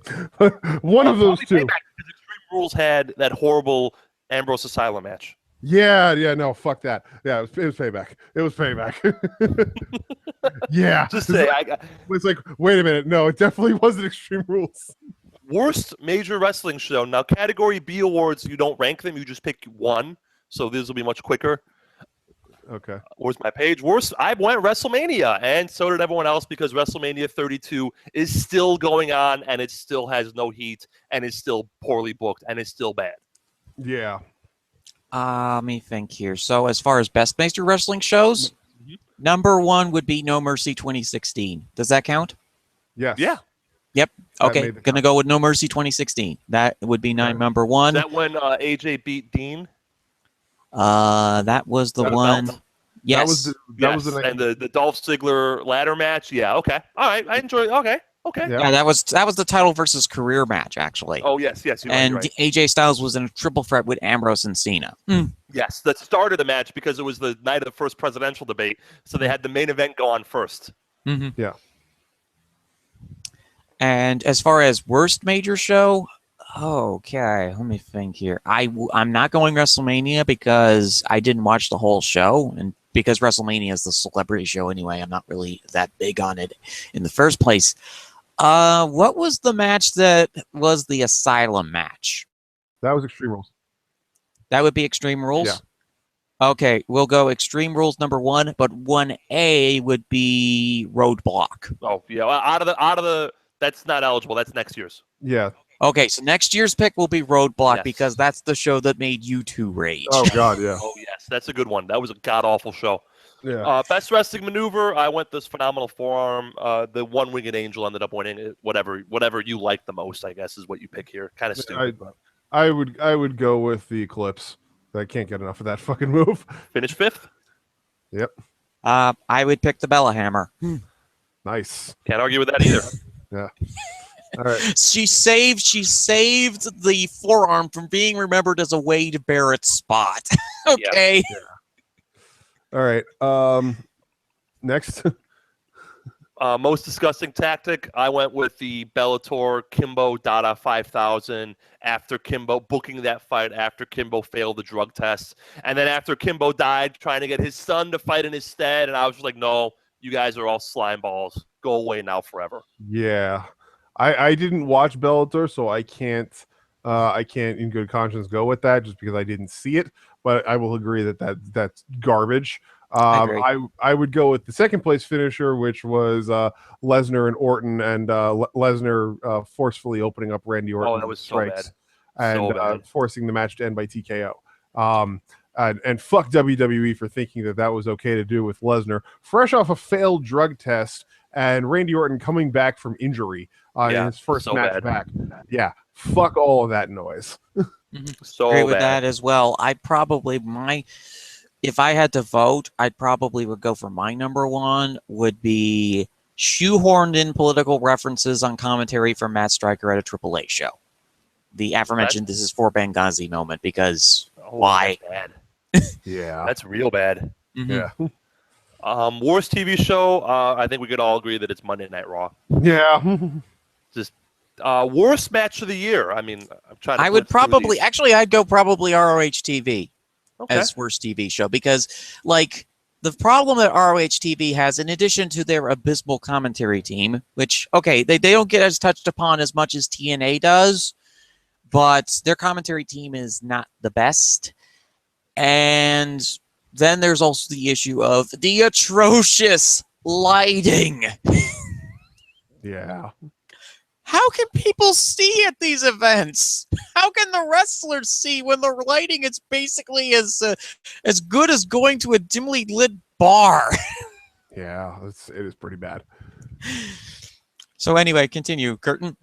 One of those two. Payback, because Extreme Rules had that horrible Ambrose Asylum match. Yeah, no, fuck that. Yeah, it was Payback. It was Payback. Yeah. Just say, it's like, wait a minute. No, it definitely wasn't Extreme Rules. Worst major wrestling show. Now, category B awards, you don't rank them. You just pick one. So this will be much quicker. Okay. Where's my page? Worst, I went WrestleMania, and so did everyone else, because WrestleMania 32 is still going on, and it still has no heat, and it's still poorly booked, and it's still bad. Yeah. Let me think here. So as far as best major wrestling shows, number 1 would be No Mercy 2016. Does that count? Yes. Yeah. Yep. Okay. made the Gonna go with No Mercy 2016. That would be number 1. Is that when AJ beat Dean? That was the one. belt? Yes. That was the and the Dolph Ziggler ladder match. Yeah. Okay. All right. I enjoy. Okay. Yeah. Yeah, that was the title versus career match, actually. Oh yes. You're and right. AJ Styles was in a triple threat with Ambrose and Cena. Yes, that started the match because it was the night of the first presidential debate, so they had the main event go on first. Mm-hmm. Yeah. And as far as worst major show, okay, let me think here. I'm not going WrestleMania because I didn't watch the whole show, and because WrestleMania is the celebrity show anyway, I'm not really that big on it in the first place. What was the match that was the Asylum match? That was Extreme Rules. That would be Extreme Rules? Yeah. Okay, we'll go Extreme Rules number 1, but 1A would be Roadblock. Oh yeah, well, out of the that's not eligible. That's next year's. Yeah. Okay, so next year's pick will be Roadblock Yes. because that's the show that made you two rage. Oh God, yeah. Oh yes, that's a good one. That was a god awful show. Yeah. Best wrestling maneuver. I went this phenomenal forearm. The one-winged angel ended up winning it. Whatever you like the most, I guess, is what you pick here. Kind of stupid. But I would go with the Eclipse. I can't get enough of that fucking move. finish 5th. Yep. I would pick the Bella Hammer. Nice. Can't argue with that either. Yeah. All right. She saved the forearm from being remembered as a Wade Barrett spot. Okay. All right. Next. Most disgusting tactic, I went with the Bellator Kimbo Dada 5000 after Kimbo booking that fight after Kimbo failed the drug test. And then after Kimbo died, trying to get his son to fight in his stead. And I was just like, no, you guys are all slime balls. Go away now forever. Yeah. I didn't watch Bellator, so I can't in good conscience go with that just because I didn't see it. But I will agree that's garbage. I would go with the second place finisher, which was Lesnar and Orton, and Lesnar forcefully opening up Randy Orton. Oh, that was so bad. And forcing the match to end by TKO. And fuck WWE for thinking that was okay to do with Lesnar, fresh off a failed drug test, and Randy Orton coming back from injury in his first match back. Yeah, fuck all of that noise. So agree with bad. that as well. If I had to vote, I'd probably would go for my number one would be shoehorned in political references on commentary from Matt Stryker at a AAA show. The aforementioned "this is for Benghazi" moment, because why? That's bad. Yeah, that's real bad. Mm-hmm. Yeah. Worst TV show. I think we could all agree that it's Monday Night Raw. Yeah. Just worst match of the year. I mean, I'm trying to. I would probably I'd go probably ROH TV. Okay. As worst TV show, because like the problem that ROH TV has, in addition to their abysmal commentary team, which they don't get as touched upon as much as TNA does, but their commentary team is not the best. And then there's also the issue of the atrocious lighting. Yeah. How can people see at these events? How can the wrestlers see when the lighting is basically as good as going to a dimly lit bar? Yeah, it is pretty bad. So anyway, continue, Curtin.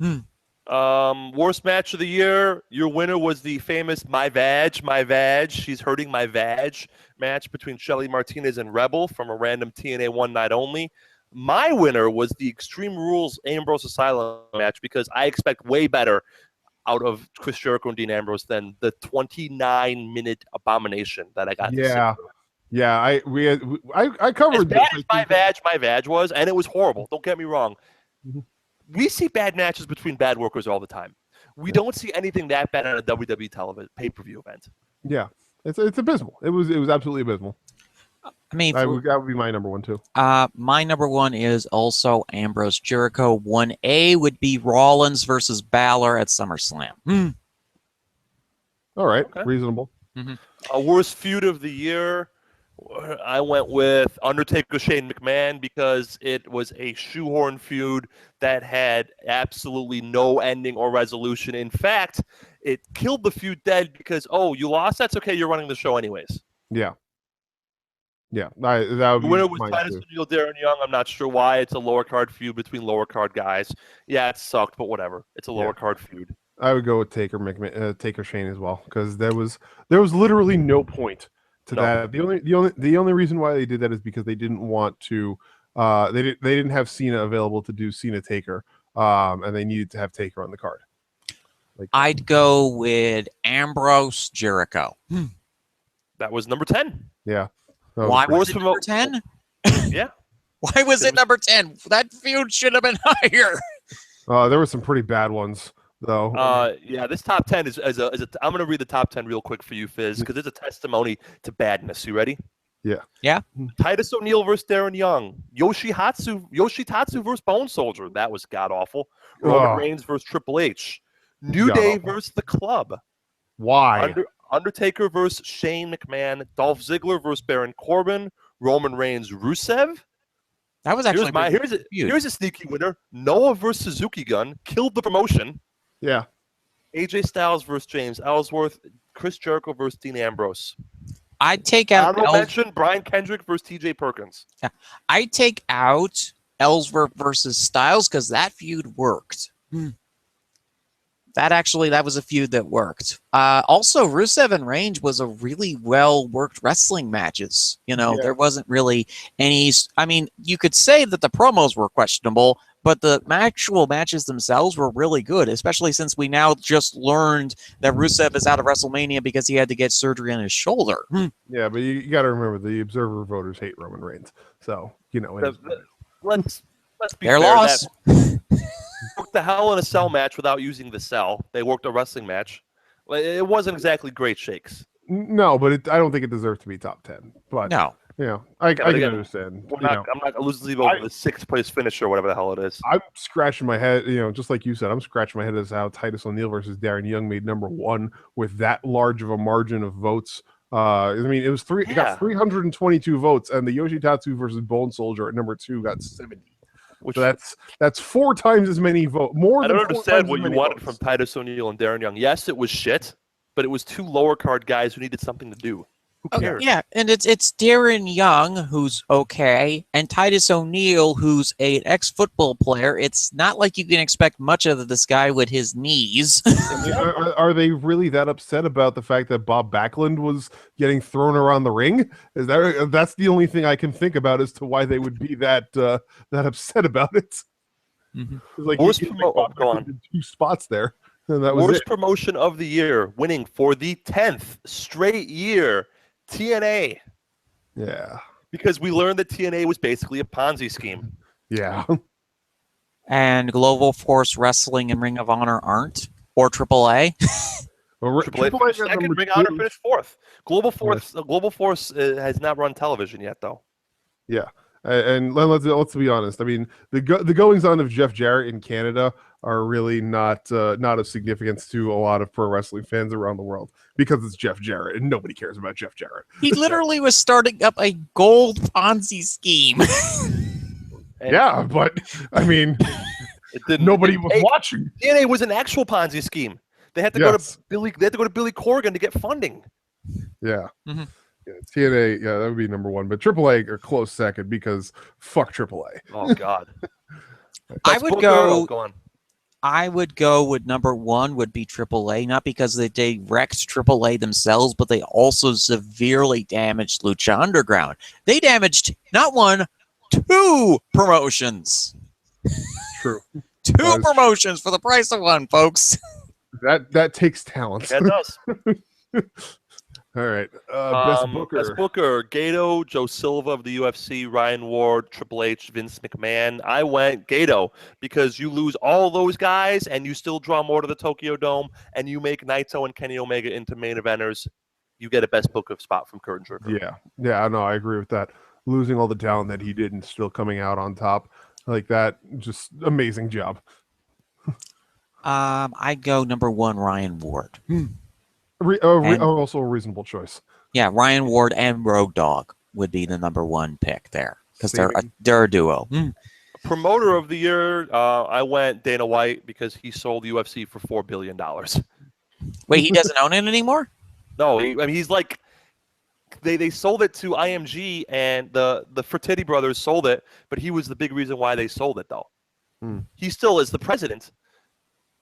Worst match of the year. Your winner was the famous My Vag, She's Hurting My Vag match between Shelly Martinez and Rebel from a random TNA One Night Only. My winner was the Extreme Rules Ambrose Asylum match because I expect way better out of Chris Jericho and Dean Ambrose than the 29-minute abomination that I got. Yeah, yeah. I covered as bad as my vag was, and it was horrible. Don't get me wrong. Mm-hmm. We see bad matches between bad workers all the time. We don't see anything that bad at a WWE television pay-per-view event. Yeah, it's abysmal. It was absolutely abysmal. I mean, that would be my number one too. My number one is also Ambrose Jericho. 1A would be Rollins versus Balor at SummerSlam. All right, reasonable. Mm-hmm. Worst feud of the year. I went with Undertaker Shane McMahon because it was a shoehorn feud that had absolutely no ending or resolution. In fact, it killed the feud dead because, you lost? That's okay. You're running the show anyways. Yeah. Yeah. That would the winner was Titus O'Neil, Darren Young. I'm not sure why. It's a lower card feud between lower card guys. Yeah, it sucked, but whatever. It's a lower card feud. I would go with Taker Shane as well because there was literally no point to that. The only reason why they did that is because they didn't want to. They didn't have Cena available to do Cena Taker, and they needed to have Taker on the card. I'd go with Ambrose Jericho. That was number 10. Yeah. Why was it number 10? Yeah. Why was it number 10? That feud should have been higher. There were some pretty bad ones, though. Yeah, this top 10 is I'm going to read the top 10 real quick for you, Fizz, because it's a testimony to badness. You ready? Yeah. Yeah. Titus O'Neil versus Darren Young. Yoshitatsu versus Bone Soldier. That was god-awful. Roman Reigns versus Triple H. New Day versus The Club. Why? Undertaker versus Shane McMahon, Dolph Ziggler versus Baron Corbin, Roman Reigns, Rusev. That was actually here's a sneaky winner. Noah versus Suzuki Gun killed the promotion. Yeah. AJ Styles versus James Ellsworth, Chris Jericho versus Dean Ambrose. I'd take out mention Brian Kendrick versus TJ Perkins. Yeah. I'd take out Ellsworth versus Styles because that feud worked. That was a feud that worked. Also, Rusev and Reigns was a really well-worked wrestling matches. There wasn't really any... I mean, you could say that the promos were questionable, but the actual matches themselves were really good, especially since we now just learned that Rusev is out of WrestleMania because he had to get surgery on his shoulder. Yeah, but you got to remember, the Observer voters hate Roman Reigns. So, let's be Their fair. loss. Worked the Hell in a Cell match without using the cell. They worked a wrestling match. It wasn't exactly great shakes. No, but I don't think it deserves to be top 10. But no. I can understand. I'm not losing sleep over the 6th place finish or whatever the hell it is. I'm scratching my head, just like you said, I'm scratching my head as how Titus O'Neil versus Darren Young made number 1 with that large of a margin of votes. It was it got 322 votes, and the Yoshitatsu versus Bone Soldier at number 2 got 70. So that's 4 times as many votes. I don't understand what you wanted from Titus O'Neil and Darren Young. Yes, it was shit, but it was 2 lower card guys who needed something to do. Who cares? Yeah, and it's Darren Young, who's okay, and Titus O'Neil, who's an ex-football player. It's not like you can expect much of this guy with his knees. Are they really that upset about the fact that Bob Backlund was getting thrown around the ring? That's the only thing I can think about as to why they would be that upset about it. Mm-hmm. Like go on. 2 spots there. And that was worst promotion of the year, winning for the 10th straight year. TNA. Yeah. Because we learned that TNA was basically a Ponzi scheme. Yeah. And Global Force Wrestling and Ring of Honor aren't? Or AAA? AAA finished second, Ring of Honor finished 4th. Global Force has not run television yet, though. Yeah. And let's be honest. I mean, the goings on of Jeff Jarrett in Canada are really not of significance to a lot of pro wrestling fans around the world because it's Jeff Jarrett and nobody cares about Jeff Jarrett. He literally was starting up a gold Ponzi scheme. Yeah, but I mean, nobody was watching. TNA was an actual Ponzi scheme. They had to go to Billy. They had to go to Billy Corgan to get funding. Yeah. Mm-hmm. Yeah, TNA, that would be number 1, but AAA are close second because fuck AAA. Oh God. I would go with number 1 would be AAA, not because they wrecked AAA themselves, but they also severely damaged Lucha Underground. They damaged not 1, 2 promotions. True. 2 promotions for the price of 1, folks. That takes talent. That does. All right. Best Booker. Best Booker, Gato, Joe Silva of the UFC, Ryan Ward, Triple H, Vince McMahon. I went Gato because you lose all those guys and you still draw more to the Tokyo Dome and you make Naito and Kenny Omega into main eventers. You get a Best Booker spot from Kurt Angle. Yeah, no, I agree with that. Losing all the talent that he did and still coming out on top like that, just amazing job. I'd go number 1, Ryan Ward. Also a reasonable choice. Yeah, Ryan Ward and Road Dogg would be the number 1 pick there because they're a duo. Promoter of the year, I went Dana White because he sold UFC for $4 billion. Wait, he doesn't own it anymore? No, he's like they sold it to IMG and the Fertitti brothers sold it, but he was the big reason why they sold it though. He still is the president.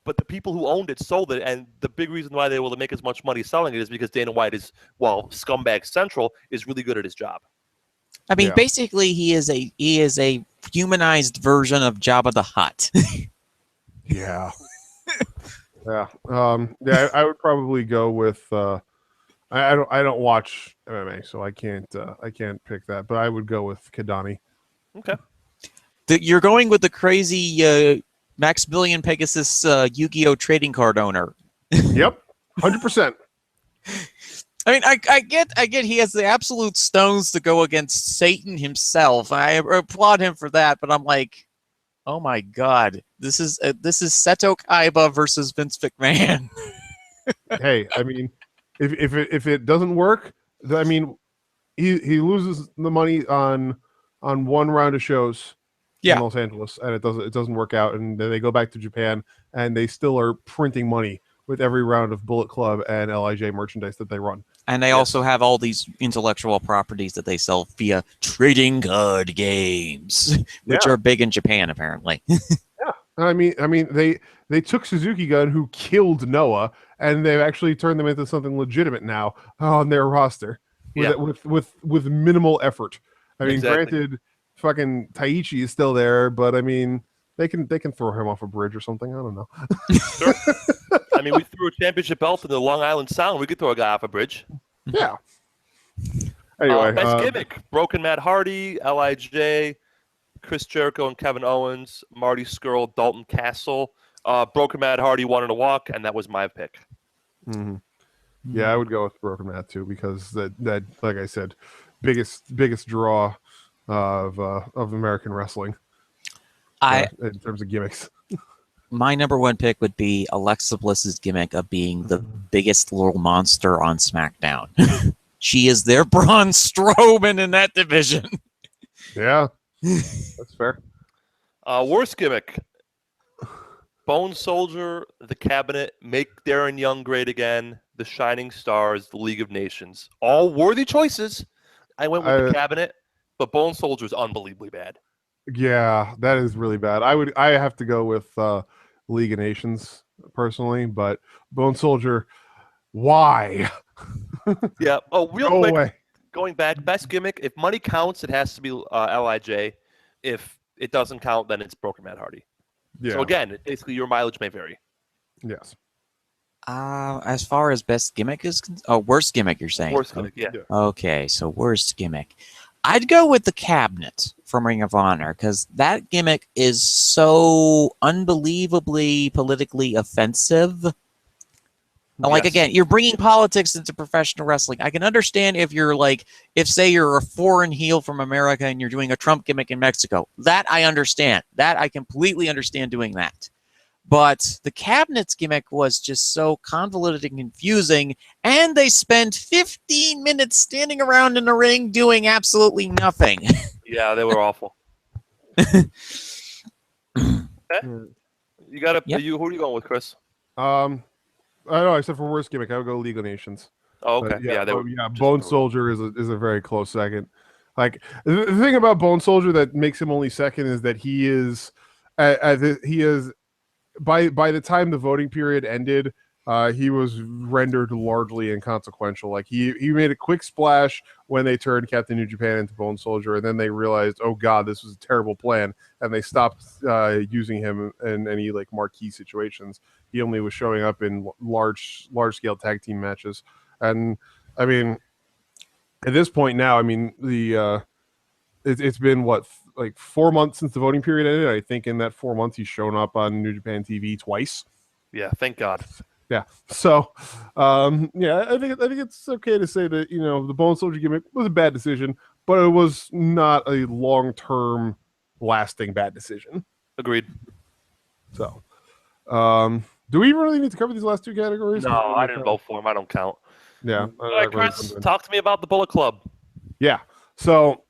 But the people who owned it sold it, and the big reason why they were able to make as much money selling it is because Dana White Scumbag Central is really good at his job. I mean, basically, he is a humanized version of Jabba the Hutt. Yeah. Yeah. I would probably go with. I don't watch MMA, so I can't pick that. But I would go with Kadani. Okay. You're going with the crazy. Maximilian Pegasus Yu-Gi-Oh! Trading card owner. Yep, 100%. I mean, I get he has the absolute stones to go against Satan himself. I applaud him for that, but I'm like, oh my God, this is Seto Kaiba versus Vince McMahon. Hey, I mean, if it doesn't work, I mean, he loses the money on 1 round of shows. In Los Angeles, and it doesn't work out, and then they go back to Japan, and they still are printing money with every round of Bullet Club and LIJ merchandise that they run. And they also have all these intellectual properties that they sell via trading card games, which are big in Japan, apparently. I mean, they took Suzuki Gun, who killed Noah, and they've actually turned them into something legitimate now on their roster with minimal effort. I mean, Exactly. granted, fucking Taichi is still there, but I mean, they can throw him off a bridge or something. I don't know. Sure. I mean, we threw a championship belt in the Long Island Sound. We could throw a guy off a bridge. Yeah. Anyway, best gimmick: Broken Matt Hardy, Lij, Chris Jericho and Kevin Owens, Marty Scurll, Dalton Castle. Broken Matt Hardy wanted to walk, and that was my pick. Mm-hmm. Yeah, I would go with Broken Matt too, because that like I said, biggest draw of American wrestling. In terms of gimmicks. My number one pick would be Alexa Bliss's gimmick of being the biggest little monster on SmackDown. She is their Braun Strowman in that division. Yeah, that's fair. Worst gimmick: Bone Soldier, The Cabinet, Make Darren Young Great Again, The Shining Stars, The League of Nations. All worthy choices. I went with The Cabinet, but Bone Soldier is unbelievably bad. Yeah, that is really bad. I have to go with League of Nations personally, but Bone Soldier, why? Yeah. Oh, real Go quick, away. Going back, best gimmick: if money counts, it has to be Lij. If it doesn't count, then it's Broken Matt Hardy. Yeah. So again, basically your mileage may vary. Yes. As far as best gimmick is, worst gimmick, you're saying? Worst gimmick, yeah. Okay, so worst gimmick. I'd go with the Cabinet from Ring of Honor, because that gimmick is so unbelievably politically offensive. Like, again, you're bringing politics into professional wrestling. I can understand if you're like, say you're a foreign heel from America and you're doing a Trump gimmick in Mexico. That I understand. That I completely understand doing that. But the Cabinet's gimmick was just so convoluted and confusing, and they spent 15 minutes standing around in the ring doing absolutely nothing. Yeah, they were awful. Okay. You got to. Yep. Who are you going with, Chris? I know. Except for worst gimmick, I would go League of Nations. Oh, okay. But Bone Soldier is a very close second. Like the thing about Bone Soldier that makes him only second is that he is by the time the voting period ended, he was rendered largely inconsequential. Like he made a quick splash when they turned Captain New Japan into Bone Soldier, and then they realized, oh god, this was a terrible plan, and they stopped using him in any like marquee situations. He only was showing up in large scale tag team matches. And I mean, at this point now, I mean it's been what, like 4 months since the voting period ended. I think in that 4 months he's shown up on New Japan TV twice. Yeah, thank God. Yeah. So, yeah, I think it's okay to say that, you know, the Bone Soldier gimmick was a bad decision, but it was not a long-term lasting bad decision. Agreed. So, do we really need to cover these last two categories? No, I didn't vote for him. I don't count. Yeah. All right, Chris, talk to me about the Bullet Club. Yeah. So,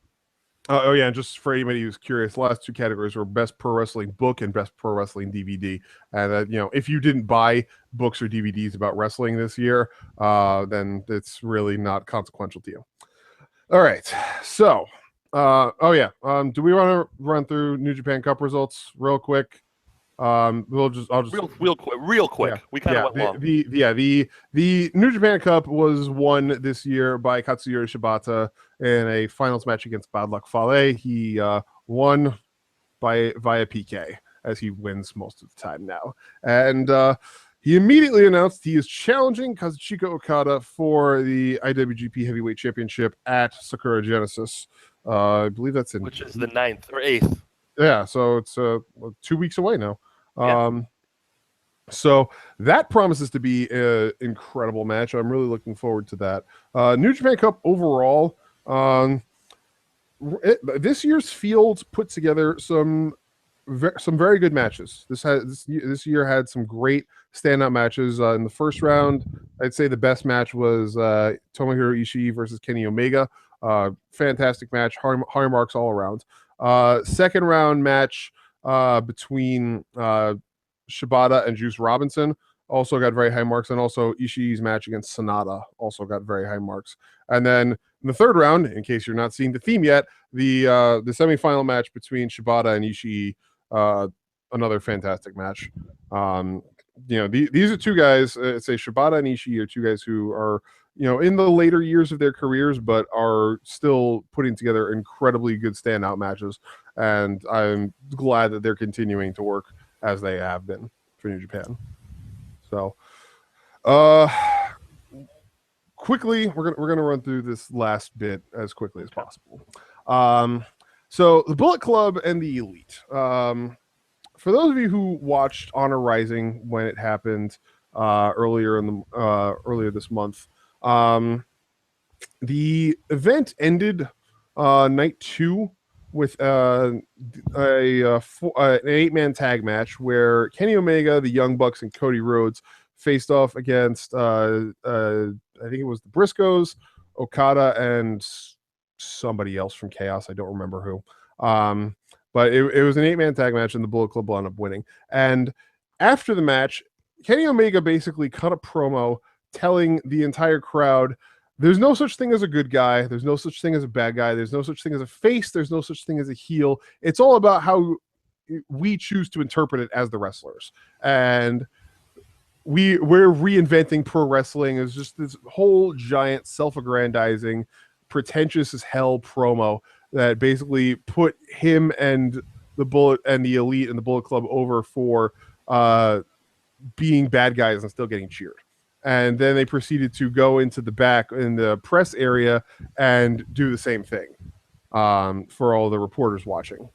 and just for anybody who's curious, the last two categories were Best Pro Wrestling Book and Best Pro Wrestling DVD. And, you know, if you didn't buy books or DVDs about wrestling this year, then it's really not consequential to you. All right. So, do we want to run through New Japan Cup results real quick? I'll just real quick. Yeah, we kind of went long. The New Japan Cup was won this year by Katsuyori Shibata in a finals match against Bad Luck Fale. He won via PK, as he wins most of the time now, and he immediately announced he is challenging Kazuchika Okada for the IWGP Heavyweight Championship at Sakura Genesis. I believe that's which is the 9th or 8th. Yeah, so it's 2 weeks away now. So that promises to be an incredible match. I'm really looking forward to that. New Japan Cup overall, this year's field put together some very good matches. This year had some great standout matches. In the first round, I'd say the best match was Tomohiro Ishii versus Kenny Omega. Fantastic match, high marks all around. Second round match between Shibata and Juice Robinson also got very high marks, and also Ishii's match against Sonata also got very high marks. And then in the third round, in case you're not seeing the theme yet, the semifinal match between Shibata and Ishii another fantastic match. These are two guys. Say Shibata and Ishii are two guys who are in the later years of their careers, but are still putting together incredibly good standout matches. And I'm glad that they're continuing to work as they have been for New Japan. So, quickly, we're gonna run through this last bit as quickly as possible. So the Bullet Club and the Elite. For those of you who watched Honor Rising when it happened earlier this month, the event ended night 2 with an 8-man tag match where Kenny Omega, the Young Bucks, and Cody Rhodes faced off against I think it was the Briscoes, Okada, and somebody else from Chaos. I don't remember who. But it was an 8-man tag match, and the Bullet Club wound up winning. And after the match, Kenny Omega basically cut a promo telling the entire crowd, there's no such thing as a good guy. There's no such thing as a bad guy. There's no such thing as a face. There's no such thing as a heel. It's all about how we choose to interpret it as the wrestlers. And we're reinventing pro wrestling as just this whole giant self-aggrandizing, pretentious as hell promo that basically put him and the Bullet and the Elite and the Bullet Club over for being bad guys and still getting cheered. And then they proceeded to go into the back in the press area and do the same thing for all the reporters watching,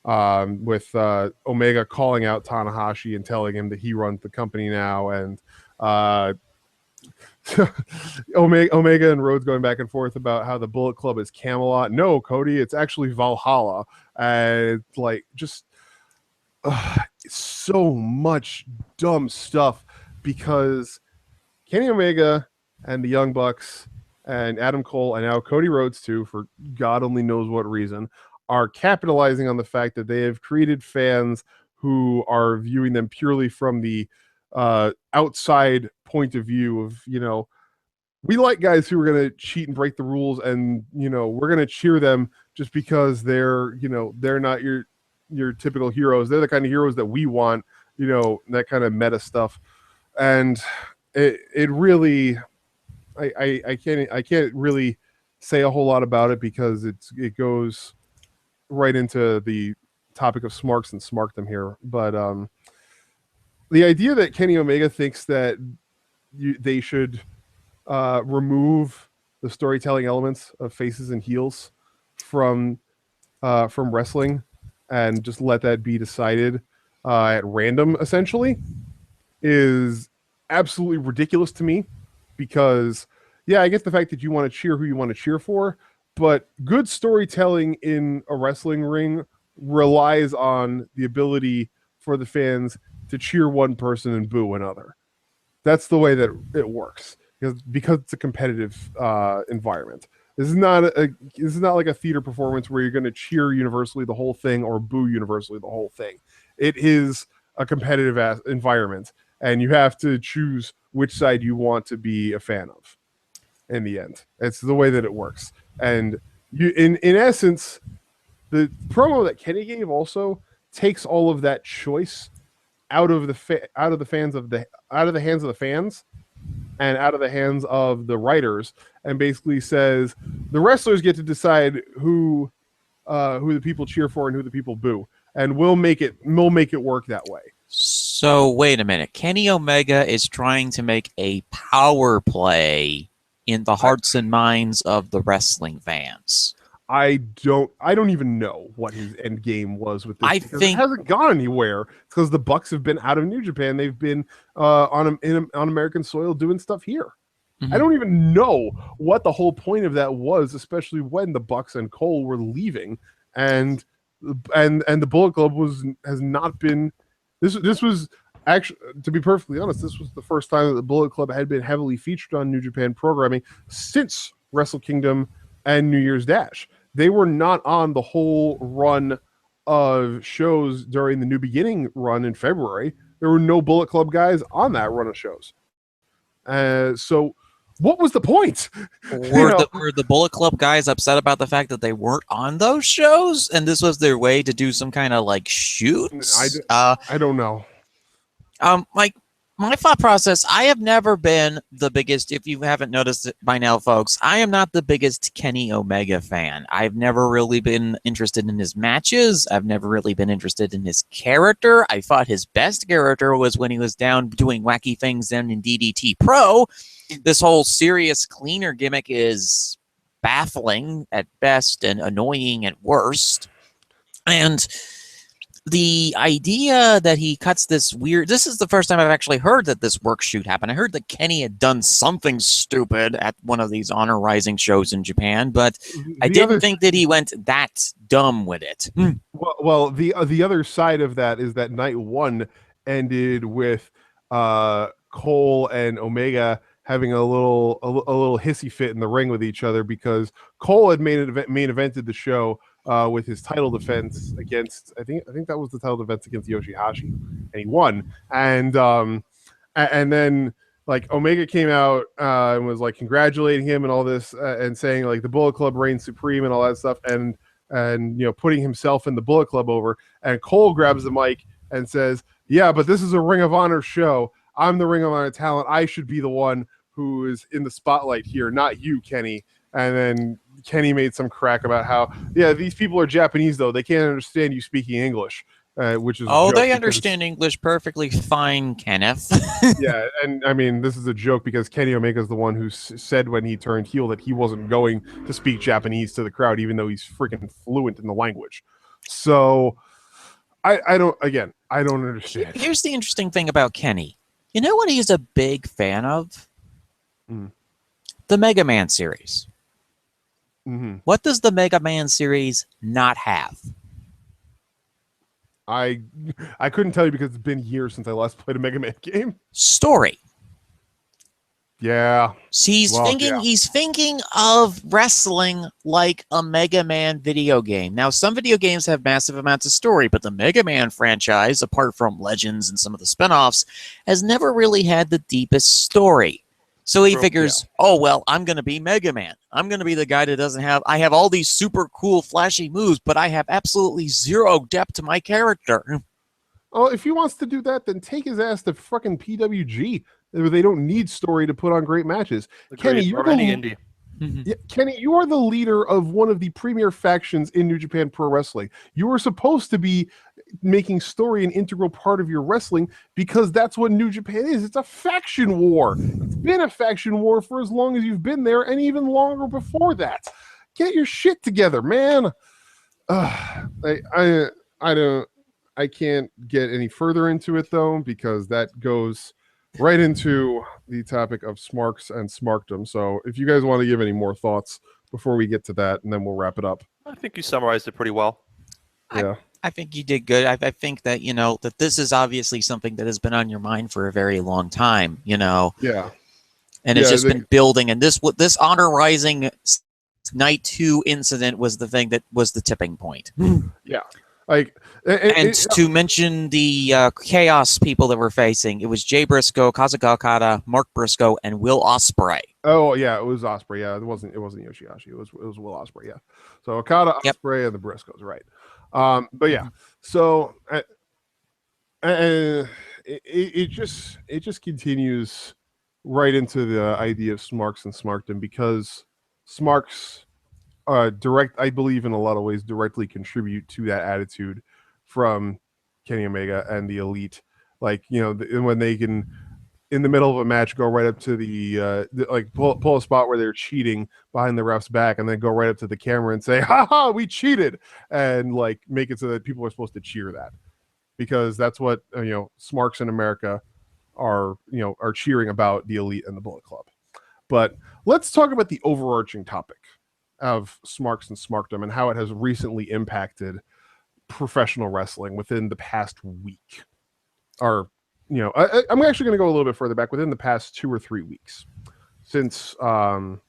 with Omega calling out Tanahashi and telling him that he runs the company now, and Omega and Rhodes going back and forth about how the Bullet Club is Camelot. No, Cody, it's actually Valhalla. And just so much dumb stuff, because Kenny Omega and the Young Bucks and Adam Cole, and now Cody Rhodes too, for God only knows what reason, are capitalizing on the fact that they have created fans who are viewing them purely from the outside point of view of, we like guys who are going to cheat and break the rules, and we're going to cheer them just because they're not your typical heroes. They're the kind of heroes that we want, that kind of meta stuff. And it really, I can't really say a whole lot about it, because it goes right into the topic of Smarks and Smarkdom here. But the idea that Kenny Omega thinks that they should remove the storytelling elements of faces and heels from wrestling and just let that be decided at random, essentially, is absolutely ridiculous to me. Because I get the fact that you want to cheer who you want to cheer for, but good storytelling in a wrestling ring relies on the ability for the fans to cheer one person and boo another. That's the way that it works, because it's a competitive environment. This is not like a theater performance where you're going to cheer universally the whole thing or boo universally the whole thing. It is a competitive environment, and you have to choose which side you want to be a fan of. In the end, it's the way that it works. And you, in essence, the promo that Kenny gave also takes all of that choice out of the hands of the fans and out of the hands of the writers, and basically says the wrestlers get to decide who the people cheer for and who the people boo, and we'll make it work that way. So wait a minute, Kenny Omega is trying to make a power play in the hearts and minds of the wrestling fans. I don't even know what his end game was with this. I think it hasn't gone anywhere. It's because the Bucks have been out of New Japan. They've been on American soil doing stuff here. Mm-hmm. I don't even know what the whole point of that was, especially when the Bucks and Cole were leaving, and the Bullet Club has not been. This was actually, to be perfectly honest, this was the first time that the Bullet Club had been heavily featured on New Japan programming since Wrestle Kingdom and New Year's Dash. They were not on the whole run of shows during the New Beginning run in February. There were no Bullet Club guys on that run of shows. So what was the point? Were the Bullet Club guys upset about the fact that they weren't on those shows, and this was their way to do some kind of like shoots? I don't know. Like my thought process, I have never been the biggest, if you haven't noticed it by now, folks, I am not the biggest Kenny Omega fan. I've never really been interested in his matches. I've never really been interested in his character. I thought his best character was when he was down doing wacky things then in DDT Pro. This whole serious cleaner gimmick is baffling at best and annoying at worst. And the idea that he cuts this this is the first time I've actually heard that this work shoot happened. I heard that Kenny had done something stupid at one of these Honor Rising shows in Japan, but I didn't think that he went that dumb with it. Well, the other side of that is that night one ended with Cole and Omega having a little hissy fit in the ring with each other because Cole had main evented the show with his title defense against I think that was the title defense against Yoshihashi, and he won. And then like Omega came out and was like congratulating him and all this and saying like the Bullet Club reigns supreme and all that stuff, and you know, putting himself in the Bullet Club over. And Cole grabs the mic and says, "Yeah, but this is a Ring of Honor show. I'm the Ring of Honor talent. I should be the one who is in the spotlight here, not you, Kenny." And then Kenny made some crack about how, yeah, these people are Japanese, though. They can't understand you speaking English, which is they understand English perfectly fine, Kenneth. Yeah, and I mean, this is a joke because Kenny Omega is the one who said when he turned heel that he wasn't going to speak Japanese to the crowd, even though he's freaking fluent in the language. So I don't understand. Here's the interesting thing about Kenny. You know what he's a big fan of? The Mega Man series. What does the Mega Man series not have? I couldn't tell you because it's been years since I last played a Mega Man game. Story. Yeah. He's thinking of wrestling like a Mega Man video game. Now, some video games have massive amounts of story, but the Mega Man franchise, apart from Legends and some of the spinoffs, has never really had the deepest story. So he figures, oh, well, I'm going to be Mega Man. I'm going to be the guy that doesn't have... I have all these super cool, flashy moves, but I have absolutely zero depth to my character. Oh, if he wants to do that, then take his ass to fucking PWG. They don't need story to put on great matches. Kenny, you're the Kenny, you are the leader of one of the premier factions in New Japan Pro Wrestling. You are supposed to be making story an integral part of your wrestling because that's what New Japan is. It's a faction war. It's been a faction war for as long as you've been there and even longer before that. Get your shit together, man. I can't get any further into it though because that goes right into the topic of Smarks and Smarkdom. So if you guys want to give any more thoughts before we get to that, and then we'll wrap it up. I think you summarized it pretty well. Yeah. I think you did good. I think that, you know, that this is obviously something that has been on your mind for a very long time, you know. Yeah. And it's just been building. And this Honor Rising Night 2 incident was the thing that was the tipping point. Yeah. Like, to mention the Chaos people that we're facing, it was Jay Briscoe, Kazuka Okada, Mark Briscoe, and Will Ospreay. Oh yeah, it was Ospreay. Yeah, it wasn't Yoshihashi. It was Will Ospreay. Yeah. So Okada, Ospreay, and the Briscoes, right? But yeah, so it just continues right into the idea of Smarks and Smarkdom because Smarks I believe in a lot of ways directly contribute to that attitude from Kenny Omega and the Elite. Like, you know, when they can in the middle of a match go right up to the like pull a spot where they're cheating behind the ref's back and then go right up to the camera and say, "Ha ha, we cheated," and like make it so that people are supposed to cheer that because that's what you know, Smarks in America are cheering about the Elite and the Bullet Club. But let's talk about the overarching topic of Smarks and Smarkdom and how it has recently impacted professional wrestling within the past week. Or, you know, I'm actually going to go a little bit further back within the past 2 or 3 weeks since the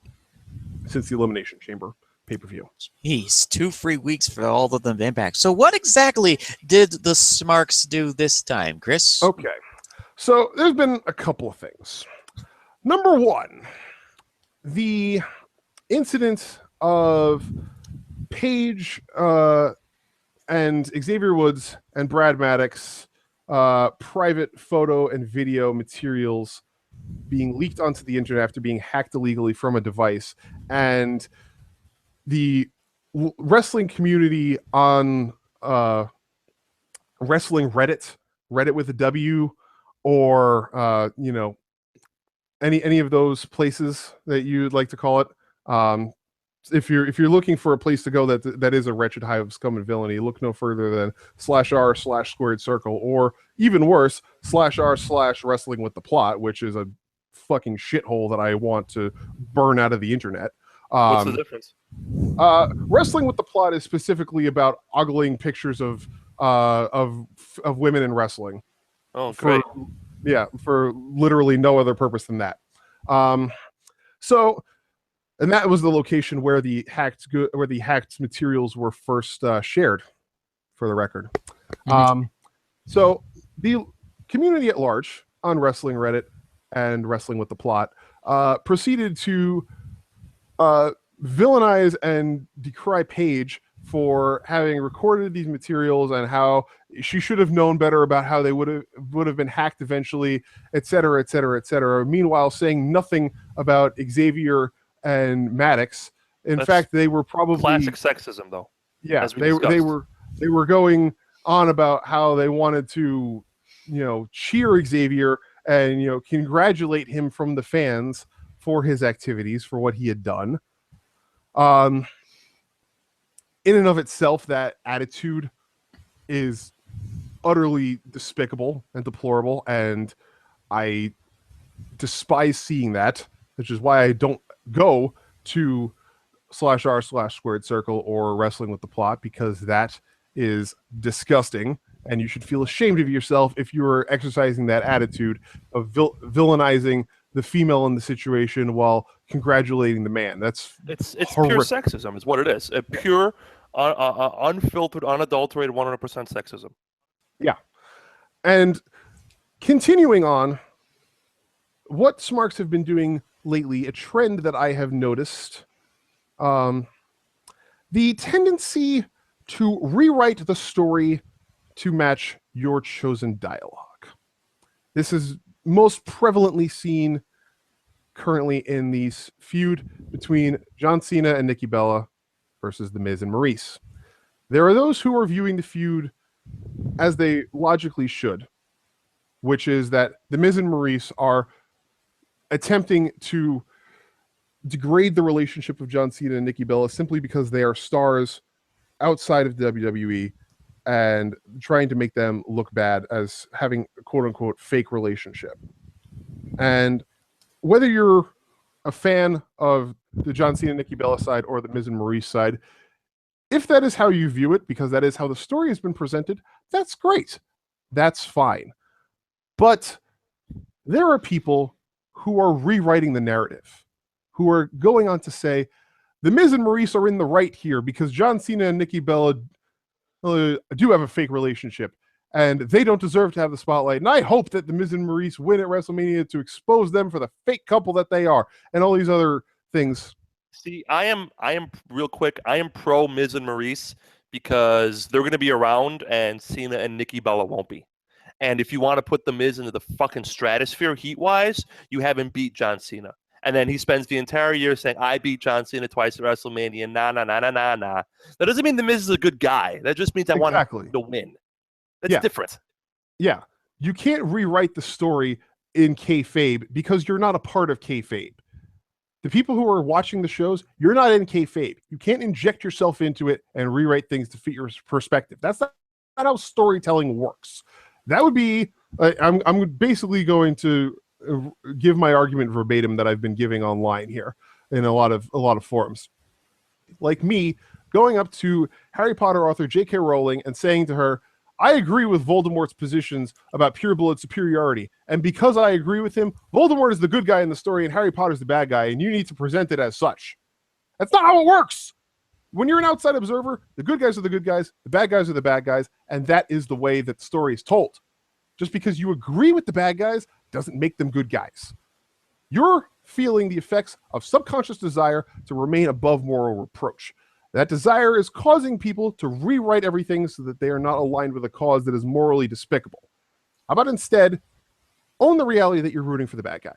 Elimination Chamber pay-per-view. Jeez, 2 free weeks for all of them impact. So what exactly did the Smarks do this time, Chris? Okay. So there's been a couple of things. Number one, the incident of Paige and Xavier Woods and Brad Maddox private photo and video materials being leaked onto the internet after being hacked illegally from a device, and the wrestling community on wrestling Reddit with a W, or any of those places that you'd like to call it. If you're looking for a place to go that is a wretched hive of scum and villainy, look no further than /r/squared circle, or even worse, /r/wrestling with the plot, which is a fucking shithole that I want to burn out of the internet. What's the difference? Wrestling with the plot is specifically about ogling pictures of women in wrestling. Oh, great. For literally no other purpose than that. And that was the location where the hacked materials were first shared, for the record. So the community at large on wrestling Reddit and wrestling with the plot proceeded to villainize and decry Paige for having recorded these materials and how she should have known better about how they would have been hacked eventually, et cetera, et cetera, et cetera. Meanwhile, saying nothing about Xavier and Maddox. In fact, they were probably classic sexism, though. Yeah, they were going on about how they wanted to, cheer Xavier and congratulate him from the fans for his activities, for what he had done. In and of itself, that attitude is utterly despicable and deplorable, and I despise seeing that, which is why I don't go to /r/squared circle or wrestling with the plot, because that is disgusting, and you should feel ashamed of yourself if you are exercising that attitude of villainizing the female in the situation while congratulating the man. It's pure sexism is what it is. A pure, unfiltered, unadulterated 100% sexism. Yeah. And continuing on, what Smarks have been doing lately, a trend that I have noticed, the tendency to rewrite the story to match your chosen dialogue. This is most prevalently seen currently in the feud between John Cena and Nikki Bella versus The Miz and Maurice. There are those who are viewing the feud as they logically should, which is that The Miz and Maurice are attempting to degrade the relationship of John Cena and Nikki Bella simply because they are stars outside of WWE, and trying to make them look bad as having a quote-unquote fake relationship. And whether you're a fan of the John Cena Nikki Bella side or the Miz and Maurice side, if that is how you view it, because that is how the story has been presented, that's great. That's fine. But there are people who are rewriting the narrative, who are going on to say, the Miz and Maurice are in the right here because John Cena and Nikki Bella do have a fake relationship, and they don't deserve to have the spotlight. And I hope that the Miz and Maurice win at WrestleMania to expose them for the fake couple that they are, and all these other things. See, I am real quick. I am pro Miz and Maurice because they're going to be around, and Cena and Nikki Bella won't be. And if you want to put the Miz into the fucking stratosphere heat-wise, you have him beat John Cena. And then he spends the entire year saying, I beat John Cena twice at WrestleMania, nah. That doesn't mean the Miz is a good guy. That just means I want him to win. That's different. Yeah. You can't rewrite the story in kayfabe because you're not a part of kayfabe. The people who are watching the shows, you're not in kayfabe. You can't inject yourself into it and rewrite things to fit your perspective. That's not how storytelling works. That would be, I'm basically going to give my argument verbatim that I've been giving online here in a lot of forums. Like me going up to Harry Potter author J.K. Rowling and saying to her, I agree with Voldemort's positions about pure blood superiority, and because I agree with him, Voldemort is the good guy in the story and Harry Potter's the bad guy, and you need to present it as such. That's not how it works. When you're an outside observer, the good guys are the good guys, the bad guys are the bad guys, and that is the way that the story is told. Just because you agree with the bad guys doesn't make them good guys. Your feeling the effects of subconscious desire to remain above moral reproach. That desire is causing people to rewrite everything so that they are not aligned with a cause that is morally despicable. How about instead, own the reality that you're rooting for the bad guy.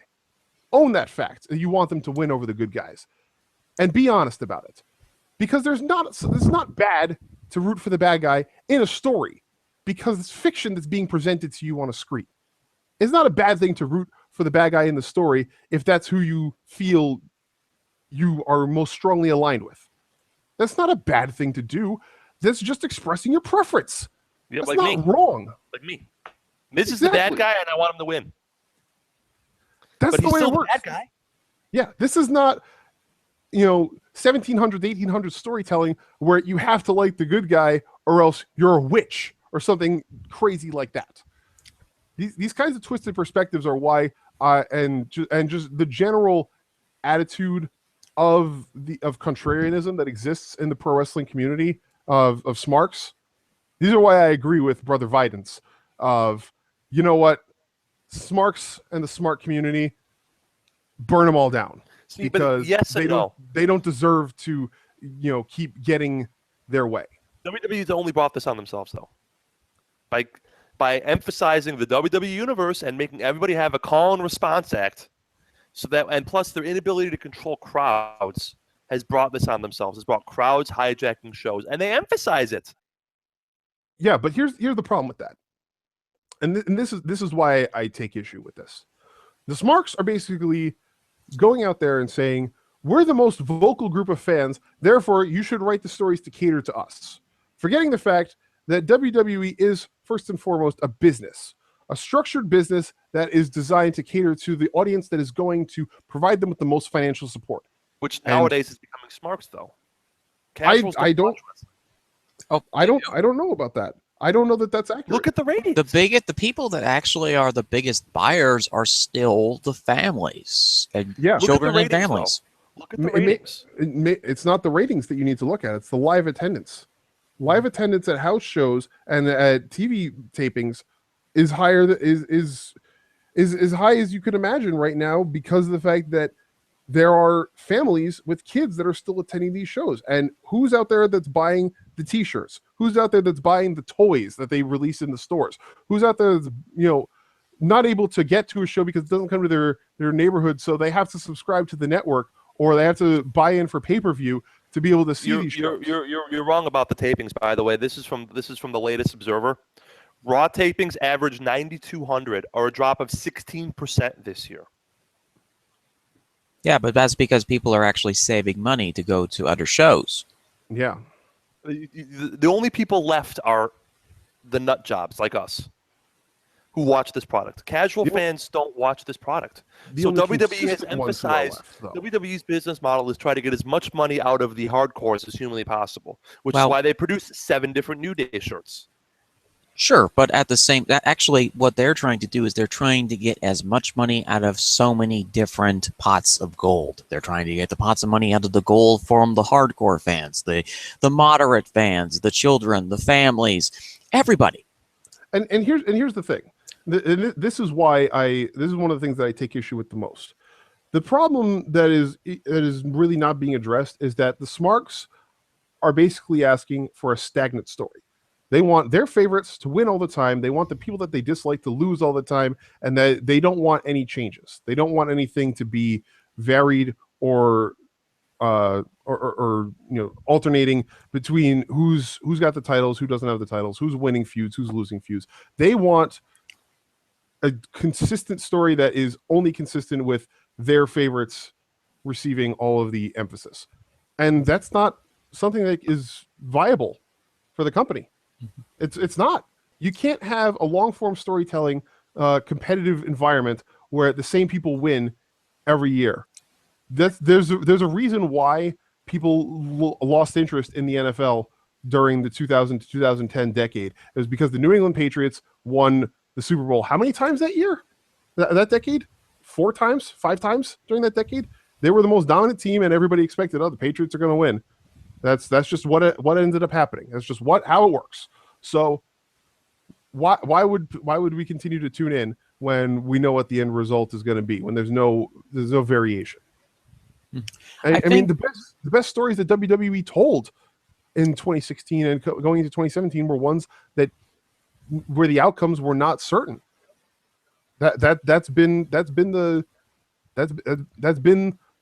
Own that fact that you want them to win over the good guys. And be honest about it. Because it's not bad to root for the bad guy in a story, because it's fiction that's being presented to you on a screen. It's not a bad thing to root for the bad guy in the story if that's who you feel you are most strongly aligned with. That's not a bad thing to do. That's just expressing your preference. Yeah, that's like not me. wrong. Like me. This is the bad guy, and I want him to win. That's the way it works. Bad guy. Yeah, this is not, 1700s, 1800s storytelling where you have to like the good guy or else you're a witch or something crazy like that. These kinds of twisted perspectives are why, and just the general attitude of contrarianism that exists in the pro wrestling community of Smarks. These are why I agree with Brother Vidance of, you know what, Smarks and the Smart community, burn them all down. See, because they don't deserve to, keep getting their way. WWE's only brought this on themselves, though. By emphasizing the WWE universe and making everybody have a call and response act, and plus their inability to control crowds has brought this on themselves. Has brought crowds hijacking shows, and they emphasize it. Yeah, but here's the problem with that, and this is why I take issue with this. The Smarks are basically going out there and saying, we're the most vocal group of fans, therefore you should write the stories to cater to us. Forgetting the fact that WWE is, first and foremost, a business. A structured business that is designed to cater to the audience that is going to provide them with the most financial support. Which nowadays is becoming Smarks, though. I don't know about that. I don't know that that's accurate. Look at the ratings. The people that actually are the biggest buyers are still the families and children and families. Look at the ratings. It's not the ratings that you need to look at. It's the live attendance. Live attendance at house shows and at TV tapings is higher. Is as high as you could imagine right now because of the fact that there are families with kids that are still attending these shows. And who's out there that's buying the t-shirts? Who's out there that's buying the toys that they release in the stores? Who's out there that's, not able to get to a show because it doesn't come to their neighborhood, so they have to subscribe to the network or they have to buy in for pay-per-view to be able to see these shows. You're wrong about the tapings, by the way. This is from the latest Observer. Raw tapings average 9,200, or a drop of 16% this year. Yeah, but that's because people are actually saving money to go to other shows. Yeah. The only people left are the nut jobs like us who watch this product. Casual fans don't watch this product. So WWE has emphasized WWE's business model is try to get as much money out of the hardcores as humanly possible, which is why they produce 7 different New Day shirts. Sure, but at the same, actually what they're trying to do is they're trying to get as much money out of so many different pots of gold. They're trying to get the pots of money out of the gold from the hardcore fans, the moderate fans, the children, the families, everybody. And here's the thing. This is why this is one of the things that I take issue with the most. The problem that is really not being addressed is that the Smarks are basically asking for a stagnant story. They want their favorites to win all the time. They want the people that they dislike to lose all the time, and that they don't want any changes. They don't want anything to be varied or alternating between who's got the titles, who doesn't have the titles, who's winning feuds, who's losing feuds. They want a consistent story that is only consistent with their favorites receiving all of the emphasis. And that's not something that is viable for the company. It's not. You can't have a long-form storytelling competitive environment where the same people win every year. There's a reason why people lost interest in the NFL during the 2000 to 2010 decade. It was because the New England Patriots won the Super Bowl how many times that year? That decade? 4 times? 5 times during that decade? They were the most dominant team, and everybody expected, the Patriots are going to win. That's just what ended up happening. That's just how it works. So why would we continue to tune in when we know what the end result is going to be, when there's no variation? I mean, the best stories that WWE told in 2016 and going into 2017 were ones where the outcomes were not certain. That's been the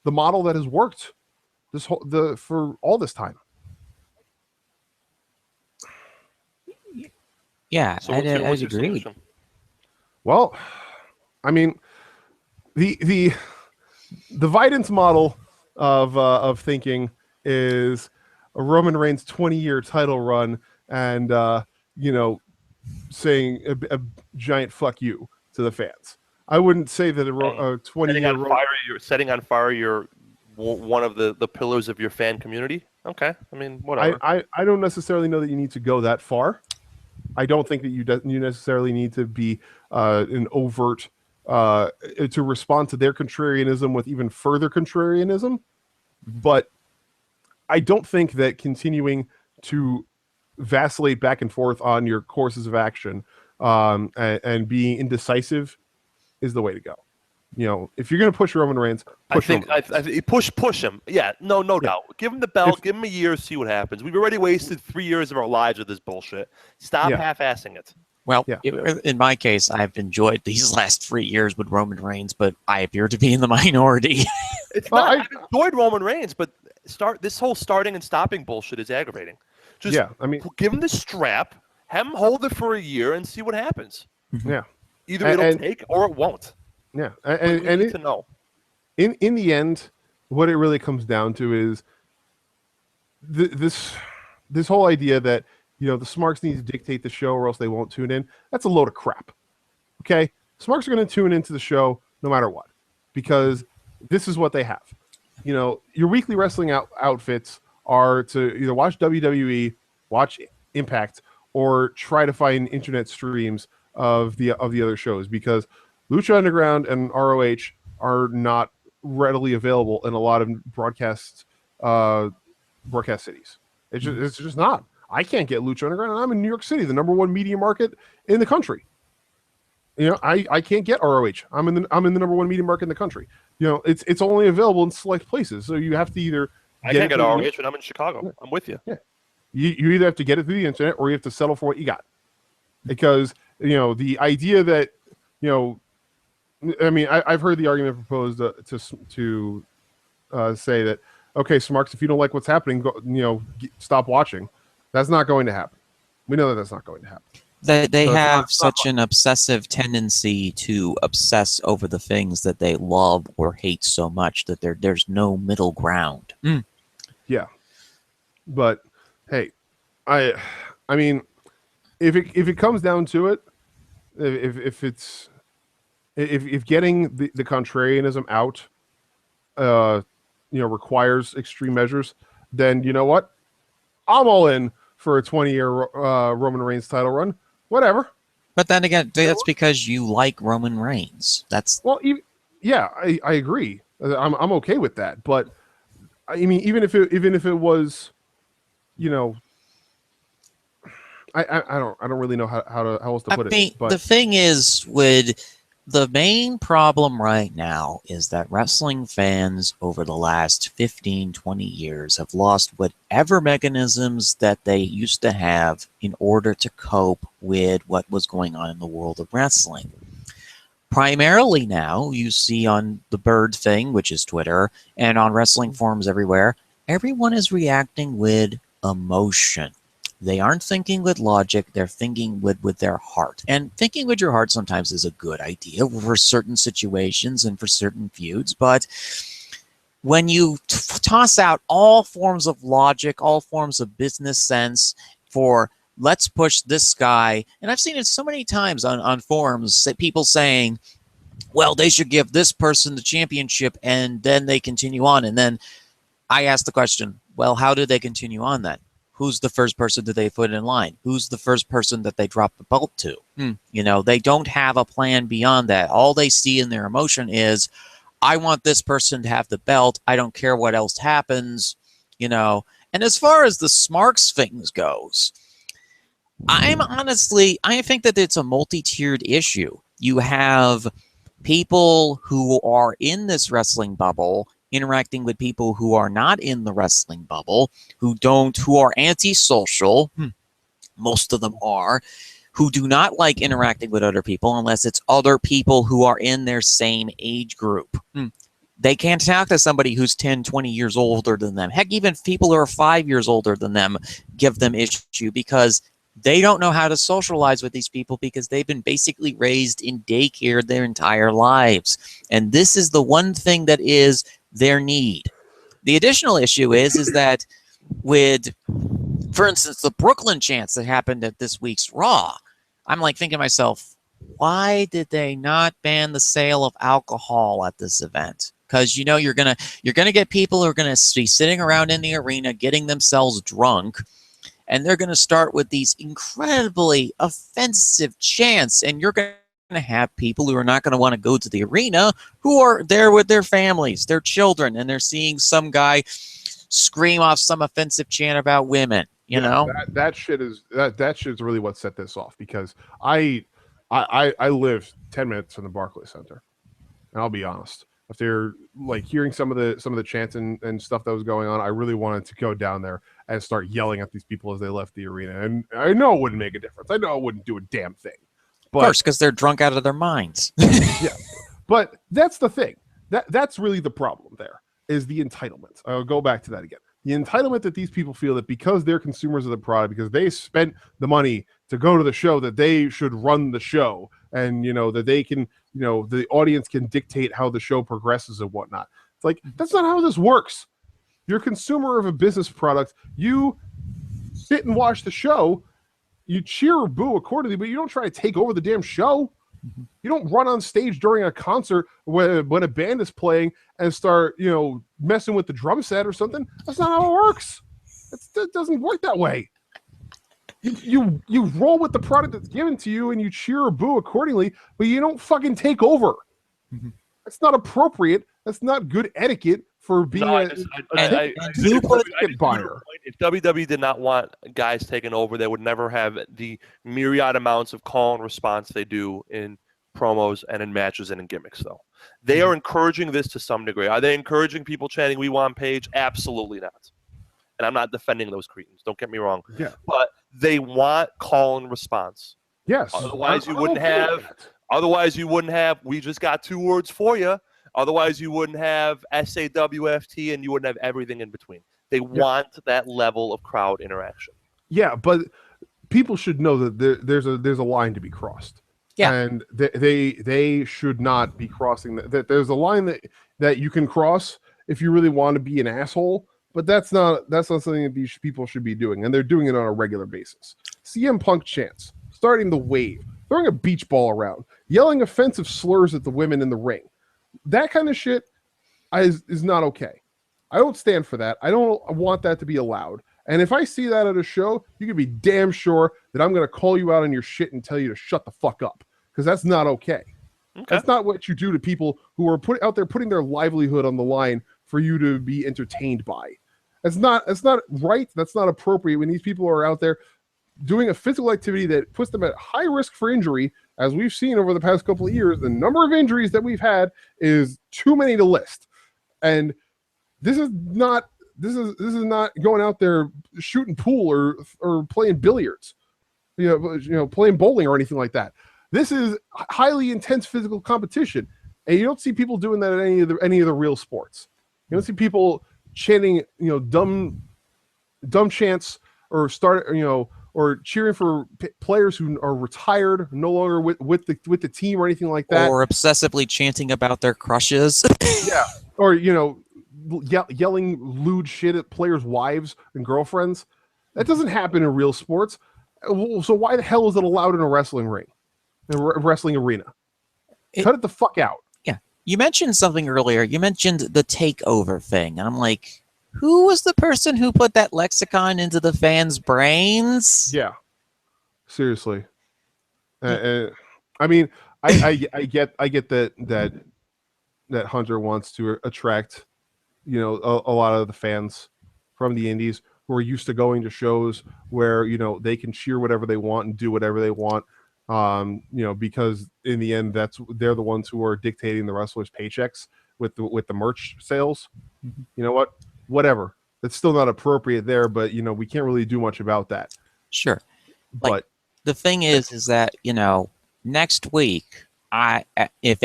model that has worked for all this time. Yeah, So I'd what's your agree. solution? Well, I mean, the Vidance model of thinking is a Roman Reigns 20-year title run and saying a giant fuck you to the fans. I wouldn't say that a 20-year setting on fire one of the pillars of your fan community. Okay, I mean, whatever. I don't necessarily know that you need to go that far. I don't think that you necessarily need to be an overt to respond to their contrarianism with even further contrarianism. But I don't think that continuing to vacillate back and forth on your courses of action and being indecisive is the way to go. If you're going to push Roman Reigns, push him. Yeah, no doubt. Give him the belt. Give him a year. See what happens. We've already wasted 3 years of our lives with this bullshit. Stop half-assing it. Well, in my case, I've enjoyed these last 3 years with Roman Reigns, but I appear to be in the minority. I've enjoyed Roman Reigns, but this whole starting and stopping bullshit is aggravating. Just give him the strap, have him hold it for a year, and see what happens. Yeah, either it'll take or it won't. Yeah, and we need to know. In the end, what it really comes down to is this whole idea that the Smarks need to dictate the show or else they won't tune in. That's a load of crap. Okay, Smarks are going to tune into the show no matter what, because this is what they have. Your weekly wrestling outfits are to either watch WWE, watch Impact, or try to find internet streams of the other shows, because Lucha Underground and ROH are not readily available in a lot of broadcast cities. It's just not. I can't get Lucha Underground, and I'm in New York City, the #1 media market in the country. I can't get ROH. I'm in the #1 media market in the country. It's only available in select places, so you have to either. I can't get ROH when I'm in Chicago. Yeah. I'm with you. Yeah, you either have to get it through the internet or you have to settle for what you got, because the idea that I've heard the argument proposed to say that, okay, Smarks, if you don't like what's happening, stop watching. That's not going to happen. We know that that's not going to happen. They have such an obsessive tendency to obsess over the things that they love or hate so much that there's no middle ground. Yeah, but hey, I mean, if it comes down to it, if getting the contrarianism out, requires extreme measures, then you know what? I'm all in for a 20-year Roman Reigns title run. Whatever. But then again, that's because you like Roman Reigns. I agree. I'm okay with that. But I mean, even if it was, I don't really know how else to put it. But the thing is, the main problem right now is that wrestling fans over the last 15, 20 years have lost whatever mechanisms that they used to have in order to cope with what was going on in the world of wrestling. Primarily now, you see on the Bird thing, which is Twitter, and on wrestling forums everywhere, everyone is reacting with emotion. They aren't thinking with logic, they're thinking with their heart. And thinking with your heart sometimes is a good idea for certain situations and for certain feuds, but when you toss out all forms of logic, all forms of business sense for let's push this guy, and I've seen it so many times on forums, people saying, well, they should give this person the championship and then they continue on. And then I ask the question, well, how do they continue on then? Who's the first person that they put in line? Who's the first person that they drop the belt to? They don't have a plan beyond that. All they see in their emotion is, I want this person to have the belt. I don't care what else happens, And as far as the Smarks things goes, I think that it's a multi-tiered issue. You have people who are in this wrestling bubble interacting with people who are not in the wrestling bubble, who are antisocial. Most of them are, who do not like interacting with other people unless it's other people who are in their same age group. They can't talk to somebody who's 10, 20 years older than them. Heck, even people who are 5 years older than them give them issue because they don't know how to socialize with these people because they've been basically raised in daycare their entire lives. And this is the one thing that is their need. The additional issue is that with, for instance, the Brooklyn chants that happened at this week's Raw, I'm like thinking to myself, why did they not ban the sale of alcohol at this event? Because you're gonna get people who are gonna be sitting around in the arena getting themselves drunk, and they're gonna start with these incredibly offensive chants, and you're gonna have people who are not gonna want to go to the arena who are there with their families, their children, and they're seeing some guy scream off some offensive chant about women. You know that shit's really what set this off, because I live 10 minutes from the Barclays Center, and I'll be honest, after like hearing some of the chants and stuff that was going on, I really wanted to go down there and start yelling at these people as they left the arena. And I know it wouldn't make a difference. I know it wouldn't do a damn thing. But, of course, because they're drunk out of their minds. Yeah, but that's the thing. That's really the problem. There is the entitlement. I'll go back to that again. The entitlement that these people feel that because they're consumers of the product, because they spent the money to go to the show, that they should run the show, and that they can, the audience can dictate how the show progresses and whatnot. It's like, that's not how this works. You're a consumer of a business product. You sit and watch the show, you cheer or boo accordingly, but you don't try to take over the damn show. You don't run on stage during a concert when a band is playing and start, messing with the drum set or something. That's not how it works. It doesn't work that way. You roll with the product that's given to you and you cheer or boo accordingly, but you don't fucking take over. That's not appropriate. That's not good etiquette for being a ticket buyer. If WWE did not want guys taking over, they would never have the myriad amounts of call and response they do in promos and in matches and in gimmicks, though. They are encouraging this to some degree. Are they encouraging people chanting, "We want Paige"? Absolutely not. And I'm not defending those cretins. Don't get me wrong. Yeah. But they want call and response. Yes. Otherwise, you wouldn't have. We just got 2 words for you. Otherwise, you wouldn't have SAWFT, and you wouldn't have everything in between. They want that level of crowd interaction. Yeah, but people should know that there's a line to be crossed. Yeah, and they should not be crossing that. There's a line that you can cross if you really want to be an asshole, but that's not something that these people should be doing, and they're doing it on a regular basis. CM Punk chants, starting the wave, throwing a beach ball around, yelling offensive slurs at the women in the ring. That kind of shit is not okay. I don't stand for that. I don't want that to be allowed. And if I see that at a show, you can be damn sure that I'm going to call you out on your shit and tell you to shut the fuck up, because that's not okay. That's not what you do to people who are out there putting their livelihood on the line for you to be entertained by. That's not right. That's not appropriate when these people are out there doing a physical activity that puts them at high risk for injury. As we've seen over the past couple of years, the number of injuries that we've had is too many to list. And this is not going out there shooting pool or playing billiards, playing bowling or anything like that. This is highly intense physical competition, and you don't see people doing that at any of the real sports. You don't see people chanting, dumb chants or or cheering for players who are retired, no longer with the team or anything like that, or obsessively chanting about their crushes. Yeah, or yelling lewd shit at players' wives and girlfriends. That doesn't happen in real sports. So why the hell is it allowed in a wrestling ring, in a wrestling arena? Cut it the fuck out. Yeah, you mentioned something earlier. You mentioned the takeover thing, and I'm like, who was the person who put that lexicon into the fans' brains? Yeah, seriously. I mean, I get that Hunter wants to attract, a lot of the fans from the indies who are used to going to shows where, you know, they can cheer whatever they want and do whatever they want. You know, because in the end, they're the ones who are dictating the wrestlers' paychecks with the merch sales. You know what? Whatever. It's still not appropriate there, but you know, we can't really do much about that. Sure. But Like, the thing is that, you know, next week, if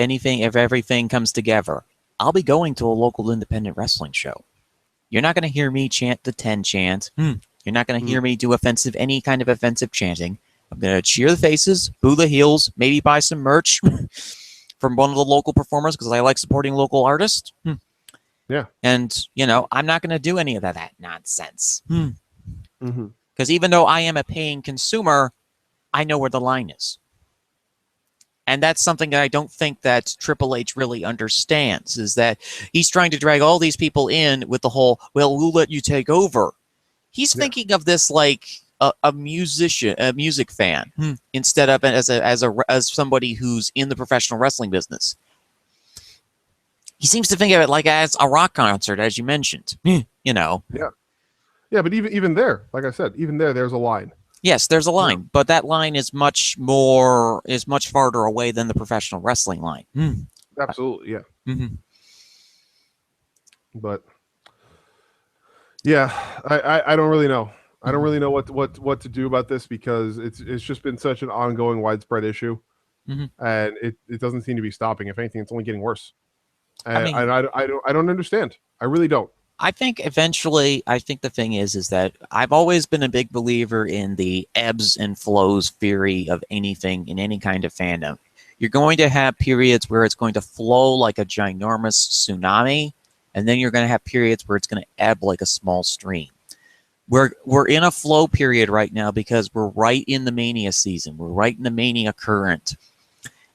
everything comes together, I'll be going to a local independent wrestling show. You're not going to hear me chant the 10 chant. You're not going to hear me do any kind of offensive chanting. I'm going to cheer the faces, boo the heels, maybe buy some merch from one of the local performers because I like supporting local artists. Yeah. And, you know, I'm not going to do any of that nonsense. Mm-hmm. Because even though I am a paying consumer, I know where the line is. And that's something that I don't think that Triple H really understands, is that he's trying to drag all these people in with the whole, well, we'll let you take over. He's thinking of this like a music fan, instead of as somebody who's in the professional wrestling business. He seems to think of it like as a rock concert, as you mentioned. You know. Yeah, but even there, like I said, even there's a line. Yes, there's a line, but that line is much farther away than the professional wrestling line. Absolutely, yeah. Mm-hmm. But yeah, I don't really know. I don't really know what to do about this, because it's just been such an ongoing, widespread issue, and it doesn't seem to be stopping. If anything, it's only getting worse. And I don't understand. I really don't. I think the thing is that I've always been a big believer in the ebbs and flows theory of anything in any kind of fandom. You're going to have periods where it's going to flow like a ginormous tsunami, and then you're going to have periods where it's going to ebb like a small stream. We're in a flow period right now because we're right in the Mania season. We're right in the Mania current.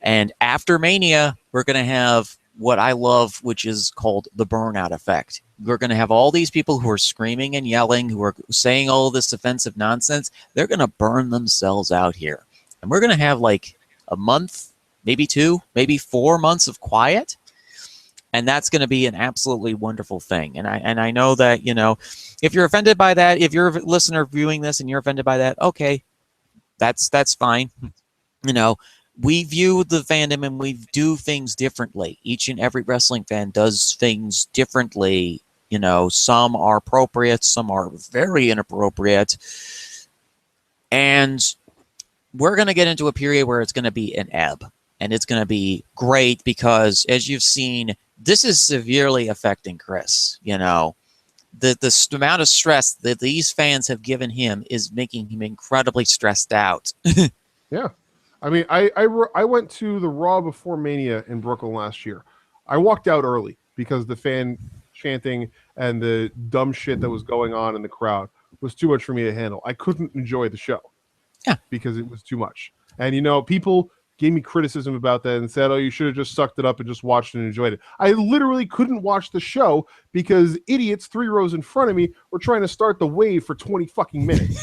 And after Mania, we're going to have what I love, which is called the burnout effect. We're going to have all these people who are screaming and yelling, who are saying all this offensive nonsense. They're going to burn themselves out here. And we're going to have like a month, maybe 2, maybe 4 months of quiet. And that's going to be an absolutely wonderful thing. And I know that, you know, if you're offended by that, if you're a listener viewing this and you're offended by that, okay, that's fine. You know, we view the fandom and we do things differently. Each and every wrestling fan does things differently. You know, some are appropriate, some are very inappropriate. And we're going to get into a period where it's going to be an ebb. And it's going to be great because, as you've seen, this is severely affecting Chris. You know, the amount of stress that these fans have given him is making him incredibly stressed out. Yeah. I mean, I went to the Raw before Mania in Brooklyn last year. I walked out early because the fan chanting and the dumb shit that was going on in the crowd was too much for me to handle. I couldn't enjoy the show. Yeah. Because it was too much. And, you know, people gave me criticism about that and said, oh, you should have just sucked it up and just watched and enjoyed it. I literally couldn't watch the show because idiots 3 rows in front of me were trying to start the wave for 20 fucking minutes.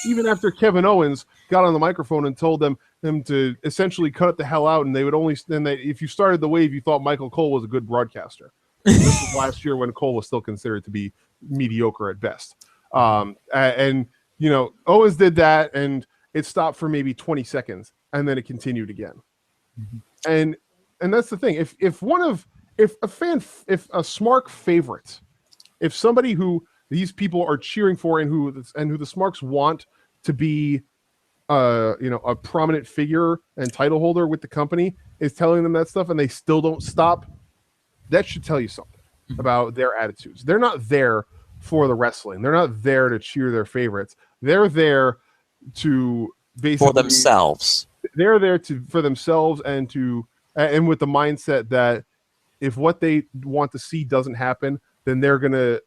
Even after Kevin Owens got on the microphone and told them to essentially cut it the hell out, and they would only if you started the wave, you thought Michael Cole was a good broadcaster. This was last year when Cole was still considered to be mediocre at best. And you know, Owens did that, and it stopped for maybe 20 seconds, and then it continued again. And that's the thing. If a Smark favorite, if somebody who these people are cheering for and who the Smarks want to be, you know, a prominent figure and title holder with the company is telling them that stuff and they still don't stop, that should tell you something about their attitudes. They're not there for the wrestling. They're not there to cheer their favorites. They're there to basically for themselves. They're there for themselves and with the mindset that if what they want to see doesn't happen, then they're gonna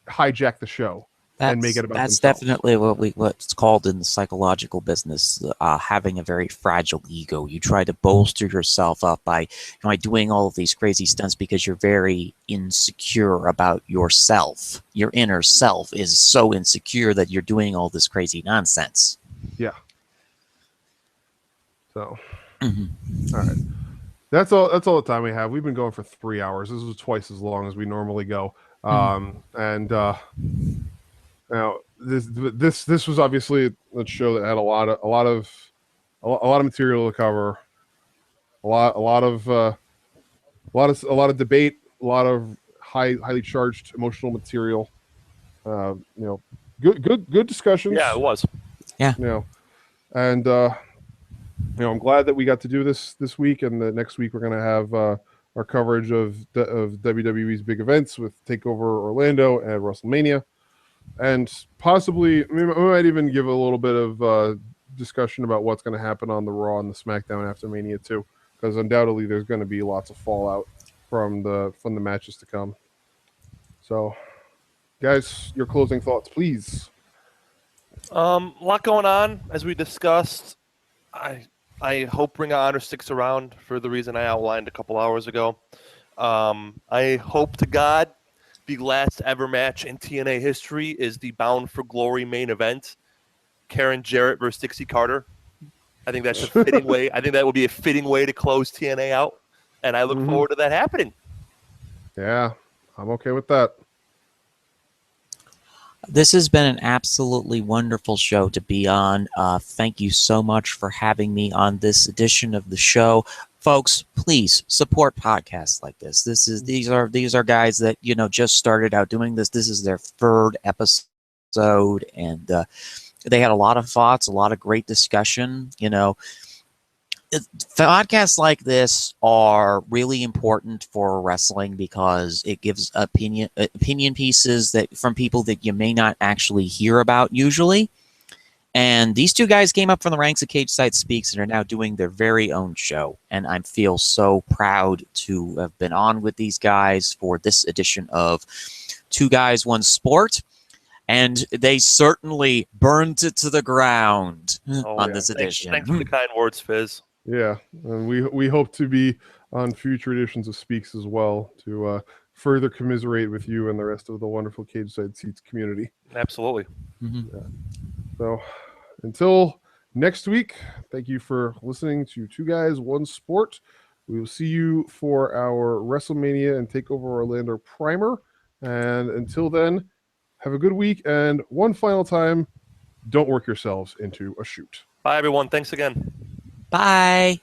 hijack the show and make it about that's themselves. Definitely what's called in the psychological business having a very fragile ego. You try to bolster yourself up by doing all of these crazy stunts because you're very insecure about yourself. Your inner self is so insecure that you're doing all this crazy nonsense. Yeah. So, all right. That's all the time we have. We've been going for 3 hours. This was twice as long as we normally go. Now this was obviously a show that had a lot of material to cover, a lot of debate, a lot of highly charged emotional material. Good discussions. Yeah, it was. Yeah. And I'm glad that we got to do this week, and the next week we're gonna have our coverage of WWE's big events with Takeover Orlando and WrestleMania, and possibly we might even give a little bit of discussion about what's going to happen on the Raw and the SmackDown after Mania too, because undoubtedly there's going to be lots of fallout from the matches to come. So, guys, your closing thoughts, please. A lot going on, as we discussed. I hope Ring of Honor sticks around for the reason I outlined a couple hours ago. I hope to God the last ever match in TNA history is the Bound for Glory main event, Karen Jarrett versus Dixie Carter. I think that's a fitting way. I think that would be a fitting way to close TNA out, and I look forward to that happening. Yeah, I'm okay with that. This has been an absolutely wonderful show to be on. Thank you so much for having me on this edition of the show. Folks, please support podcasts like this. These are guys that, just started out doing this. This is their third episode, and they had a lot of thoughts, a lot of great discussion. Podcasts like this are really important for wrestling because it gives opinion pieces from people that you may not actually hear about usually. And these two guys came up from the ranks of Cage Side Speaks and are now doing their very own show. And I feel so proud to have been on with these guys for this edition of Two Guys, One Sport. And they certainly burned it to the ground on this edition. Thanks for the kind words, Fizz. Yeah, and we hope to be on future editions of Speaks as well to further commiserate with you and the rest of the wonderful Cage Side Seats community. Absolutely. Mm-hmm. Yeah. So until next week, thank you for listening to Two Guys, One Sport. We will see you for our WrestleMania and Takeover Orlando primer. And until then, have a good week. And one final time, don't work yourselves into a shoot. Bye, everyone. Thanks again. Bye.